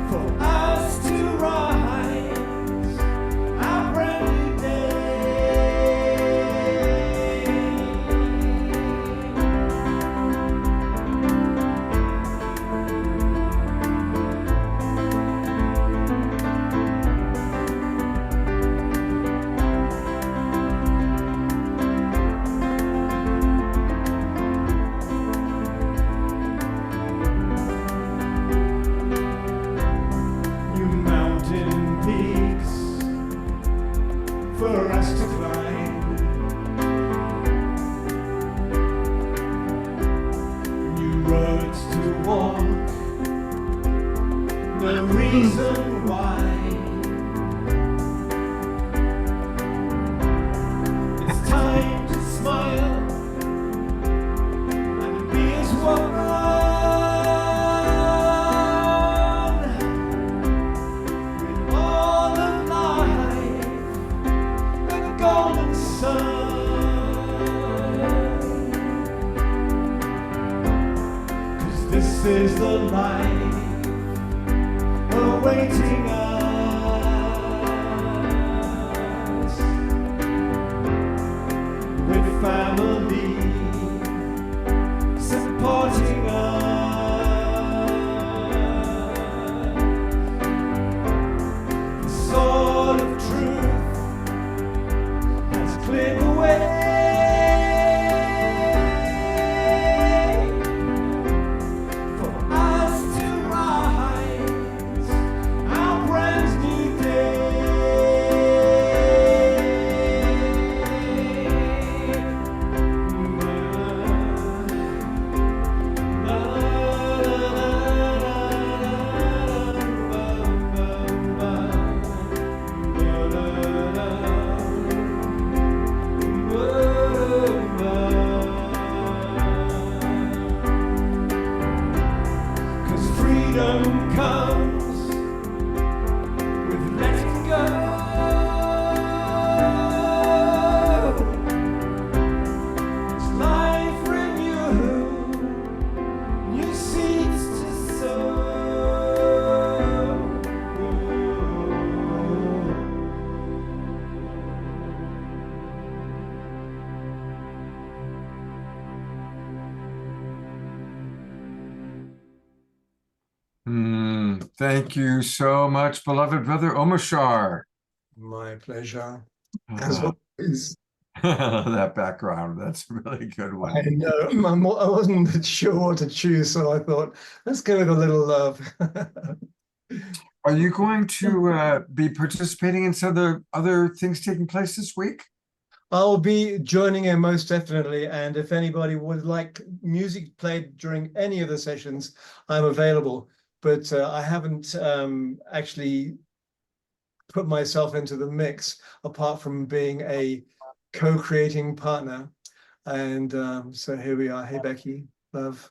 S18: for us to rise our brand new for us to climb, new roads to walk, no reason why. It's time to smile and be as one. This is the life awaiting us, with family supporting us. The sword of truth has cleared the way comes with letting go. It's life renewed, new seeds to sow.
S1: Thank you so much, beloved brother Omashar.
S3: My pleasure. As always.
S1: That background, that's a really good one.
S3: I know. I wasn't sure what to choose, so I thought, let's go with a little love.
S1: Are you going to be participating in some of the other things taking place this week?
S3: I'll be joining in most definitely, and if anybody would like music played during any of the sessions, I'm available. But I haven't actually put myself into the mix apart from being a co-creating partner. And so here we are. Hey, Becky, love.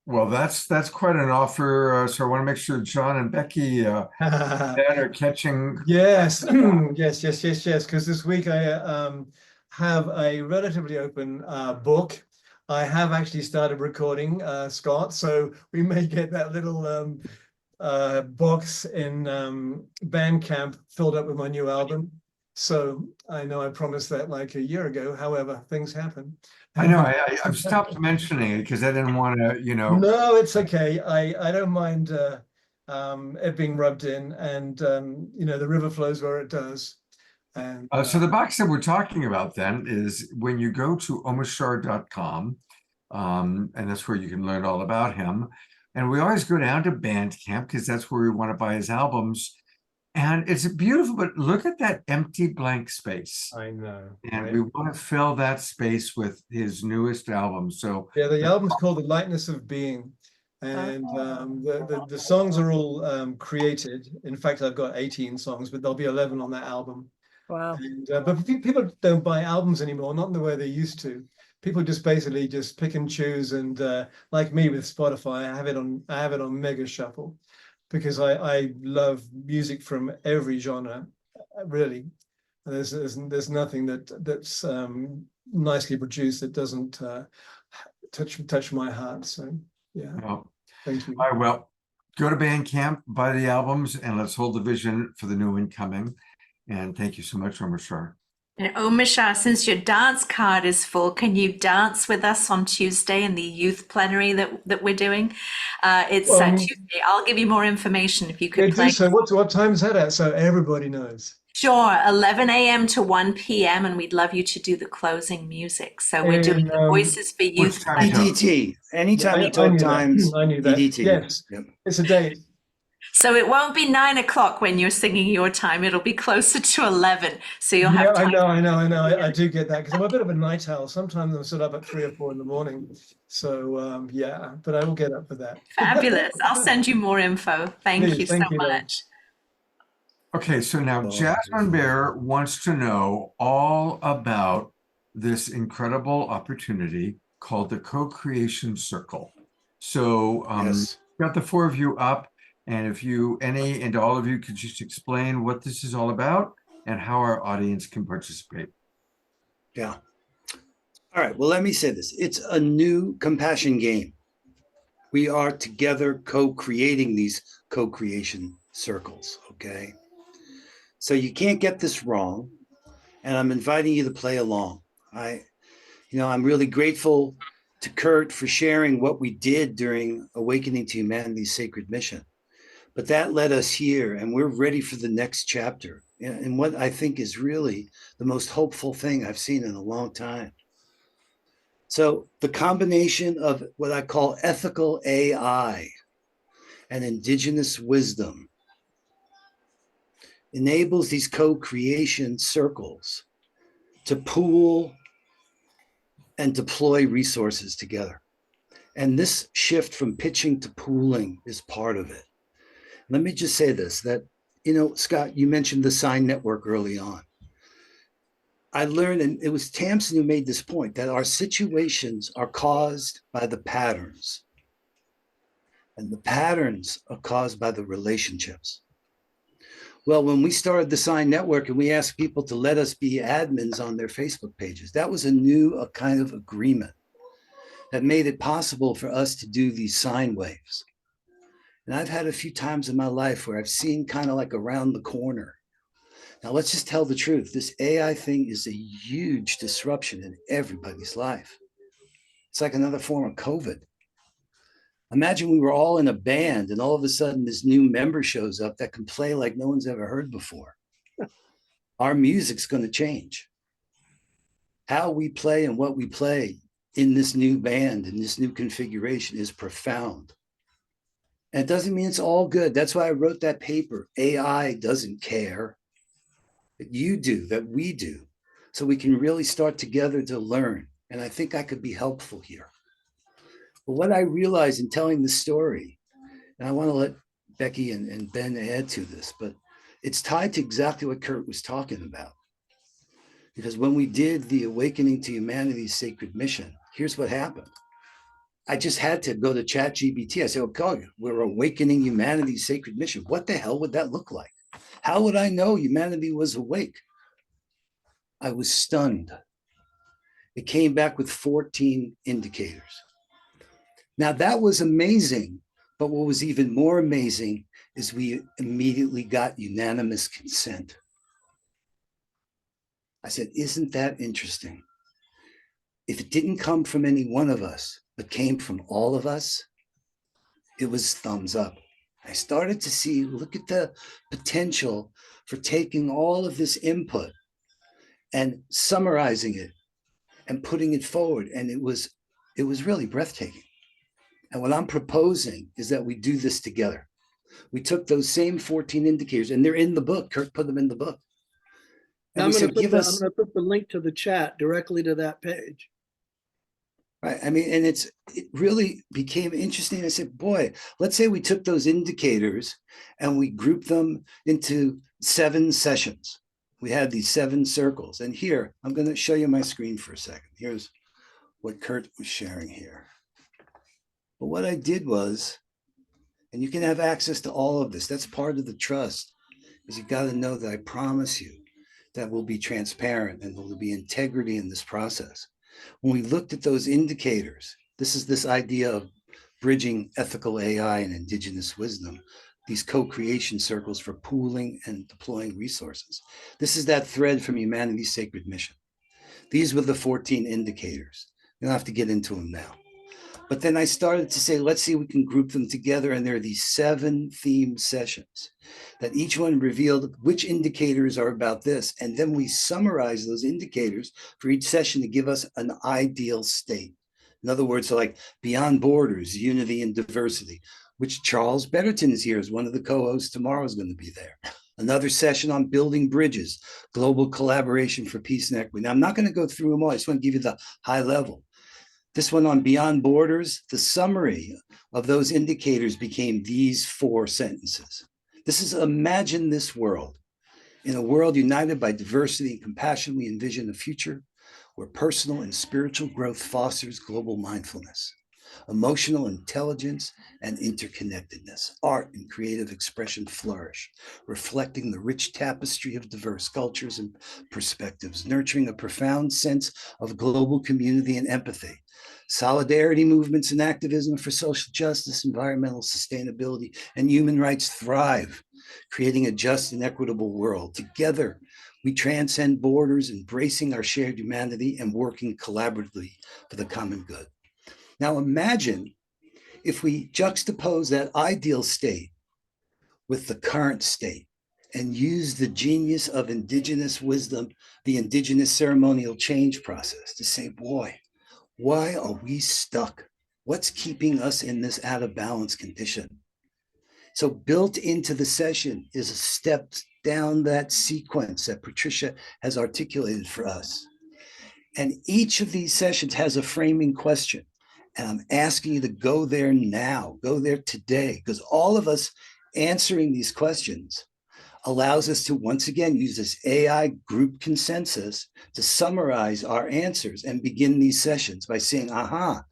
S1: Well, that's quite an offer. So I want to make sure John and Becky that are catching.
S3: Yes, yes. Because this week I have a relatively open book. I have actually started recording, Scott, so we may get that little box in Bandcamp filled up with my new album. So I know I promised that like a year ago. However, things happen.
S1: I know I've stopped mentioning it because I didn't want to,
S3: No, it's okay. I don't mind it being rubbed in, and the river flows where it does. And
S1: so the box that we're talking about then is when you go to omashar.com, and that's where you can learn all about him. And we always go down to Bandcamp because that's where we want to buy his albums. And it's beautiful, but look at that empty blank space.
S3: I know.
S1: And we want to fill that space with his newest album. So
S3: yeah, the album's called The Lightness of Being. And the songs are all created. In fact, I've got 18 songs, but there'll be 11 on that album.
S14: Wow.
S3: And, but people don't buy albums anymore, not in the way they used to. People just basically just pick and choose, and like me with Spotify, I have it on Mega Shuffle because I love music from every genre, really. There's nothing that's nicely produced. It doesn't touch my heart. So yeah,
S1: Well,
S3: thank you.
S1: all right, well, go to Bandcamp, buy the albums, and let's hold the vision for the new one coming. And thank you so much, Omashar.
S17: And Omashar, since your dance card is full, can you dance with us on Tuesday in the youth plenary that we're doing? It's Tuesday. I'll give you more information if you could play.
S3: Do so. What time is that at? So everybody knows.
S17: Sure, 11 a.m. to 1 p.m. and we'd love you to do the closing music. So we're doing the Voices for Youth.
S9: EDT. Anytime you talk times.
S3: I knew that.
S9: EDT.
S3: Yes, it's a date.
S17: So it won't be 9 o'clock when you're singing your time. It'll be closer to 11. So you'll have time.
S3: I know. I do get that because I'm a bit of a night owl. Sometimes I'm still up at 3 or 4 in the morning. So yeah, but I will get up for that.
S17: Fabulous. I'll send you more info. Thank you so much.
S1: Okay, so now Jasmine Bear wants to know all about this incredible opportunity called the Co-Creation Circle. So got the four of you up, and if you, and all of you could just explain what this is all about and how our audience can participate.
S9: Yeah. All right, well, let me say this. It's a new compassion game. We are together co-creating these co-creation circles, okay? So you can't get this wrong, and I'm inviting you to play along. I'm really grateful to Kurt for sharing what we did during Awakening to Humanity's Sacred Mission. But that led us here, and we're ready for the next chapter. And what I think is really the most hopeful thing I've seen in a long time. So the combination of what I call ethical AI and indigenous wisdom enables these co-creation circles to pool and deploy resources together. And this shift from pitching to pooling is part of it. Let me just say this, that, Scott, you mentioned the sign network early on. I learned, and it was Tamsin who made this point, that our situations are caused by the patterns. And the patterns are caused by the relationships. Well, when we started the Sign Network and we asked people to let us be admins on their Facebook pages, that was a kind of agreement that made it possible for us to do these sine waves. And I've had a few times in my life where I've seen kind of like around the corner. Now, let's just tell the truth. This AI thing is a huge disruption in everybody's life. It's like another form of COVID. Imagine we were all in a band and all of a sudden this new member shows up that can play like no one's ever heard before. Our music's going to change. How we play and what we play in this new band, in this new configuration is profound. And it doesn't mean it's all good. That's why I wrote that paper. AI doesn't care. That you do, that we do. So we can really start together to learn. And I think I could be helpful here. But what I realized in telling the story, and I want to let Becky and Ben add to this, but it's tied to exactly what Kurt was talking about. Because when we did the Awakening to Humanity's Sacred Mission, here's what happened. I just had to go to ChatGPT. I said, okay, we're awakening humanity's sacred mission. What the hell would that look like? How would I know humanity was awake? I was stunned. It came back with 14 indicators. Now that was amazing, but what was even more amazing is we immediately got unanimous consent. I said, isn't that interesting? If it didn't come from any one of us, but came from all of us, it was thumbs up. I started to see, look at the potential for taking all of this input and summarizing it and putting it forward. And it was really breathtaking. And what I'm proposing is that we do this together. We took those same 14 indicators, and they're in the book. Kurt put them in the book. And
S16: I'm going to put the link to the chat directly to that page.
S9: Right. I mean, and it really became interesting. I said, boy, let's say we took those indicators and we grouped them into 7 sessions. We had these 7 circles. And here, I'm going to show you my screen for a second. Here's what Kurt was sharing here. But what I did was, and you can have access to all of this. That's part of the trust, is you got to know that I promise you that will be transparent and there will be integrity in this process. When we looked at those indicators, this idea of bridging ethical AI and indigenous wisdom, these co-creation circles for pooling and deploying resources. This is that thread from Humanity's Sacred Mission. These were the 14 indicators. You don't have to get into them now. But then I started to say, let's see if we can group them together. And there are these 7 theme sessions that each one revealed which indicators are about this. And then we summarize those indicators for each session to give us an ideal state. In other words, so like beyond borders, unity and diversity, which Charles Betterton is here as one of the co-hosts. Tomorrow is going to be there. Another session on building bridges, global collaboration for peace and equity. Now, I'm not going to go through them all. I just want to give you the high level. This one on beyond borders, the summary of those indicators became these 4 sentences. This is imagine this world. In a world united by diversity and compassion, we envision a future where personal and spiritual growth fosters global mindfulness, emotional intelligence and interconnectedness, art and creative expression flourish, reflecting the rich tapestry of diverse cultures and perspectives, nurturing a profound sense of global community and empathy. Solidarity movements and activism for social justice, environmental sustainability, and human rights thrive, creating a just and equitable world. Together, we transcend borders, embracing our shared humanity and working collaboratively for the common good. Now imagine if we juxtapose that ideal state with the current state and use the genius of indigenous wisdom, the indigenous ceremonial change process to say, boy, why are we stuck? What's keeping us in this out of balance condition? So built into the session is a step down that sequence that Patricia has articulated for us. And each of these sessions has a framing question. And I'm asking you to go there now, go there today, because all of us answering these questions allows us to once again use this AI group consensus to summarize our answers and begin these sessions by saying, aha,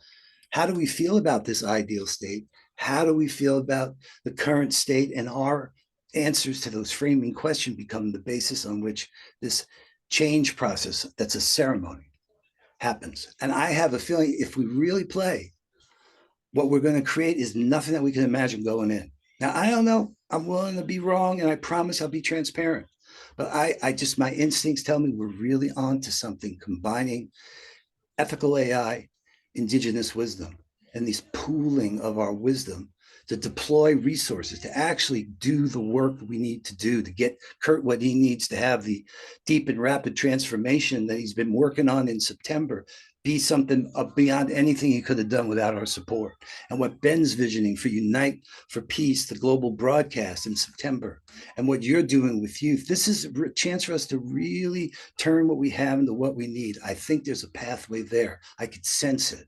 S9: how do we feel about this ideal state? How do we feel about the current state? And our answers to those framing questions become the basis on which this change process, that's a ceremony, happens. And I have a feeling if we really play, what we're going to create is nothing that we can imagine going in. Now, I don't know. I'm willing to be wrong, and I promise I'll be transparent. But I just, my instincts tell me we're really on to something, combining ethical AI, indigenous wisdom, and these pooling of our wisdom to deploy resources, to actually do the work we need to do to get Kurt what he needs to have the deep and rapid transformation that he's been working on in September be something beyond anything he could have done without our support. And what Ben's visioning for Unite for Peace, the global broadcast in September, and what you're doing with youth, this is a chance for us to really turn what we have into what we need. I think there's a pathway there. I could sense it.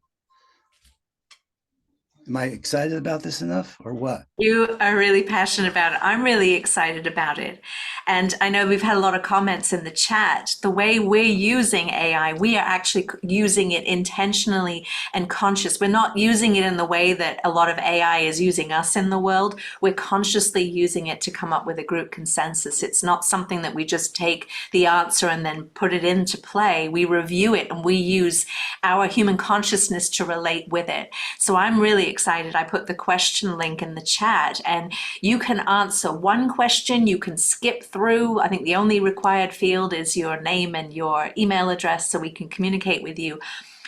S9: Am I excited about this enough or what?
S17: You are really passionate about it. I'm really excited about it. And I know we've had a lot of comments in the chat. The way we're using AI, we are actually using it intentionally and conscious. We're not using it in the way that a lot of AI is using us in the world. We're consciously using it to come up with a group consensus. It's not something that we just take the answer and then put it into play. We review it and we use our human consciousness to relate with it. So I'm really excited. I put the question link in the chat, and you can answer one question. You can skip through. I think the only required field is your name and your email address so we can communicate with you.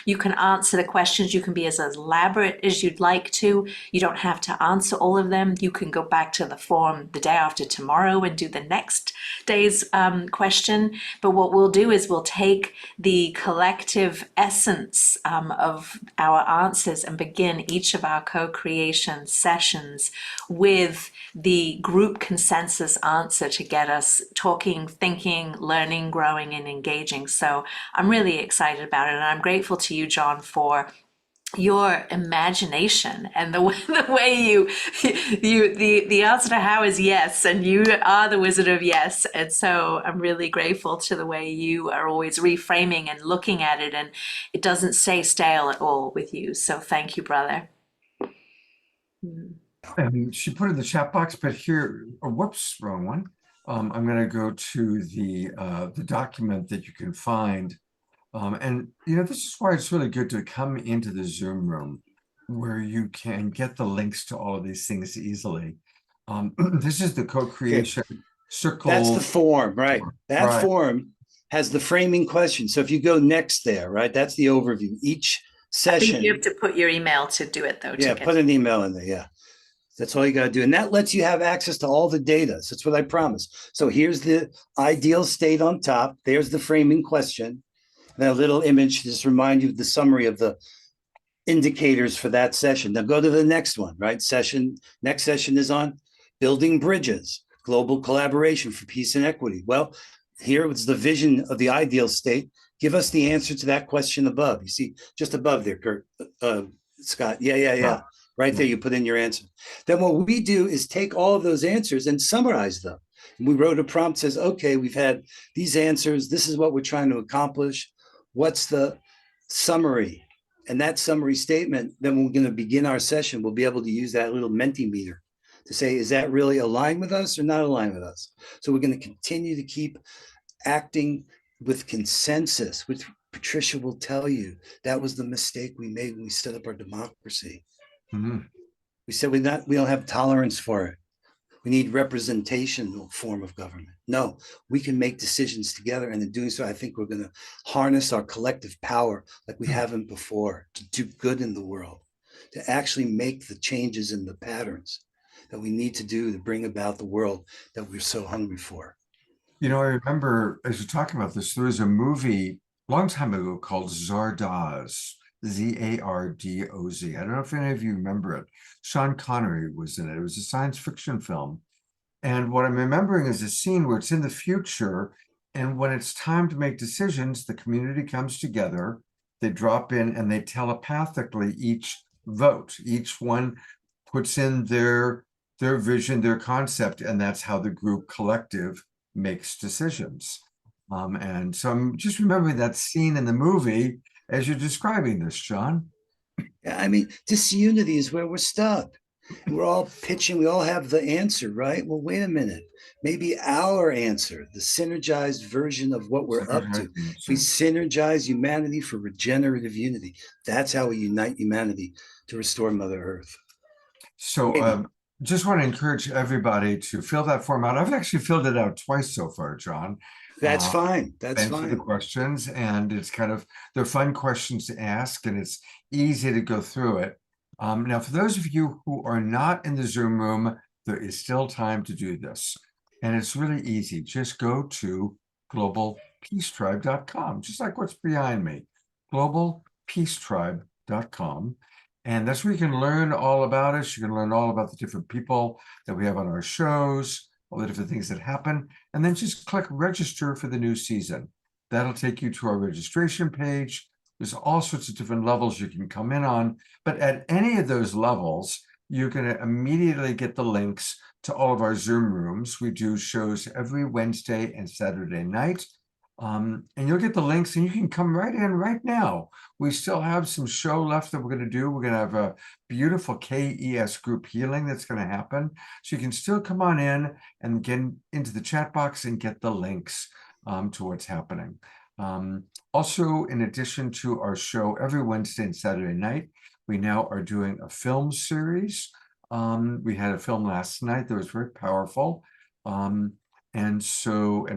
S17: You can answer the questions. You can be as elaborate as you'd like to. You don't have to answer all of them. You can go back to the forum the day after tomorrow and do the next day's question. But what we'll do is we'll take the collective essence of our answers and begin each of our co-creation sessions with the group consensus answer to get us talking, thinking, learning, growing, and engaging. So I'm really excited about it, and I'm grateful to you, Jon, for your imagination and the way the answer to how is yes, and you are the wizard of yes. And so I'm really grateful to the way you are always reframing and looking at it, and it doesn't stay stale at all with you. So thank you, brother.
S1: She put in the chat box, but here, oh, whoops, wrong one. I'm going to go to the document that you can find. And, this is why it's really good to come into the Zoom room where you can get the links to all of these things easily. This is the co-creation circle.
S9: That's the form, right? That form has the framing question. So if you go next there, right, that's the overview. Each session.
S17: I think you have to put your email to do it, though.
S9: Yeah, put an email in there. Yeah. That's all you got to do. And that lets you have access to all the data. So that's what I promised. So here's the ideal state on top. There's the framing question. That little image to just remind you of the summary of the indicators for that session. Now go to the next one, right? Next session is on building bridges, global collaboration for peace and equity. Well, here was the vision of the ideal state. Give us the answer to that question above. You see, just above there, Kurt, Scott. Yeah. Right there, you put in your answer. Then what we do is take all of those answers and summarize them. And we wrote a prompt that says, okay, we've had these answers. This is what we're trying to accomplish. What's the summary? And that summary statement, then we're going to begin our session. We'll be able to use that little Mentimeter to say, is that really aligned with us or not aligned with us? So we're going to continue to keep acting with consensus, which Patricia will tell you that was the mistake we made when we set up our democracy.
S1: Mm-hmm.
S9: We said we don't have tolerance for it. We need representational form of government. No, we can make decisions together, and in doing so, I think we're going to harness our collective power like we haven't before to do good in the world, to actually make the changes in the patterns that we need to do to bring about the world that we're so hungry for.
S1: I remember as you're talking about this, there was a movie a long time ago called Zardoz. Zardoz. I don't know if any of you remember it. Sean Connery was in it. It was a science fiction film. And what I'm remembering is a scene where it's in the future. And when it's time to make decisions, the community comes together, they drop in and they telepathically each vote. Each one puts in their vision, their concept, and that's how the group collective makes decisions. And so I'm just remembering that scene in the movie as you're describing this, John.
S9: Yeah, I mean, disunity is where we're stuck. We're all pitching, we all have the answer, right? Well, wait a minute. Maybe our answer, the synergized version of what we're up to. We synergize humanity for regenerative unity. That's how we unite humanity to restore Mother Earth.
S1: So just want to encourage everybody to fill that form out. I've actually filled it out twice so far, John.
S9: That's fine. That's
S1: fine. Answer the questions, and it's they're fun questions to ask, and it's easy to go through it. Now, for those of you who are not in the Zoom room, there is still time to do this. And it's really easy. Just go to globalpeacetribe.com, just like what's behind me, globalpeacetribe.com. And that's where you can learn all about us. You can learn all about the different people that we have on our shows, all the different things that happen, and then just click register for the new season. That'll take you to our registration page. There's all sorts of different levels you can come in on, but at any of those levels, you're going to immediately get the links to all of our Zoom rooms. We do shows every Wednesday and Saturday night, and you'll get the links, and you can come right in right now. We still have some show left that we're going to do. We're going to have a beautiful K.E.S. group healing that's going to happen. So you can still come on in and get into the chat box and get the links to what's happening. Also, in addition to our show every Wednesday and Saturday night, we now are doing a film series. We had a film last night that was very powerful. And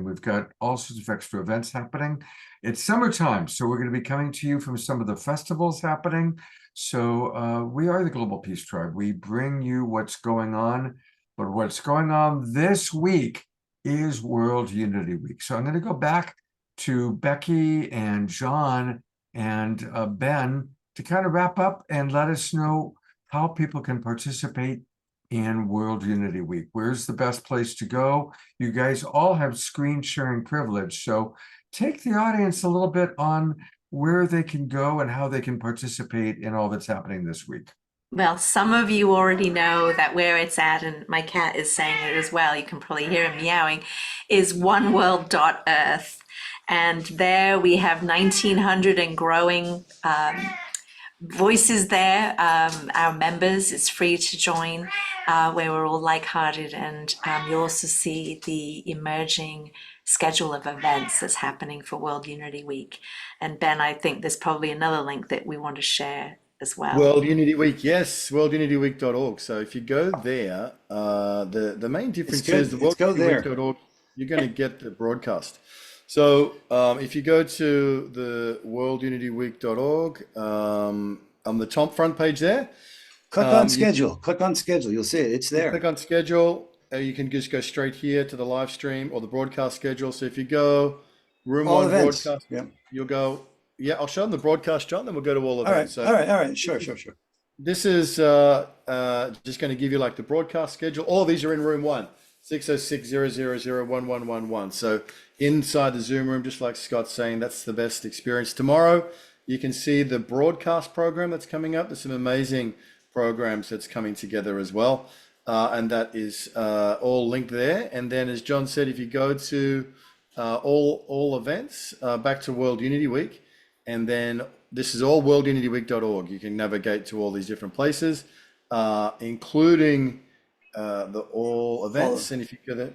S1: we've got all sorts of extra events happening. It's summertime, so we're going to be coming to you from some of the festivals happening. So we are the Global Peace Tribe. We bring you what's going on, but what's going on this week is World Unity Week. So I'm going to go back to Becky and John and Ben to kind of wrap up and let us know how people can participate in World Unity Week. Where's the best place to go? You guys all have screen sharing privilege, so take the audience a little bit on where they can go and how they can participate in all that's happening this week.
S17: Well, some of you already know that where it's at, and my cat is saying it as well, you can probably hear him meowing, is oneworld.earth. And there we have 1,900 and growing voices there, our members. It's free to join, where we're all lighthearted, and you also see the emerging schedule of events that's happening for World Unity Week. And Ben, I think there's probably another link that we want to share as well.
S8: World Unity Week, yes, worldunityweek.org. So if you go there, the main difference is the worldunityweek.org, you're going to get the broadcast. So if you go to the worldunityweek.org, on the top front page there,
S9: click on schedule. Click on schedule. You'll see it. It's there.
S8: Click on schedule. You can just go straight here to the live stream or the broadcast schedule. So if you go room
S9: all
S8: one
S9: events.
S8: broadcast, you'll go. Yeah, I'll show them the broadcast, John. Then we'll go to all events.
S9: All right. Sure.
S8: This is just going to give you like the broadcast schedule. All of these are in room 1, 606-000-1111. So inside the Zoom room, just like Scott's saying, that's the best experience. Tomorrow, you can see the broadcast program that's coming up. There's some amazing programs that's coming together as well. And that is all linked there. And then, as John said, if you go to all events, back to World Unity Week, and then this is all worldunityweek.org. You can navigate to all these different places, including the all events. And if you go there,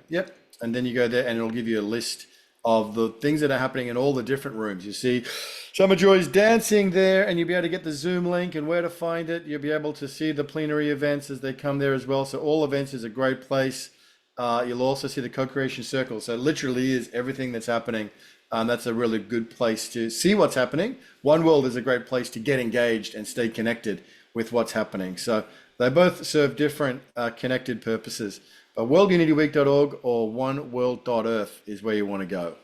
S8: and then you go there and it'll give you a list of the things that are happening in all the different rooms. You see Summer Joy's dancing there, and you'll be able to get the Zoom link and where to find it. You'll be able to see the plenary events as they come there as well. So all events is a great place. You'll also see the co-creation circle. So it literally is everything that's happening. That's a really good place to see what's happening. One World is a great place to get engaged and stay connected with what's happening. So they both serve different connected purposes. But worldunityweek.org or oneworld.earth is where you want to go.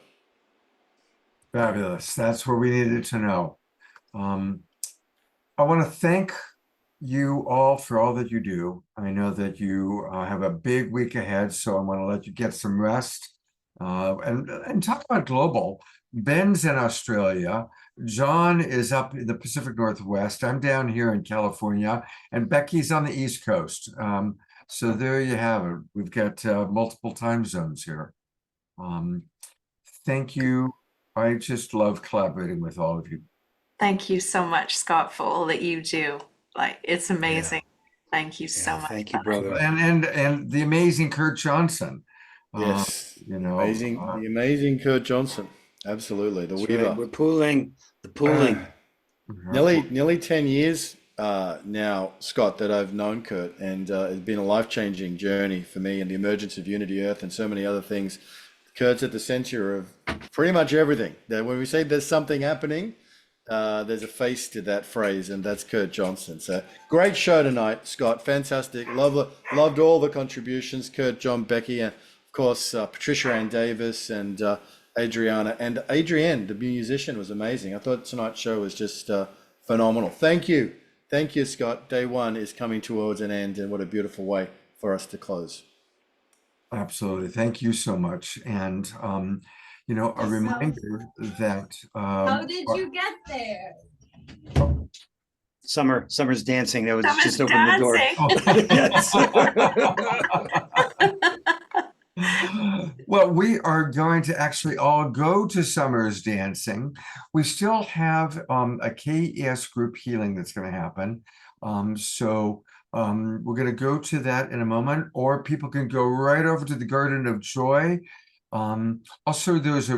S1: Fabulous. That's what we needed to know. I want to thank you all for all that you do. I know that you have a big week ahead, so I want to let you get some rest. And talk about global. Ben's in Australia. John is up in the Pacific Northwest. I'm down here in California, and Becky's on the East Coast. So there you have it. We've got multiple time zones here. Thank you. I just love collaborating with all of you.
S17: Thank you so much, Scott, for all that you do. Like, it's amazing. Thank you so much.
S9: Thank you, brother.
S1: And the amazing Kurt Johnson.
S8: Yes,
S1: you know,
S8: the amazing Kurt Johnson. Absolutely, the Weaver.
S9: Right. We're pooling.
S8: Nearly 10 years now, Scott, that I've known Kurt, and it's been a life-changing journey for me and the emergence of Unity Earth and so many other things. Kurt's at the center of pretty much everything. That when we say there's something happening, there's a face to that phrase, and that's Kurt Johnson. So great show tonight, Scott. Fantastic. Loved all the contributions, Kurt, John, Becky, and of course Patricia Ann Davis and Adrianna, and Adrienne, the musician, was amazing. I thought tonight's show was just phenomenal. Thank you, Scott. Day one is coming towards an end, and what a beautiful way for us to close.
S1: Absolutely. Thank you so much. And, you know, a reminder that...
S12: how did you get there?
S9: Summer's dancing. That was
S17: Summer's
S9: just open the door.
S1: Well, we are going to actually all go to Summer's dancing. We still have a K.E.S. group healing that's going to happen. We're going to go to that in a moment, or people can go right over to the Garden of Joy. Also, there's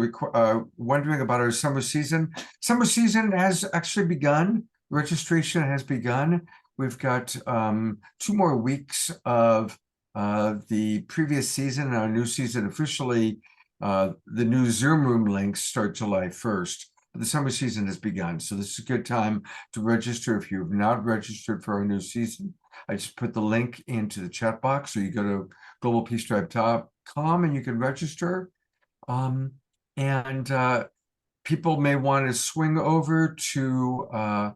S1: wondering about our summer season. Summer season has actually begun. Registration has begun. We've got 2 more weeks of the previous season. Our new season officially, the new Zoom room links start July 1st. But the summer season has begun. So this is a good time to register if you've not registered for our new season. I just put the link into the chat box. So you go to globalpeacetribe.com and you can register. People may want to swing over to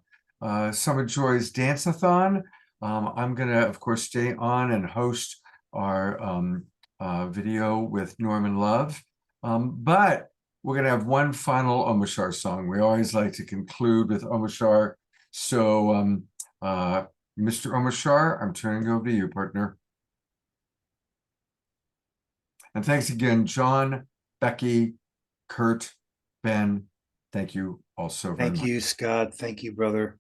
S1: Summer Joy's Dance-a-thon. I'm going to, of course, stay on and host our video with Norman Love. But we're going to have one final Omashar song. We always like to conclude with Omashar. So, Mr. Omashar, I'm turning over to you, partner. And thanks again, John, Becky, Kurt, Ben. Thank you all so very much.
S9: Thank you, Scott. Thank you, brother.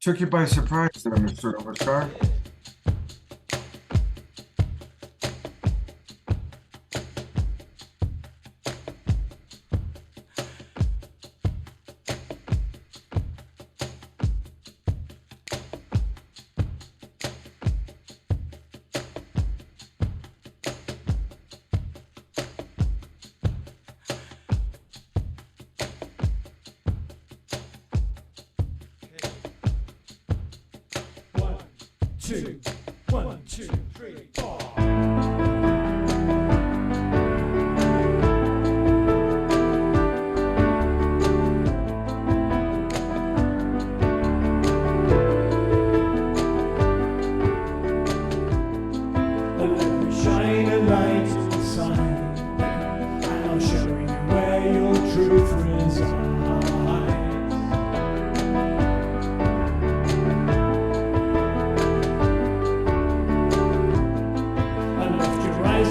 S1: Took you by surprise there, Mr. Omashar.
S18: Two, 1, 2, 3, 4. Let me shine a light inside, and I'll show you where your truth resides.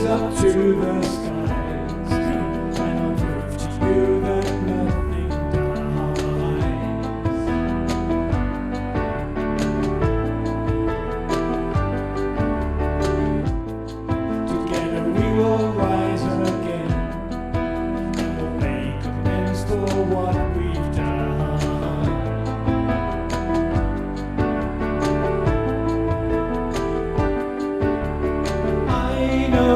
S18: Up to the skies, and I'll prove to you that nothing dies. Together we will rise again, and we'll make amends for what we've done. I know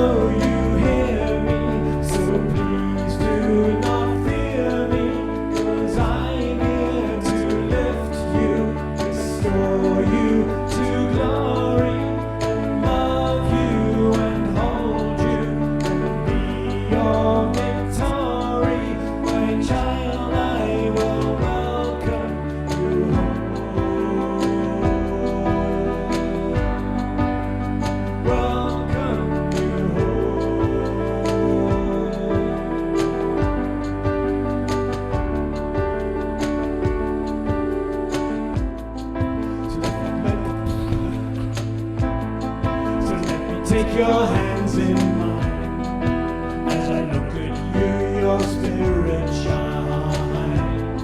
S18: take your hands in mine as I look at you, your spirit shines.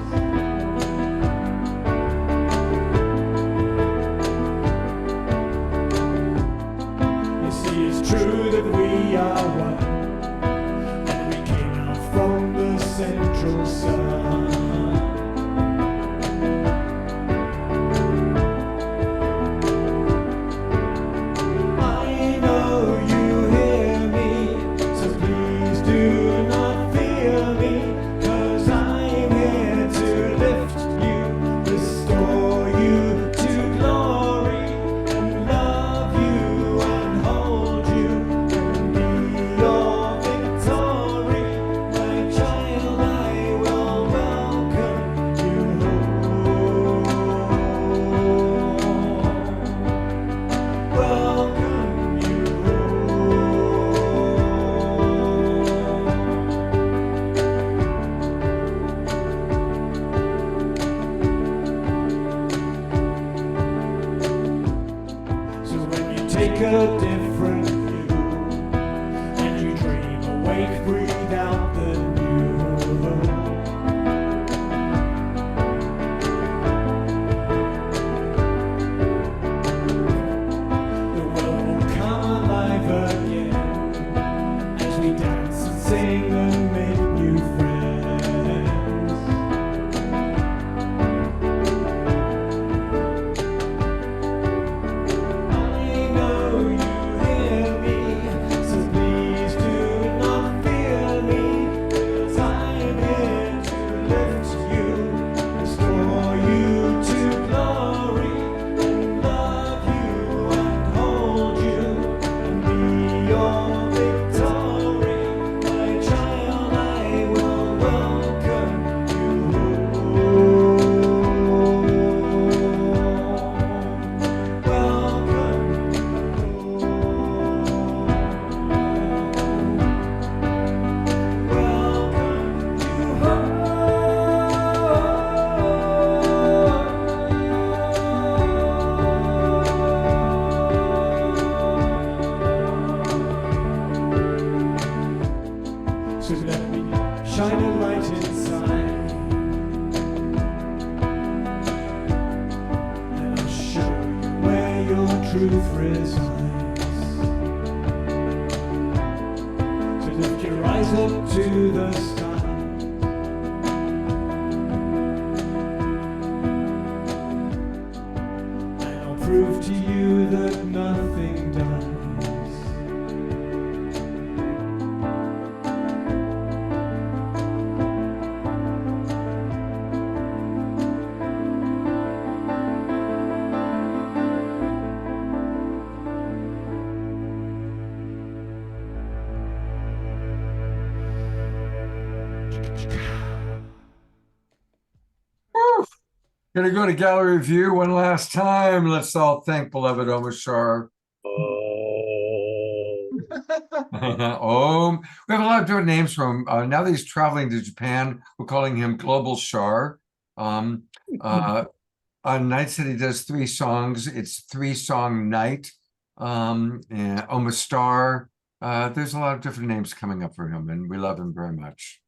S18: You see, it's true that we are one, and we came out from the central sun. Take a different view, and you dream awake, breathe out the new. The world will come alive again as we dance and sing and make new friends. I know you hear rise up to the stars. And I'll prove to you that nothing does.
S1: Gonna go to gallery view one last time. Let's all thank beloved Omashar. We have a lot of different names from now that he's traveling to Japan. We're calling him Global Shar. On nights that he does 3 songs, it's 3-song night. And Omashar. There's a lot of different names coming up for him, and we love him very much.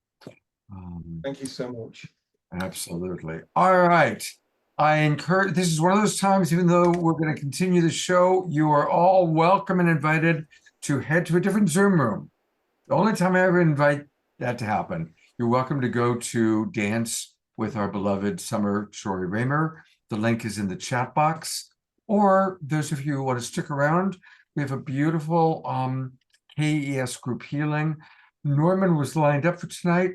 S3: Thank you so much.
S1: Absolutely. All right. I encourage, this is one of those times, even though we're going to continue the show, you are all welcome and invited to head to a different Zoom room. The only time I ever invite that to happen. You're welcome to go to dance with our beloved Sommer Ramer. The link is in the chat box. Or those of you who want to stick around, we have a beautiful K.E.S. group healing. Norman was lined up for tonight.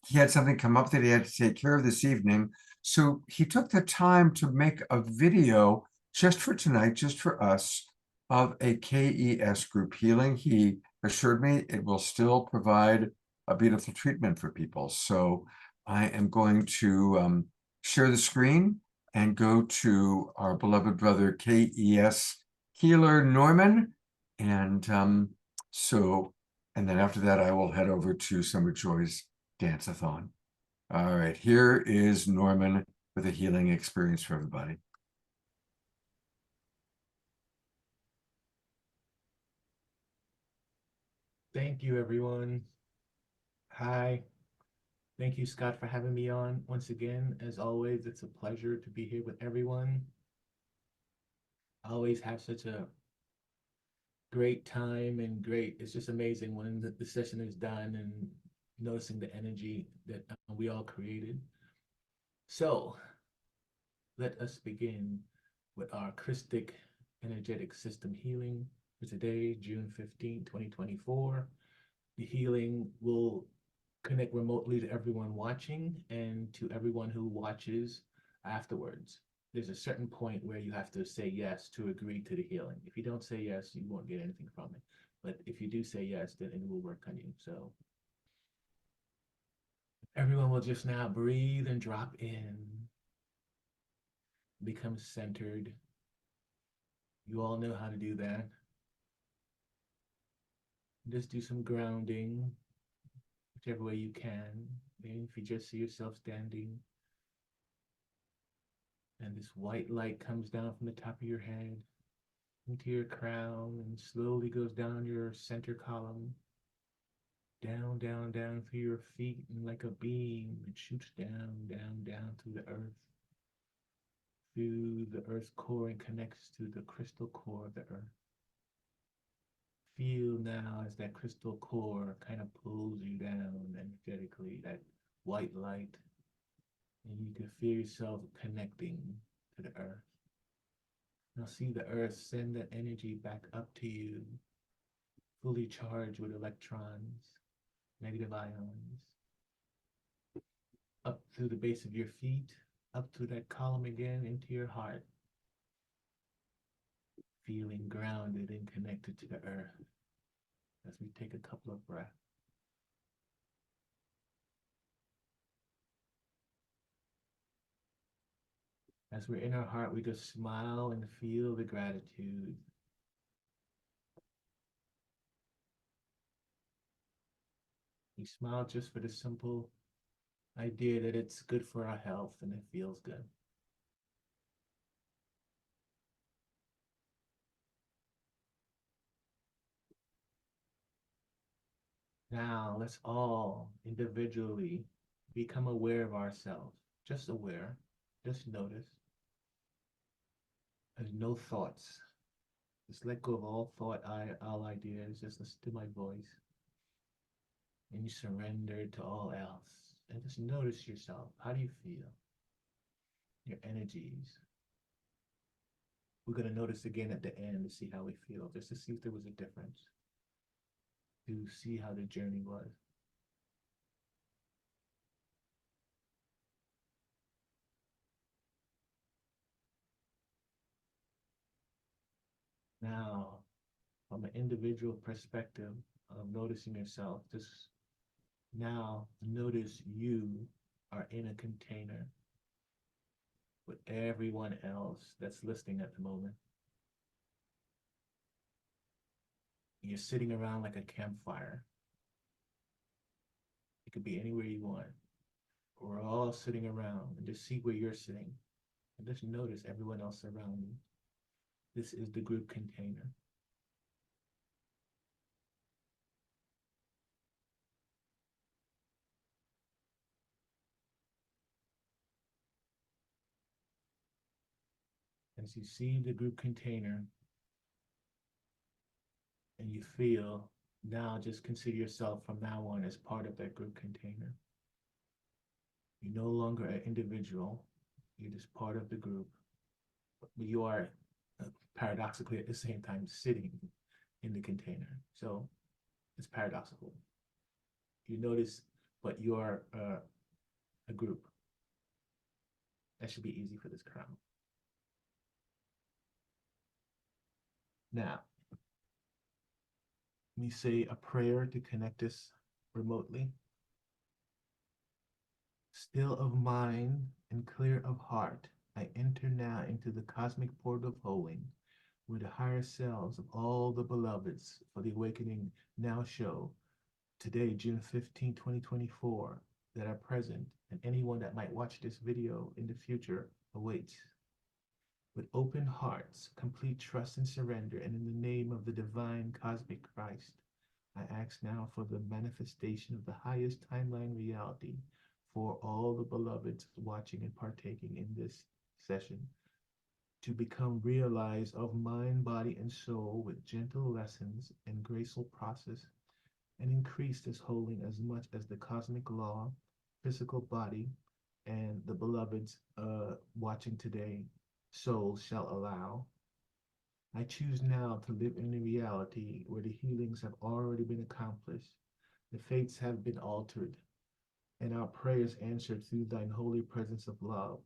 S1: He had something come up that he had to take care of this evening. So he took the time to make a video just for tonight, just for us, of a K.E.S. group healing. He assured me it will still provide a beautiful treatment for people. So I am going to share the screen and go to our beloved brother K.E.S. healer Norman. And and then after that, I will head over to Summer Joy's dance-a-thon. All right, here is Norman with a healing experience for everybody.
S19: Thank you, everyone. Hi. Thank you, Scott, for having me on once again. As always, it's a pleasure to be here with everyone. I always have such a great time and it's just amazing when the session is done and noticing the energy that we all created. So let us begin with our Christic energetic system healing for today, June 15, 2024. The healing will connect remotely to everyone watching and to everyone who watches afterwards. There's a certain point where you have to say yes to agree to the healing. If you don't say yes, you won't get anything from it. But if you do say yes, then it will work on you. So everyone will just now breathe and drop in, become centered. You all know how to do that. Just do some grounding, whichever way you can. Maybe if you just see yourself standing, and this white light comes down from the top of your head into your crown and slowly goes down your center column, down, down, down through your feet, and like a beam, it shoots down, down, down through the earth, through the earth's core, and connects to the crystal core of the earth. Feel now as that crystal core kind of pulls you down energetically, that white light, and you can feel yourself connecting to the earth. Now see the earth send that energy back up to you, fully charged with electrons, negative ions, up through the base of your feet, up through that column again, into your heart, feeling grounded and connected to the earth as we take a couple of breaths. As we're in our heart, we just smile and feel the gratitude. We smile just for the simple idea that it's good for our health and it feels good. Now, let's all individually become aware of ourselves. Just aware, just notice. There's no thoughts. Just let go of all thought, all ideas. Just listen to my voice. and you surrender to all else. And just notice yourself. How do you feel? Your energies. We're going to notice again at the end to see how we feel, just to see if there was a difference, to see how the journey was. Now, from an individual perspective of noticing yourself, just now notice you are in a container with everyone else that's listening at the moment. You're sitting around like a campfire. It could be anywhere you want. We're all sitting around, and just see where you're sitting. And just notice everyone else around you. This is the group container. As you see the group container, and you feel, now just consider yourself from now on as part of that group container. You're no longer an individual, you're just part of the group, but you are paradoxically at the same time sitting in the container. So it's paradoxical. You notice, but you are a group. That should be easy for this crowd. Now, let me say a prayer to connect us remotely. Still of mind and clear of heart, I enter now into the cosmic port of holding, where the higher selves of all the beloveds for the awakening now show, today, June 15, 2024, that are present, and anyone that might watch this video in the future awaits. With open hearts, complete trust and surrender, and in the name of the divine cosmic Christ, I ask now for the manifestation of the highest timeline reality for all the beloveds watching and partaking in this session, to become realized of mind, body, and soul with gentle lessons and graceful process, and increase this holding as much as the cosmic law, physical body, and the beloveds watching today, souls shall allow. I choose now to live in a reality where the healings have already been accomplished, the fates have been altered, and our prayers answered through thine holy presence of love.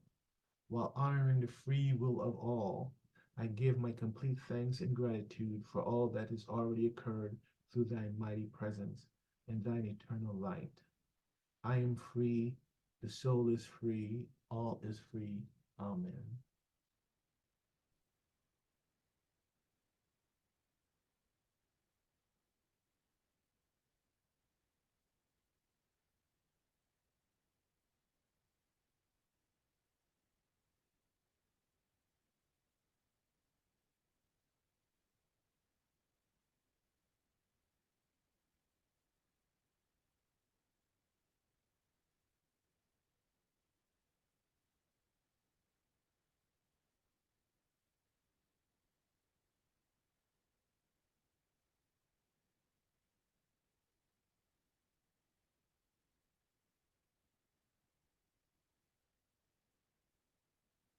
S19: While honoring the free will of all, I give my complete thanks and gratitude for all that has already occurred through thine mighty presence and thine eternal light. I am free, the soul is free, all is free. Amen.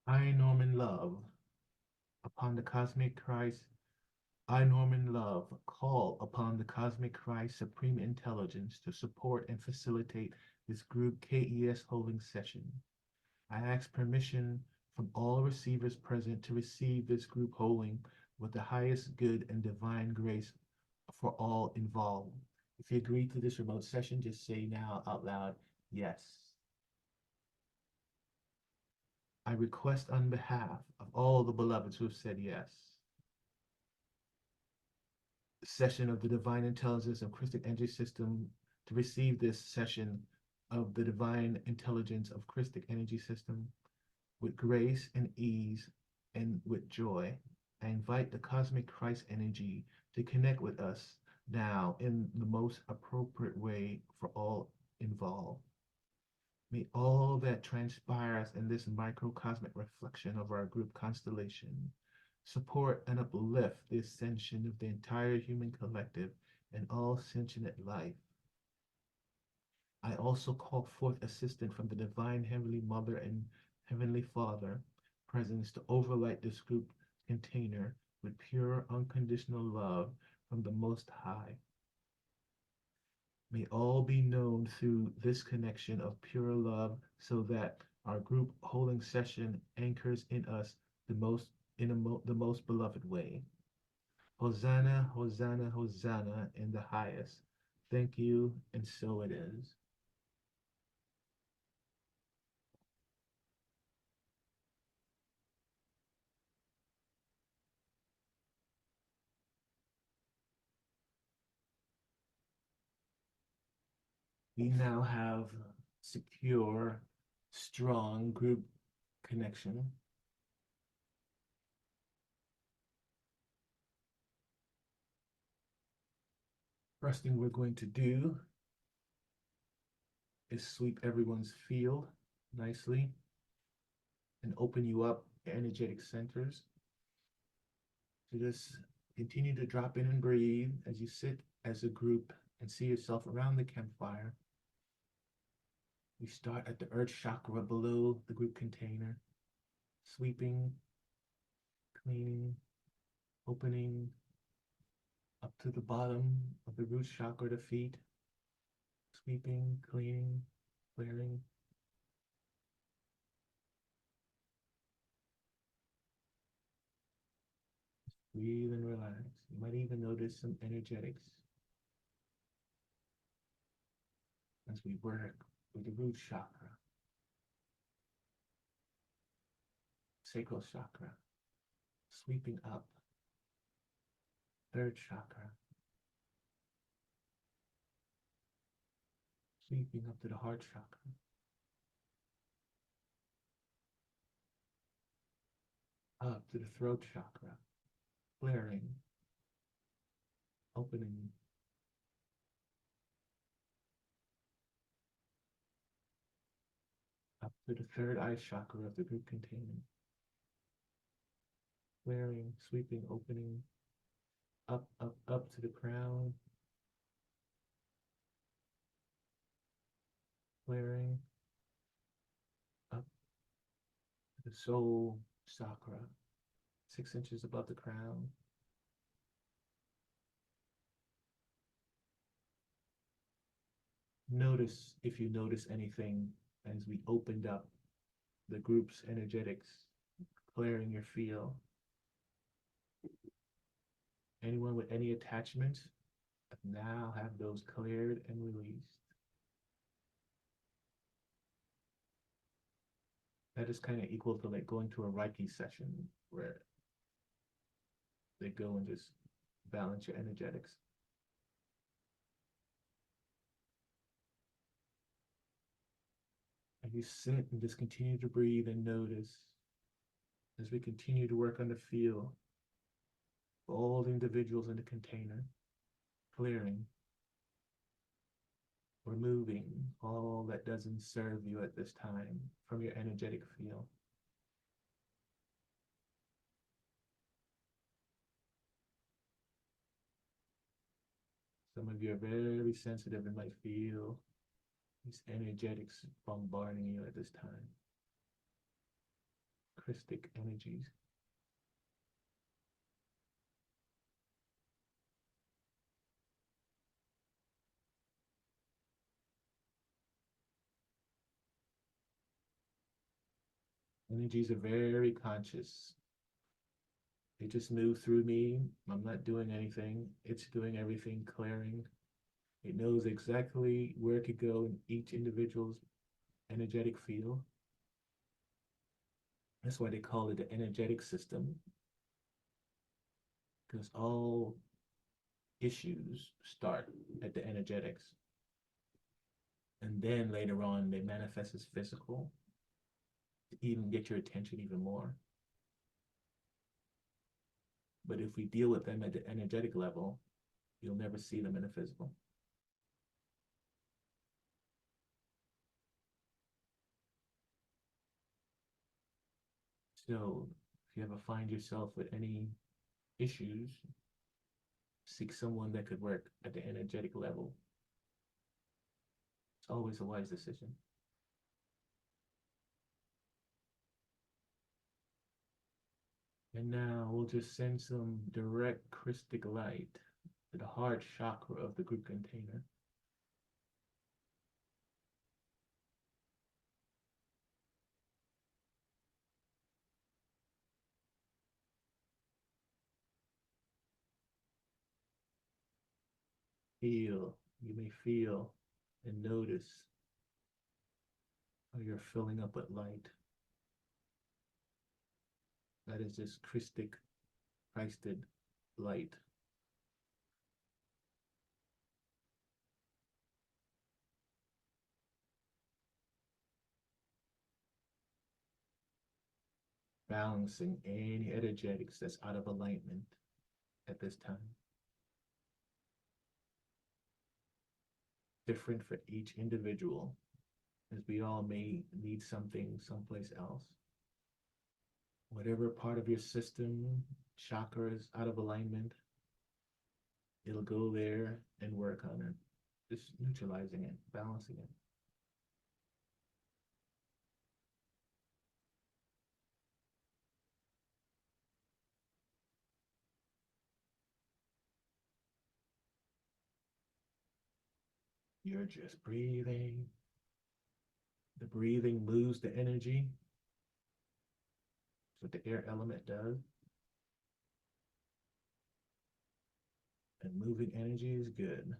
S19: I, Norman Love, upon the cosmic Christ, I, Norman Love, call upon the cosmic Christ Supreme Intelligence to support and facilitate this group K.E.S holding session. I ask permission from all receivers present to receive this group holding with the highest good and divine grace for all involved. If you agree to this remote session, just say now out loud, yes. I request on behalf of all the beloveds who have said yes. Session of the Divine Intelligence of Christic Energy System to receive this session of the Divine Intelligence of Christic Energy System with grace and ease and with joy. I invite the Cosmic Christ energy to connect with us now in the most appropriate way for all involved. May all that transpires in this microcosmic reflection of our group constellation support and uplift the ascension of the entire human collective and all sentient life. I also call forth assistance from the Divine Heavenly Mother and Heavenly Father presence to overlight this group container with pure, unconditional love from the Most High. May all be known through this connection of pure love so that our group holding session anchors in us the most the most beloved way. Hosanna, Hosanna, Hosanna in the highest. Thank you, and so it is. We now have secure, strong group connection. First thing we're going to do is sweep everyone's field nicely and open you up energetic centers. So just continue to drop in and breathe as you sit as a group and see yourself around the campfire. We start at the earth chakra below the group container, sweeping, cleaning, opening up to the bottom of the root chakra, the feet, sweeping, cleaning, clearing. Breathe and relax. You might even notice some energetics as we work with the root chakra, sacral chakra, sweeping up, third chakra, sweeping up to the heart chakra, up to the throat chakra, clearing, opening, up to the third eye chakra of the group container, clearing, sweeping, opening, up, up, up to the crown, clearing, up to the soul chakra, 6 inches above the crown. Notice if you notice anything as we opened up the group's energetics, clearing your field. Anyone with any attachments now have those cleared and released. That is kind of equal to like going to a Reiki session where they go and just balance your energetics. And you sit and just continue to breathe and notice as we continue to work on the field, all the individuals in the container, clearing, removing all that doesn't serve you at this time from your energetic field. Some of you are very sensitive and might feel these energetics bombarding you at this time. Christic energies. Energies are very conscious. They just move through me. I'm not doing anything. It's doing everything, clearing. It knows exactly where to go in each individual's energetic field. That's why they call it the energetic system, because all issues start at the energetics. And then later on, they manifest as physical to even get your attention even more. But if we deal with them at the energetic level, you'll never see them in the physical. So if you ever find yourself with any issues, seek someone that could work at the energetic level It's always a wise decision. And now we'll just send some direct crystic light to the heart chakra of the group container. You may feel and notice how you're filling up with light. That is this Christic, Christed light. Balancing any energetics that's out of alignment at this time. Different for each individual, as we all may need something someplace else. Whatever part of your system, chakra is out of alignment, it'll go there and work on it, just neutralizing it, balancing it. You're just breathing. The breathing moves the energy. That's what the air element does. And moving energy is good.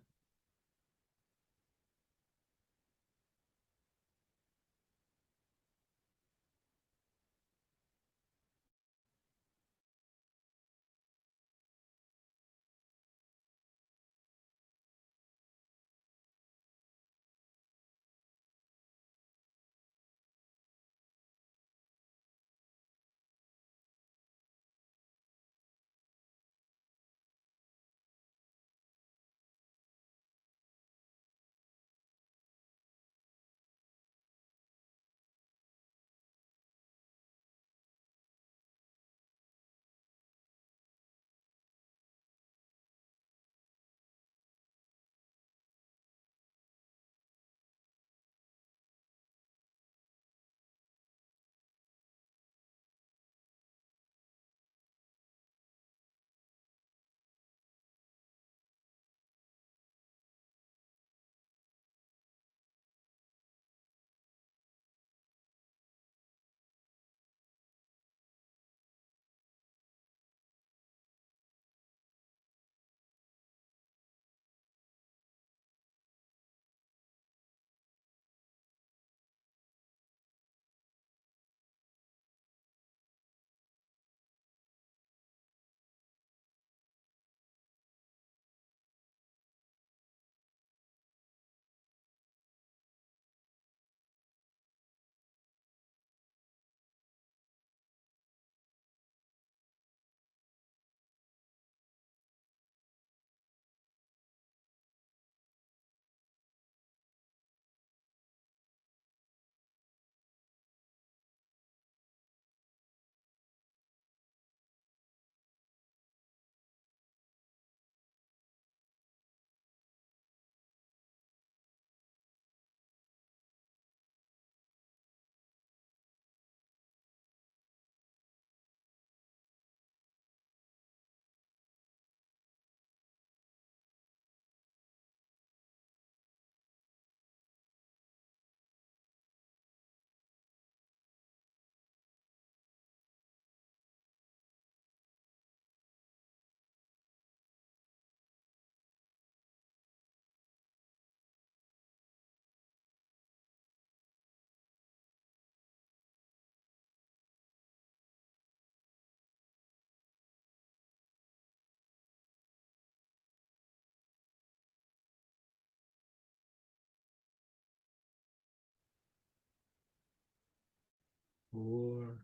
S19: Four,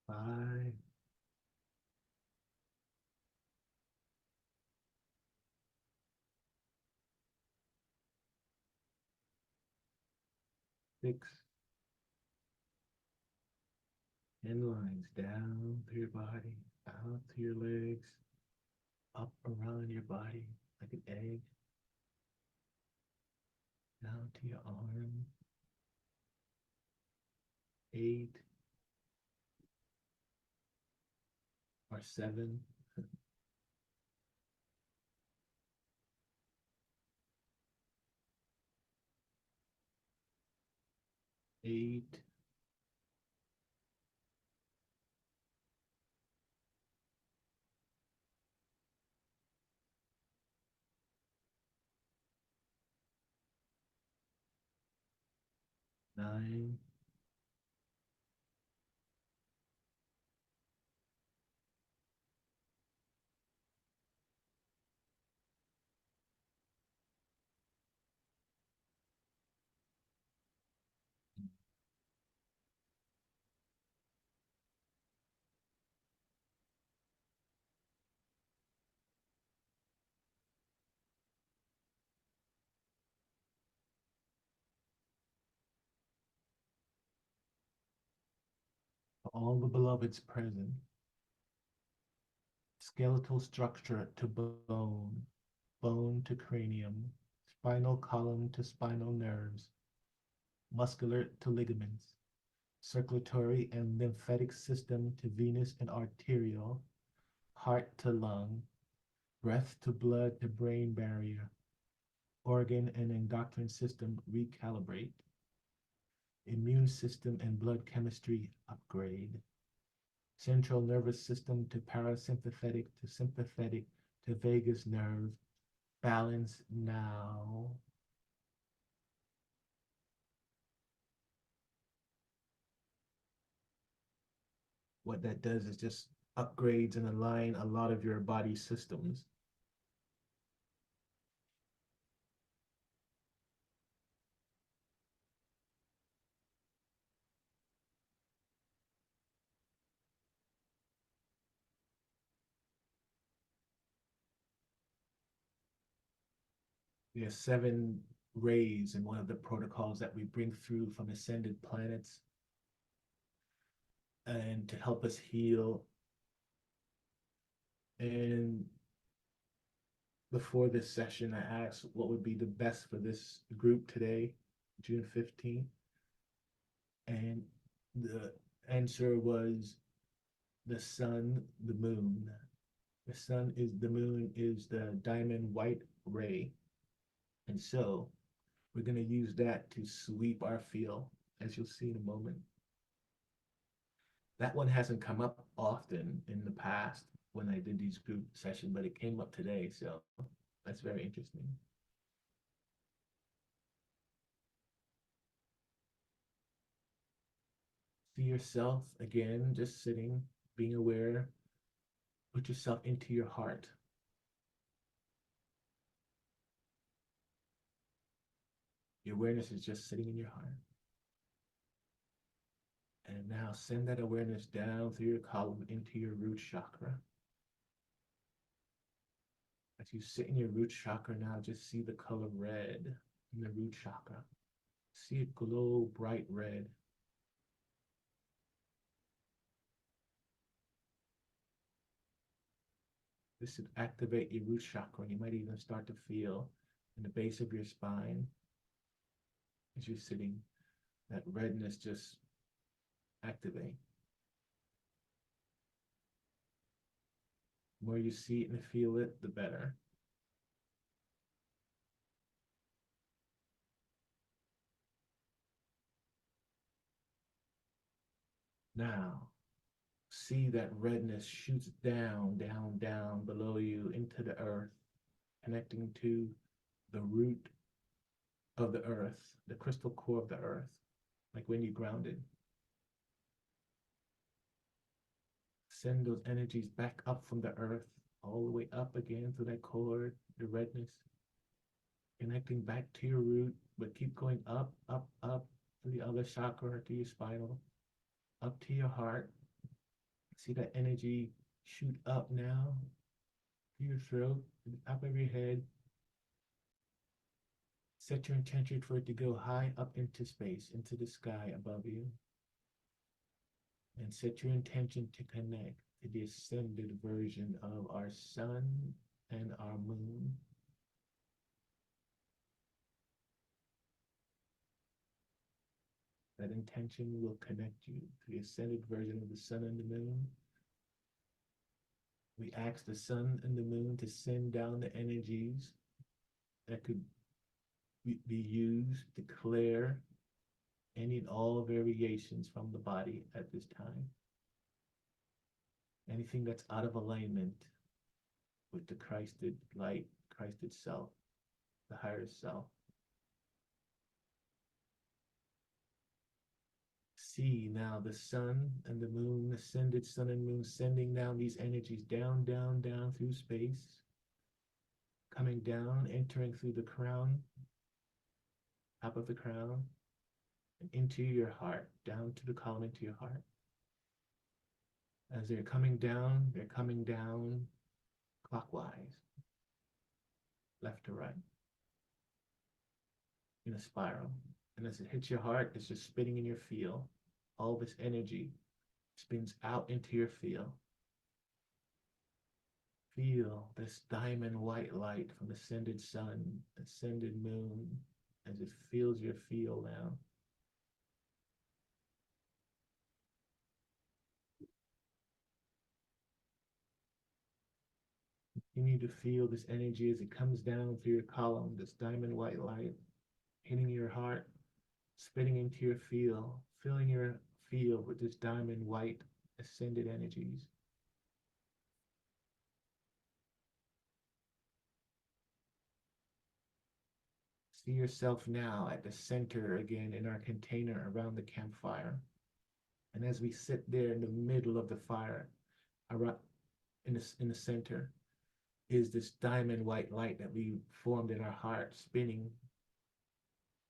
S19: five, six, 10 lines down through your body, out to your legs, up around your body like an egg, down to your arm. 8 or 7. 8. 9. All the beloveds present, skeletal structure to bone, bone to cranium, spinal column to spinal nerves, muscular to ligaments, circulatory and lymphatic system to venous and arterial, heart to lung, breath to blood to brain barrier, organ and endocrine system recalibrate, immune system and blood chemistry upgrade, central nervous system to parasympathetic to sympathetic to vagus nerve, balance now. What that does is just upgrades and align a lot of your body systems. There's 7 rays in one of the protocols that we bring through from ascended planets and to help us heal. And before this session, I asked what would be the best for this group today, June 15th. And the answer was the sun, the moon. The moon is the diamond white ray. And so we're going to use that to sweep our field, as you'll see in a moment. That one hasn't come up often in the past when I did these group sessions, but it came up today, so that's very interesting. See yourself again, just sitting, being aware. Put yourself into your heart. Your awareness is just sitting in your heart. And now send that awareness down through your column into your root chakra. As you sit in your root chakra now, just see the color red in the root chakra. See it glow bright red. This should activate your root chakra, and you might even start to feel in the base of your spine as you're sitting, that redness just activate. The more you see it and feel it, the better. Now, see that redness shoots down, down, down below you into the earth, connecting to the root of the earth, the crystal core of the earth, like when you grounded. Send those energies back up from the earth, all the way up again to that core, the redness, connecting back to your root, but keep going up, up, up to the other chakra, to your spinal, up to your heart. See that energy shoot up now to your throat, to the top of your head. Set your intention for it to go high up into space, into the sky above you. And set your intention to connect to the ascended version of our sun and our moon. That intention will connect you to the ascended version of the sun and the moon. We ask the sun and the moon to send down the energies that could be used to clear any and all variations from the body at this time. Anything that's out of alignment with the Christed light, Christed self, the higher self. See now the sun and the moon, ascended sun and moon, sending down these energies down, down, down through space, coming down, entering through the crown, top of the crown, and into your heart, down to the column into your heart. As they're coming down clockwise, left to right, in a spiral. And as it hits your heart, it's just spinning in your field. All this energy spins out into your field. Feel this diamond white light from ascended sun, ascended moon, as it fills your field now. Continue to feel this energy as it comes down through your column, this diamond white light, hitting your heart, spinning into your field, filling your field with this diamond white ascended energies. See yourself now at the center again in our container around the campfire. And as we sit there in the middle of the fire, around, in the center, is this diamond white light that we formed in our heart, spinning.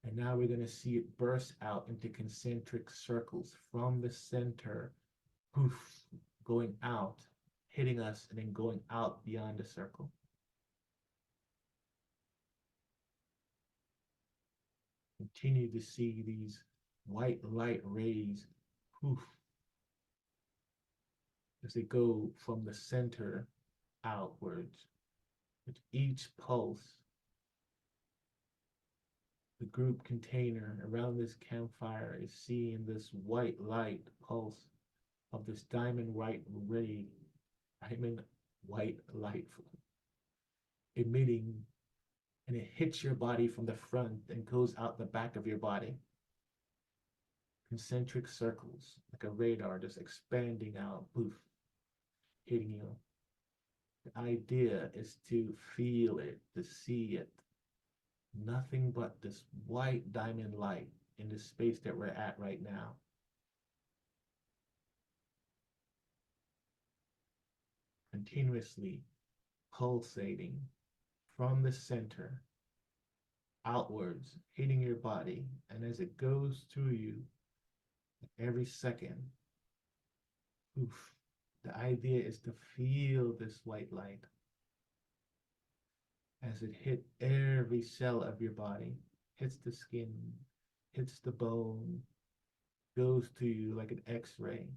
S19: And now we're going to see it burst out into concentric circles from the center, poof, going out, hitting us, and then going out beyond the circle. Continue to see these white light rays, poof, as they go from the center outwards. With each pulse, the group container around this campfire is seeing this white light pulse of this diamond white ray, diamond white light emitting, and it hits your body from the front and goes out the back of your body. Concentric circles, like a radar, just expanding out, poof, hitting you. The idea is to feel it, to see it. Nothing but this white diamond light in the space that we're at right now. Continuously pulsating from the center outwards, hitting your body. And as it goes through you, every second, poof, the idea is to feel this white light as it hit every cell of your body, hits the skin, hits the bone, goes to you like an X-ray.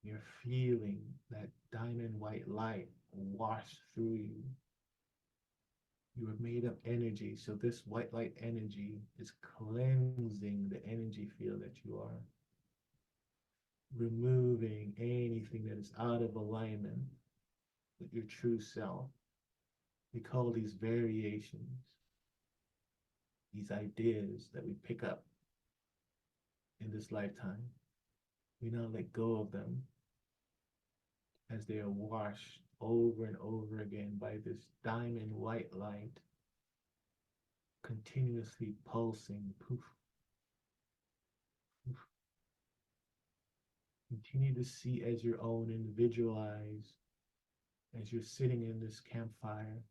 S19: You're feeling that diamond white light wash through you. You are made of energy, so this white light energy is cleansing the energy field that you are, removing anything that is out of alignment with your true self. We call these variations, these ideas that we pick up in this lifetime. We now let go of them as they are washed over and over again by this diamond white light, continuously pulsing, poof, poof. Continue to see as your own individualized, as you're sitting in this campfire,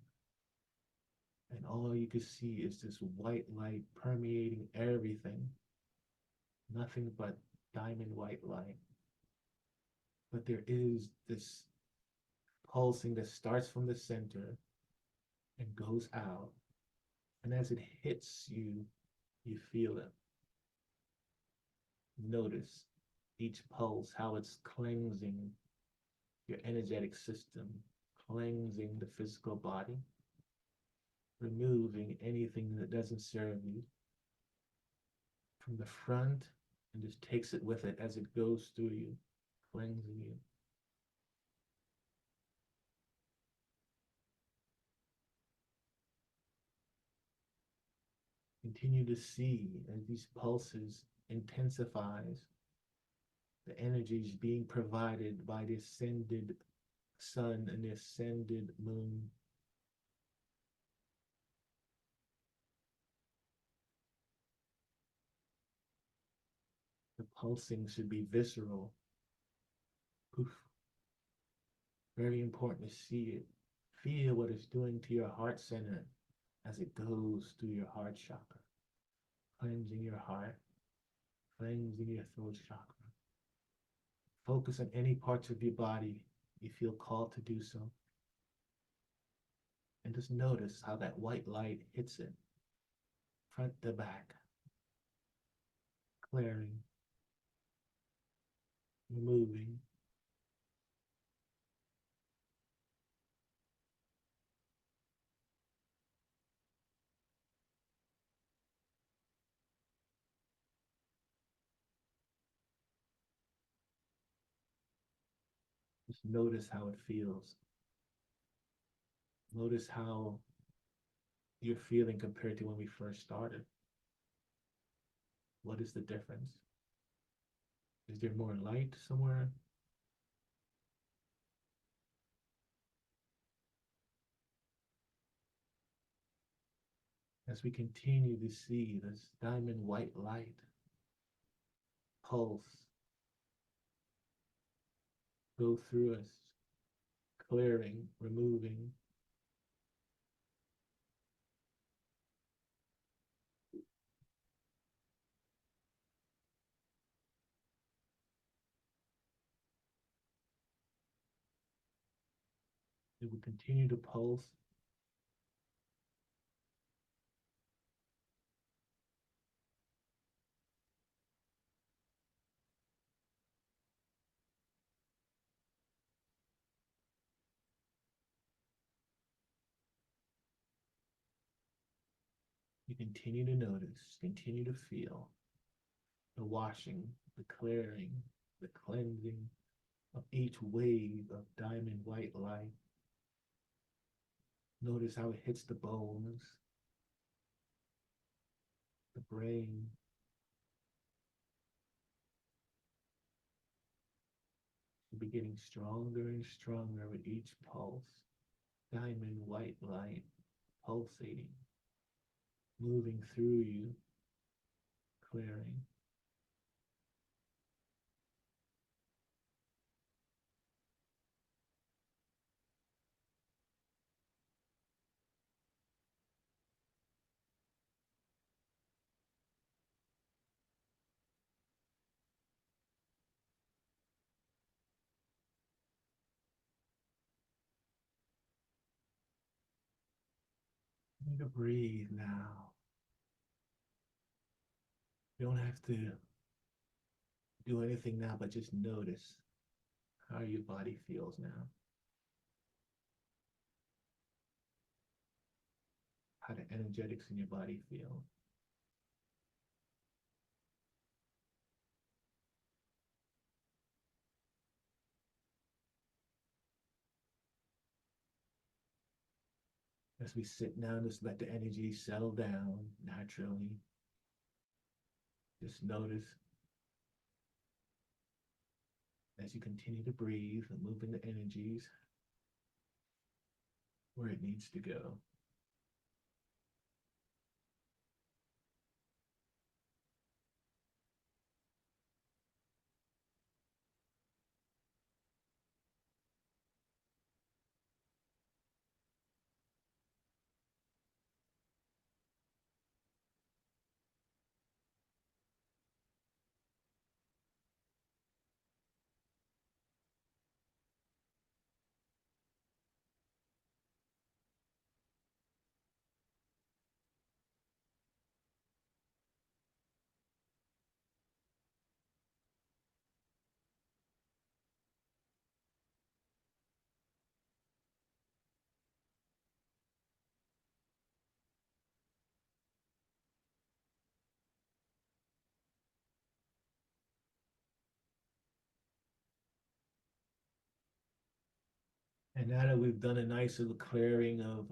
S19: and all you can see is this white light permeating everything. Nothing but diamond white light. But there is this pulsing that starts from the center and goes out. And as it hits you, you feel it. Notice each pulse, how it's cleansing your energetic system, cleansing the physical body, removing anything that doesn't serve you from the front, and just takes it with it as it goes through you, cleansing you. Continue to see as these pulses intensifies the energies being provided by the ascended sun and the ascended moon. The pulsing should be visceral. Poof. Very important to see it. Feel what it's doing to your heart center as it goes through your heart chakra, cleansing your heart, cleansing your throat chakra. Focus on any parts of your body you feel called to do so. And just notice how that white light hits it, front to back, clearing, removing. Just notice how it feels. Notice how you're feeling compared to when we first started. What is the difference? Is there more light somewhere? As we continue to see this diamond white light pulse go through us, clearing, removing. It will continue to pulse. You continue to notice, continue to feel the washing, the clearing, the cleansing of each wave of diamond white light. Notice how it hits the bones, the brain. You'll be getting stronger and stronger with each pulse. Diamond white light pulsating, moving through you, clearing. You need to breathe now. You don't have to do anything now, but just notice how your body feels now. How the energetics in your body feel. As we sit down, just let the energy settle down naturally. Just notice as you continue to breathe and moving the energies where it needs to go. And now that we've done a nice little clearing of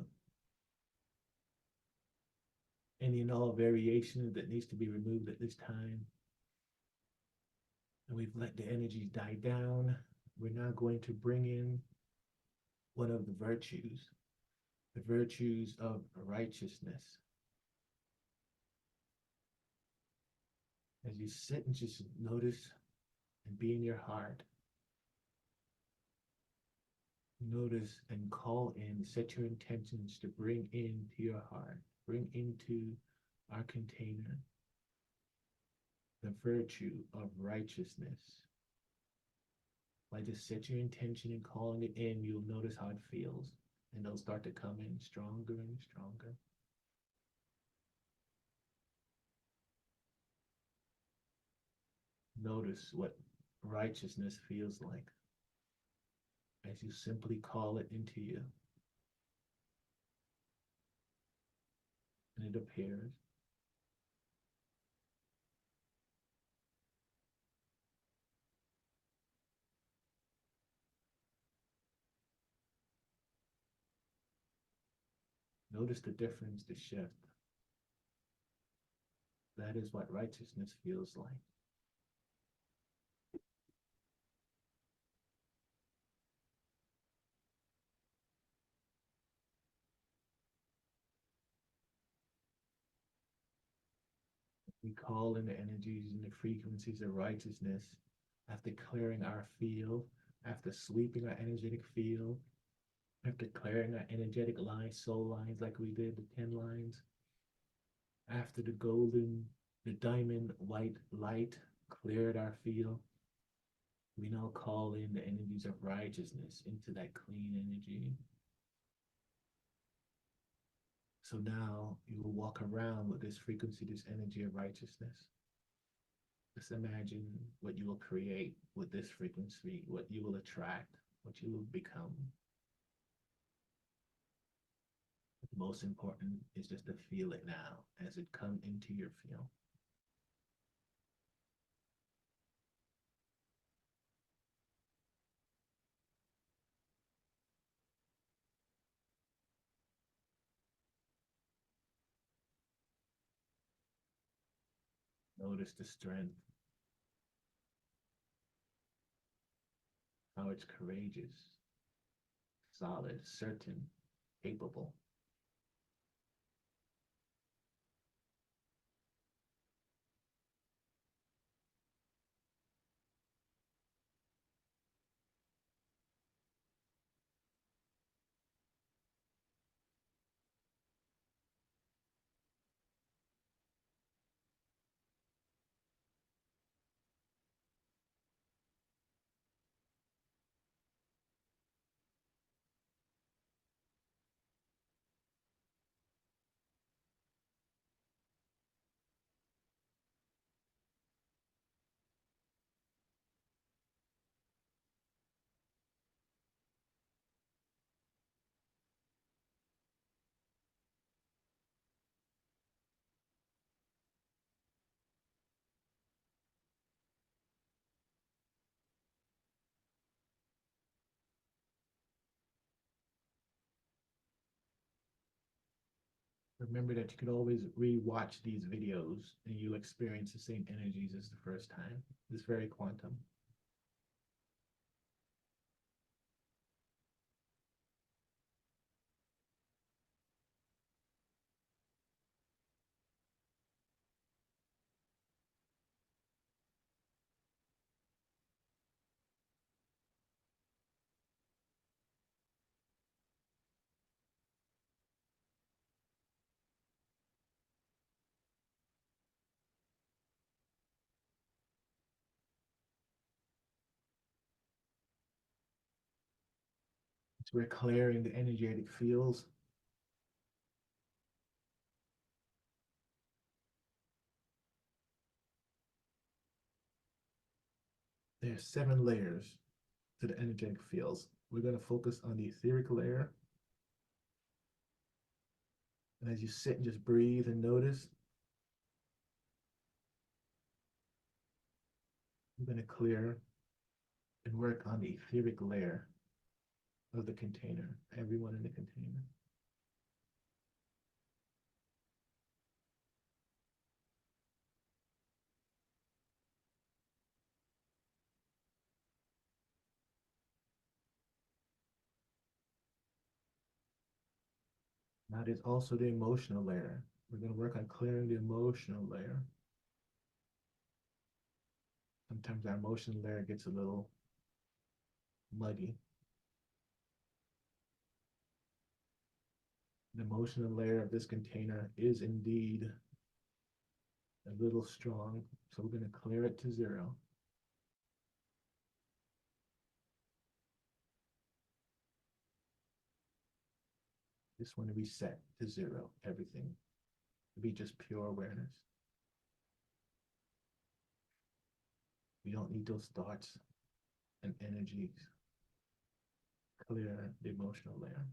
S19: any and all variation that needs to be removed at this time, and we've let the energies die down, we're now going to bring in one of the virtues of righteousness. As you sit and just notice and be in your heart, notice and call in, set your intentions to bring into your heart, bring into our container the virtue of righteousness. By just set your intention and calling it in, you'll notice how it feels, and it'll start to come in stronger and stronger. Notice what righteousness feels like as you simply call it into you. And it appears. Notice the difference, the shift. That is what righteousness feels like. We call in the energies and the frequencies of righteousness after clearing our field, after sweeping our energetic field, after clearing our energetic lines, soul lines like we did, the 10 lines, after the diamond white light cleared our field, we now call in the energies of righteousness into that clean energy. So now you will walk around with this frequency, this energy of righteousness. Just imagine what you will create with this frequency, what you will attract, what you will become. The most important is just to feel it now as it comes into your field. Notice the strength, how it's courageous, solid, certain, capable. Remember that you could always re-watch these videos and you'll experience the same energies as the first time. It's very quantum. So we're clearing the energetic fields. There's 7 layers to the energetic fields. We're going to focus on the etheric layer. And as you sit and just breathe and notice, we're going to clear and work on the etheric layer of the container, everyone in the container. Now there's also the emotional layer. We're going to work on clearing the emotional layer. Sometimes our emotional layer gets a little muddy. The emotional layer of this container is indeed a little strong, so we're going to clear it to 0. Just want to reset to 0, everything, to be just pure awareness. We don't need those thoughts and energies. Clear the emotional layer.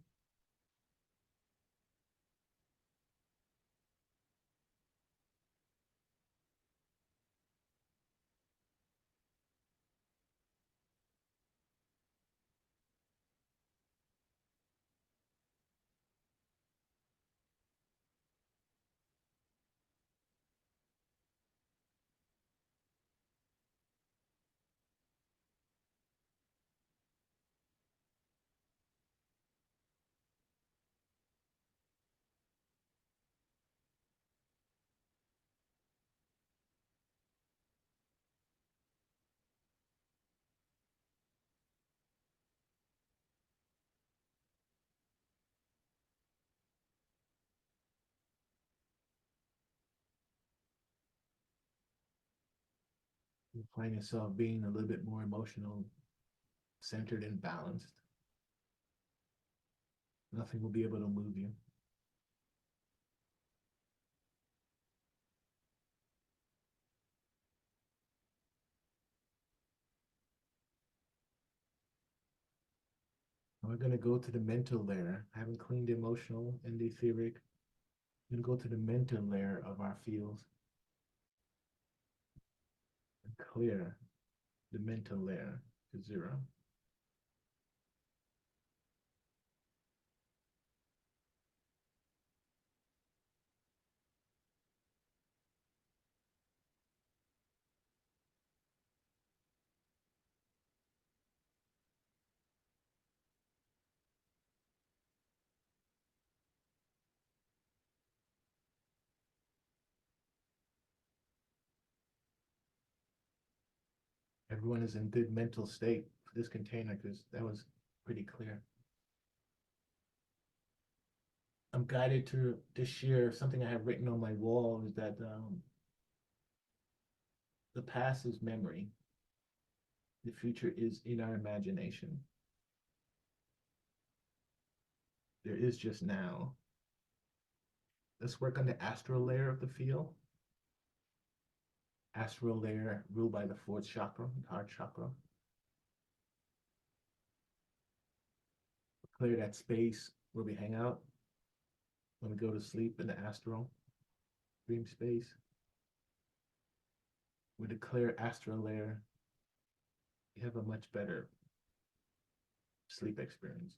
S19: You'll find yourself being a little bit more emotional, centered and balanced. Nothing will be able to move you. We're going to go to the mental layer. I haven't cleaned the emotional and the etheric. We're going to go to the mental layer of our fields and clear the mental layer to 0. Everyone is in good mental state for this container because that was pretty clear. I'm guided to share something I have written on my wall is that the past is memory. The future is in our imagination. There is just now. Let's work on the astral layer of the field. Astral layer ruled by the 4th chakra, the heart chakra. Clear that space where we hang out when we go to sleep in the astral dream space. With the clear astral layer, you have a much better sleep experience.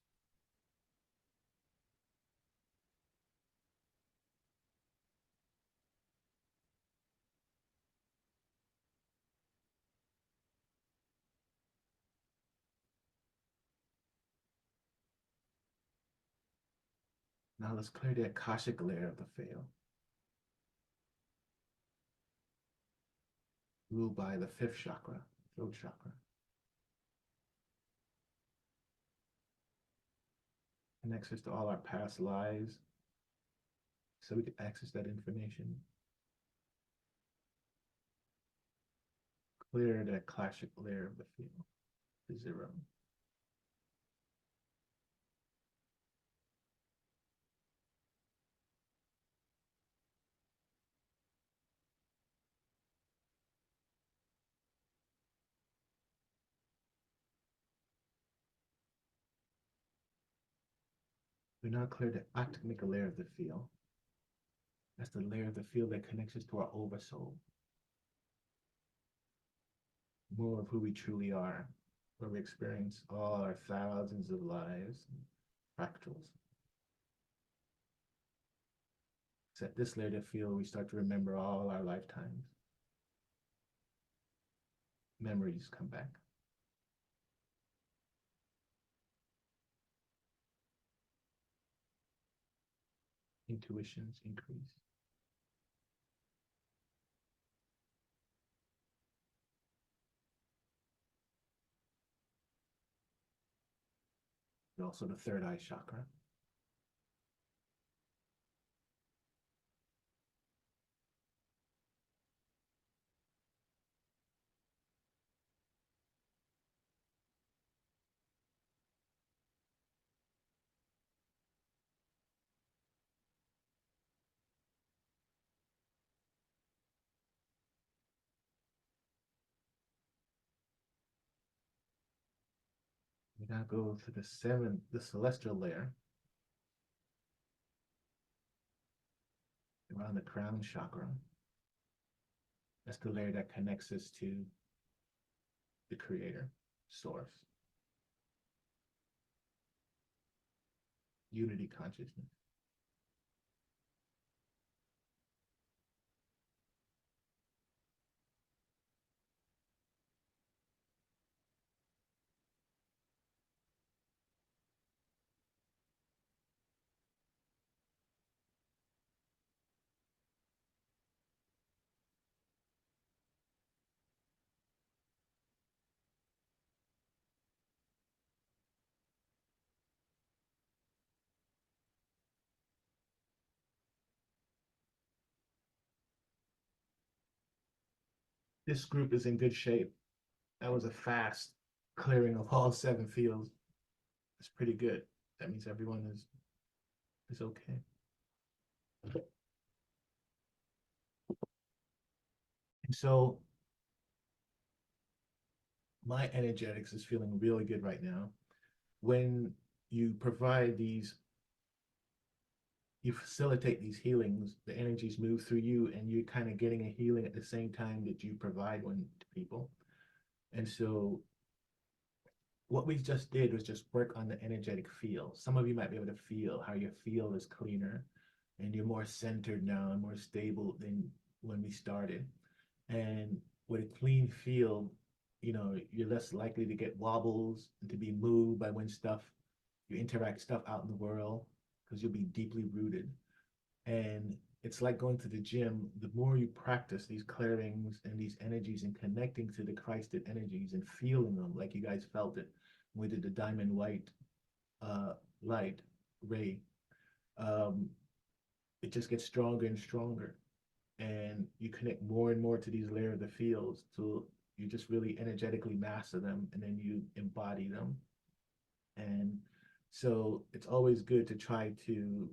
S19: Now let's clear the Akashic layer of the field, ruled by the 5th chakra, throat chakra. Connects us to all our past lives, so we can access that information. Clear the Akashic layer of the field to 0. We now clear the Atmic layer of the field. That's the layer of the field that connects us to our oversoul. More of who we truly are, where we experience all our thousands of lives, fractals. Set this layer to feel, we start to remember all our lifetimes. Memories come back. Intuitions increase. And also the third eye chakra. We now go to the celestial layer, around the crown chakra. That's the layer that connects us to the creator, source, unity consciousness. This group is in good shape. That was a fast clearing of all 7 fields. It's pretty good. That means everyone is okay. And so my energetics is feeling really good right now. When you provide these, you facilitate these healings, the energies move through you and you're kind of getting a healing at the same time that you provide one to people. And so what we just did was just work on the energetic field. Some of you might be able to feel how your field is cleaner and you're more centered now and more stable than when we started. And with a clean field, you're less likely to get wobbles and to be moved by when you interact stuff out in the world, because you'll be deeply rooted. And it's like going to the gym. The more you practice these clearings and these energies and connecting to the Christed energies and feeling them like you guys felt it, we did the diamond white light ray, it just gets stronger and stronger. And you connect more and more to these layers of the fields till you just really energetically master them, and then you embody them. And so it's always good to try to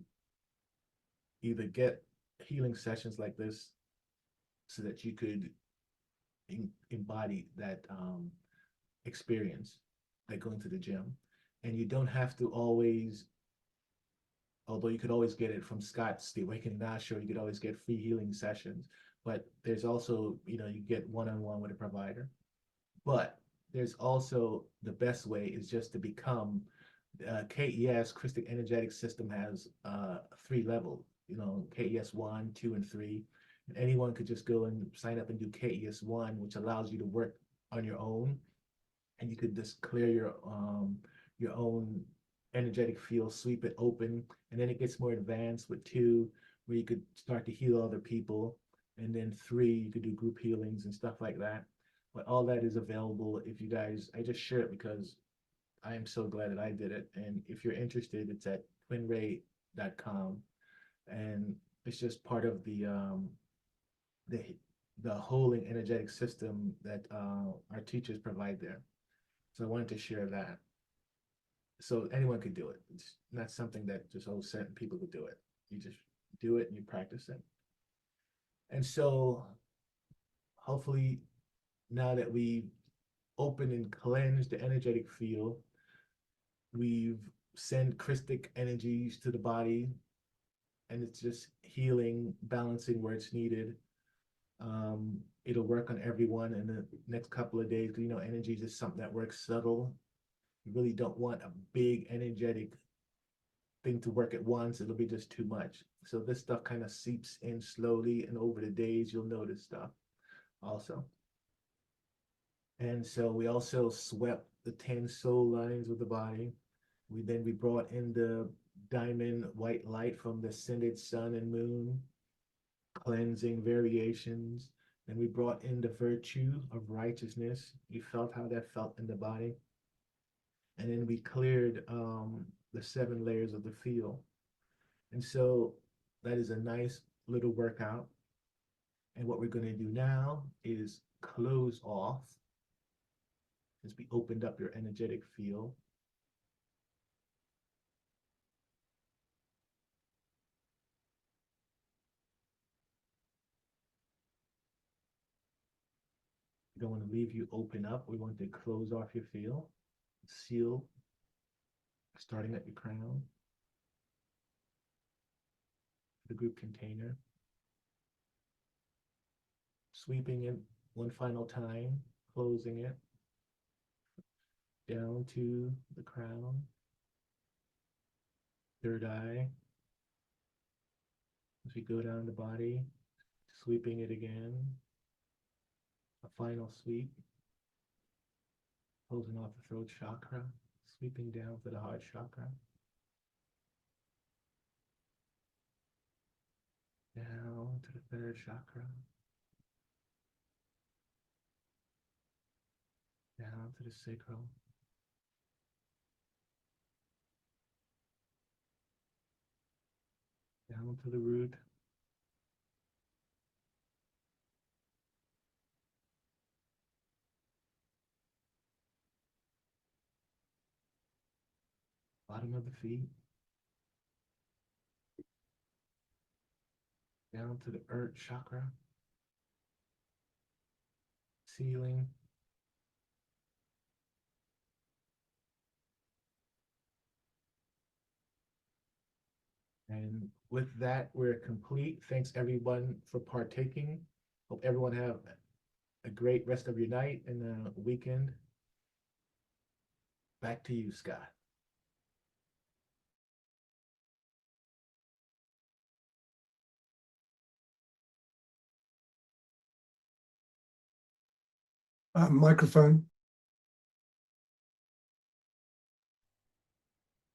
S19: either get healing sessions like this so that you could embody that experience, like going to the gym. And you don't have to always, although you could always get it from Scott's The Awakening Now show, you could always get free healing sessions, but there's also, you get one-on-one with a provider. But there's also, the best way is just to become, K.E.S, Christic Energetic System has 3 levels, K.E.S 1, 2, and 3. And anyone could just go and sign up and do K.E.S 1, which allows you to work on your own. And you could just clear your own energetic field, sweep it open. And then it gets more advanced with 2, where you could start to heal other people. And then 3, you could do group healings and stuff like that. But all that is available if you guys, I just share it because I am so glad that I did it. And if you're interested, it's at twinray.com. And it's just part of the holding energetic system that our teachers provide there. So I wanted to share that. So anyone could do it. It's not something that just certain people could do it. You just do it and you practice it. And so hopefully now that we've opened and cleansed the energetic field, we've sent Christic energies to the body, and it's just healing, balancing where it's needed. it'll work on everyone in the next couple of days. You know, energy is just something that works subtle. You really don't want a big energetic thing to work at once. It'll be just too much. So this stuff kind of seeps in slowly, and over the days you'll notice stuff also. And so we also swept the 10 soul lines of the body. We brought in the diamond white light from the ascended sun and moon, cleansing variations. Then we brought in the virtue of righteousness. You felt how that felt in the body. And then we cleared the 7 layers of the field. And so that is a nice little workout. And what we're going to do now is close off as we opened up your energetic field. We don't want to leave you open up. We want to close off your field, seal, starting at your crown, the group container, sweeping it one final time, closing it, down to the crown, third eye, as we go down the body, sweeping it again, a final sweep, closing off the throat chakra, sweeping down to the heart chakra, down to the third chakra, down to the sacral, down to the root, bottom of the feet, down to the earth chakra, ceiling, and with that, we're complete. Thanks everyone for partaking. Hope everyone have a great rest of your night and a weekend. Back to you, Scott.
S3: Microphone.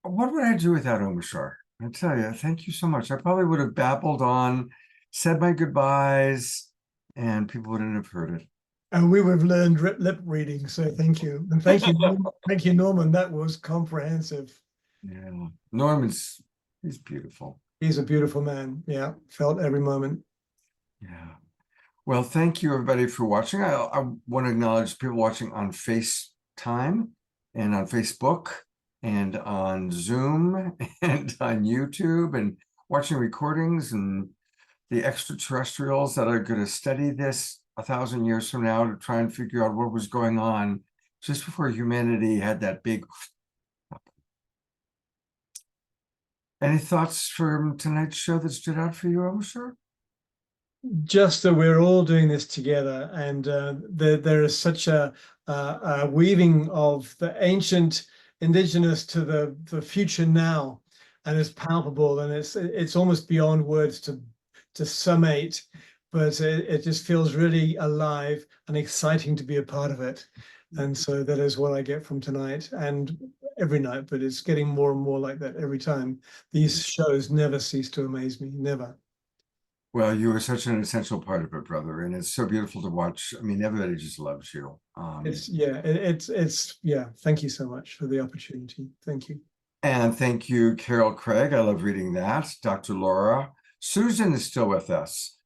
S1: What would I do without Omashar? I tell you, thank you so much. I probably would have babbled on, said my goodbyes, and people wouldn't have heard it.
S3: And we would have learned lip reading. So thank you. And thank you, Norman. Thank you, Norman. That was comprehensive.
S1: Yeah. Norman's, he's beautiful.
S3: He's a beautiful man. Yeah. Felt every moment.
S1: Yeah. Well, thank you everybody for watching. I want to acknowledge people watching on FaceTime and on Facebook and on Zoom and on YouTube and watching recordings and the extraterrestrials that are going to study this 1,000 years from now to try and figure out what was going on just before humanity had that big. Any thoughts from tonight's show that stood out for you, Omashar?
S3: Just that we're all doing this together, and there is such a weaving of the ancient indigenous to the future now, and it's palpable, and it's almost beyond words to summate, but it just feels really alive and exciting to be a part of it. And so that is what I get from tonight and every night, but it's getting more and more like that every time. These shows never cease to amaze me, never.
S1: Well, you are such an essential part of it, brother, and it's so beautiful to watch. I mean, everybody just loves you.
S3: It's thank you so much for the opportunity. Thank you.
S1: And thank you, Carol Craig. I love reading that. Dr. Laura. Susan is still with us.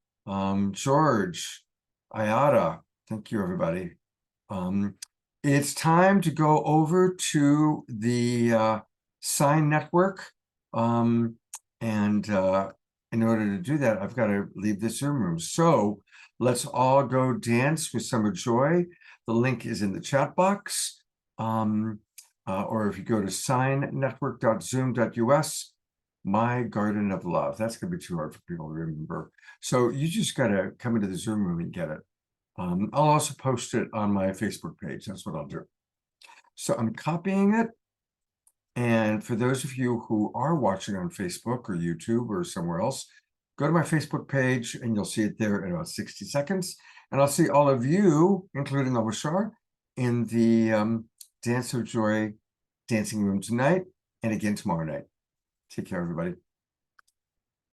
S1: George, Ayada. Thank you, everybody. It's time to go over to the Sign Network. In order to do that, I've got to leave the Zoom room. So let's all go dance with Summer Joy. The link is in the chat box. Or if you go to signnetwork.zoom.us, My Garden of Love. That's going to be too hard for people to remember. So you just got to come into the Zoom room and get it. I'll also post it on my Facebook page. That's what I'll do. So I'm copying it. And for those of you who are watching on Facebook or YouTube or somewhere else, go to my Facebook page and you'll see it there in about 60 seconds. And I'll see all of you, including Omashar, in the Dance of Joy dancing room tonight and again tomorrow night. Take care, everybody.